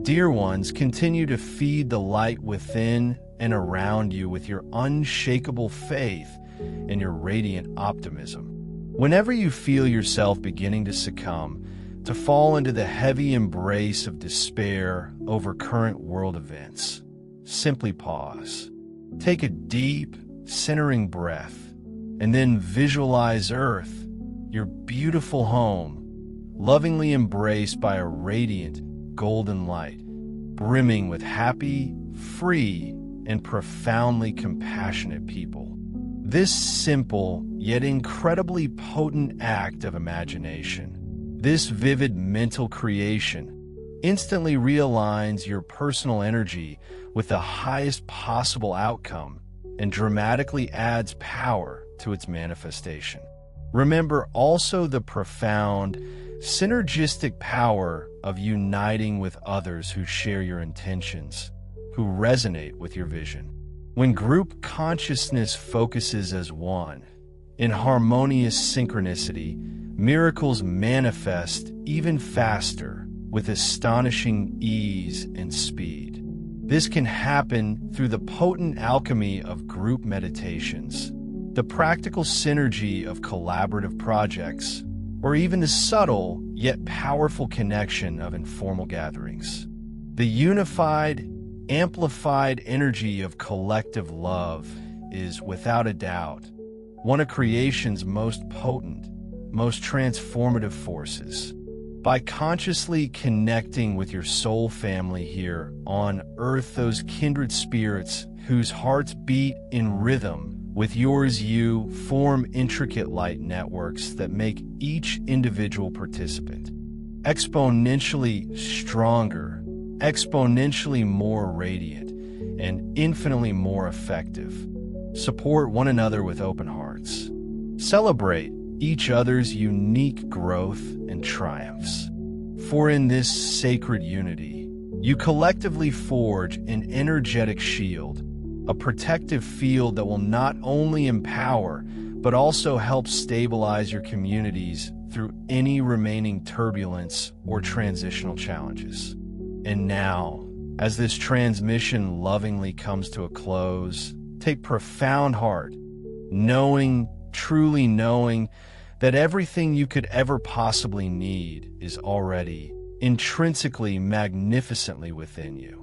Speaker 1: dear ones, continue to feed the light within and around you with your unshakable faith and your radiant optimism. Whenever you feel yourself beginning to succumb, to fall into the heavy embrace of despair over current world events, simply pause. Take a deep, centering breath, and then visualize Earth, your beautiful home, lovingly embraced by a radiant, golden light, brimming with happy, free, and profoundly compassionate people. This simple, yet incredibly potent act of imagination, this vivid mental creation, instantly realigns your personal energy with the highest possible outcome and dramatically adds power to its manifestation. Remember also the profound, synergistic power of uniting with others who share your intentions, who resonate with your vision. When group consciousness focuses as one, in harmonious synchronicity, miracles manifest even faster with astonishing ease and speed. This can happen through the potent alchemy of group meditations, the practical synergy of collaborative projects, or even the subtle yet powerful connection of informal gatherings. The unified, amplified energy of collective love is, without a doubt, one of creation's most potent, most transformative forces. By consciously connecting with your soul family here on Earth, those kindred spirits whose hearts beat in rhythm with yours, you form intricate light networks that make each individual participant exponentially stronger, exponentially more radiant, and infinitely more effective. Support one another with open hearts. Celebrate each other's unique growth and triumphs. For in this sacred unity, you collectively forge an energetic shield, a protective field that will not only empower, but also help stabilize your communities through any remaining turbulence or transitional challenges. And now, as this transmission lovingly comes to a close, take profound heart, knowing, truly knowing, that everything you could ever possibly need is already intrinsically, magnificently within you.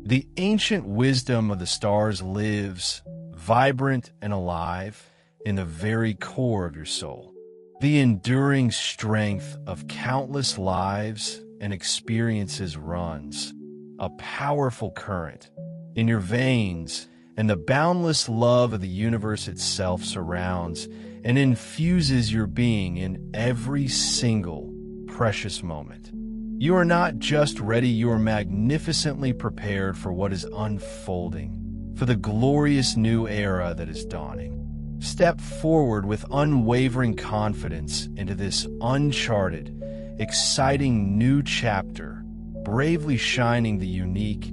Speaker 1: The ancient wisdom of the stars lives, vibrant and alive, in the very core of your soul. The enduring strength of countless lives and experiences runs, a powerful current, in your veins, and the boundless love of the universe itself surrounds and infuses your being in every single precious moment. You are not just ready, you are magnificently prepared for what is unfolding, for the glorious new era that is dawning. Step forward with unwavering confidence into this uncharted, exciting new chapter, bravely shining the unique,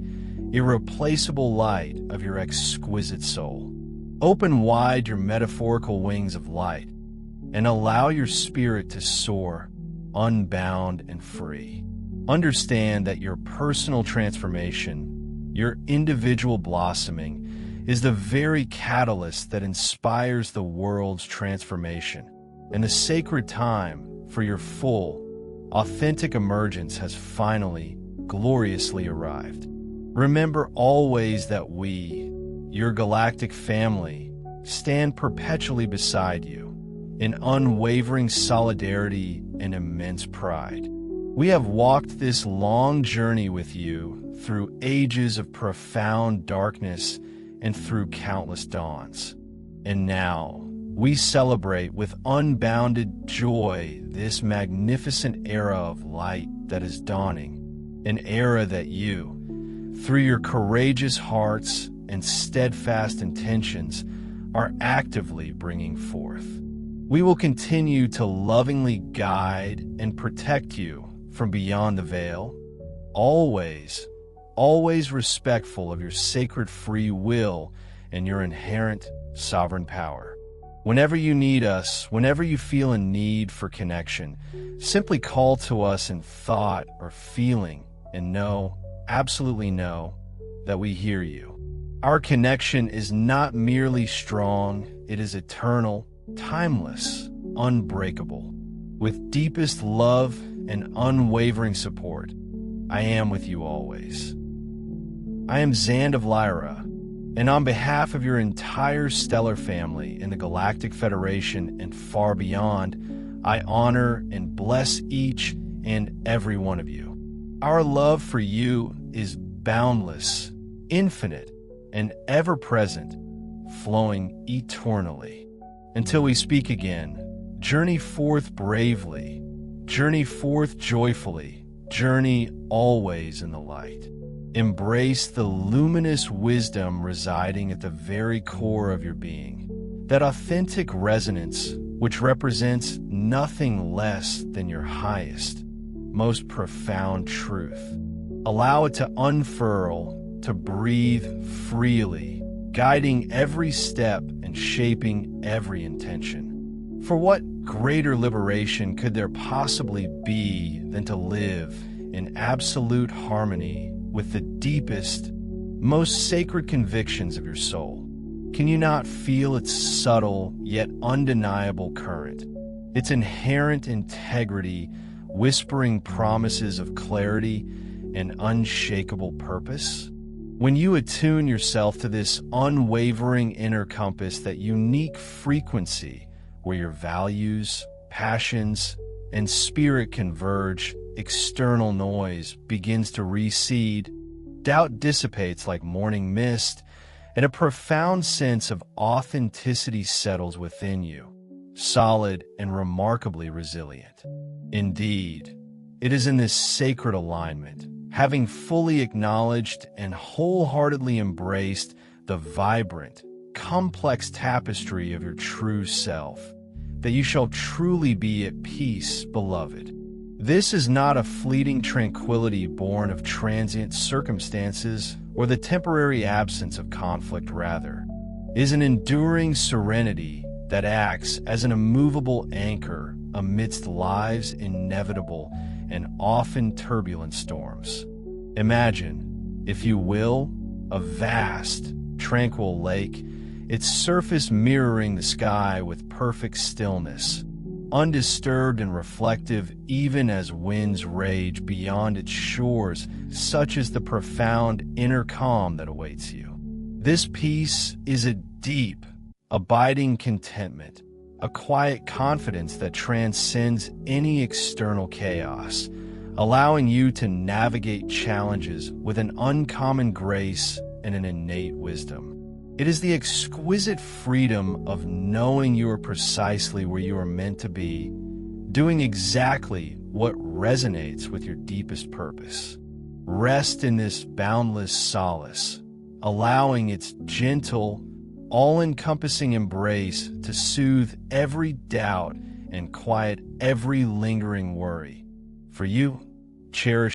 Speaker 1: irreplaceable light of your exquisite soul. Open wide your metaphorical wings of light and allow your spirit to soar, unbound and free. Understand that your personal transformation, your individual blossoming, is the very catalyst that inspires the world's transformation, and the sacred time for your full, authentic emergence has finally, gloriously arrived. Remember always that we, your galactic family, stand perpetually beside you, in unwavering solidarity and immense pride. We have walked this long journey with you through ages of profound darkness and through countless dawns. And now, we celebrate with unbounded joy this magnificent era of light that is dawning, an era that you, through your courageous hearts and steadfast intentions, are actively bringing forth. We will continue to lovingly guide and protect you from beyond the veil, always respectful of your sacred free will and your inherent sovereign power. Whenever you need us, whenever you feel a need for connection, simply call to us in thought or feeling and know, absolutely know, that we hear you. Our connection is not merely strong, it is eternal, timeless, unbreakable. With deepest love and unwavering support, I am with you always. I am Zand of Lyra, and on behalf of your entire stellar family in the Galactic Federation and far beyond, I honor and bless each and every one of you. Our love for you is boundless, infinite, and ever-present, flowing eternally. Until we speak again, journey forth bravely, journey forth joyfully, journey always in the light. Embrace the luminous wisdom residing at the very core of your being, that authentic resonance which represents nothing less than your highest, most profound truth. Allow it to unfurl, to breathe freely, guiding every step and shaping every intention. For what greater liberation could there possibly be than to live in absolute harmony with the deepest, most sacred convictions of your soul? Can you not feel its subtle yet undeniable current, its inherent integrity whispering promises of clarity and unshakable purpose? When you attune yourself to this unwavering inner compass, that unique frequency where your values, passions, and spirit converge, external noise begins to recede, doubt dissipates like morning mist, and a profound sense of authenticity settles within you, solid and remarkably resilient. Indeed, it is in this sacred alignment, having fully acknowledged and wholeheartedly embraced the vibrant, complex tapestry of your true self, that you shall truly be at peace, beloved. This is not a fleeting tranquility born of transient circumstances or the temporary absence of conflict, rather, is an enduring serenity that acts as an immovable anchor amidst life's inevitable and often turbulent storms. Imagine, if you will, a vast, tranquil lake, its surface mirroring the sky with perfect stillness, undisturbed and reflective even as winds rage beyond its shores, such as the profound inner calm that awaits you. This peace is a deep, abiding contentment, a quiet confidence that transcends any external chaos, allowing you to navigate challenges with an uncommon grace and an innate wisdom. It is the exquisite freedom of knowing you are precisely where you are meant to be, doing exactly what resonates with your deepest purpose. Rest in this boundless solace, allowing its gentle, all-encompassing embrace to soothe every doubt and quiet every lingering worry. For you, cherish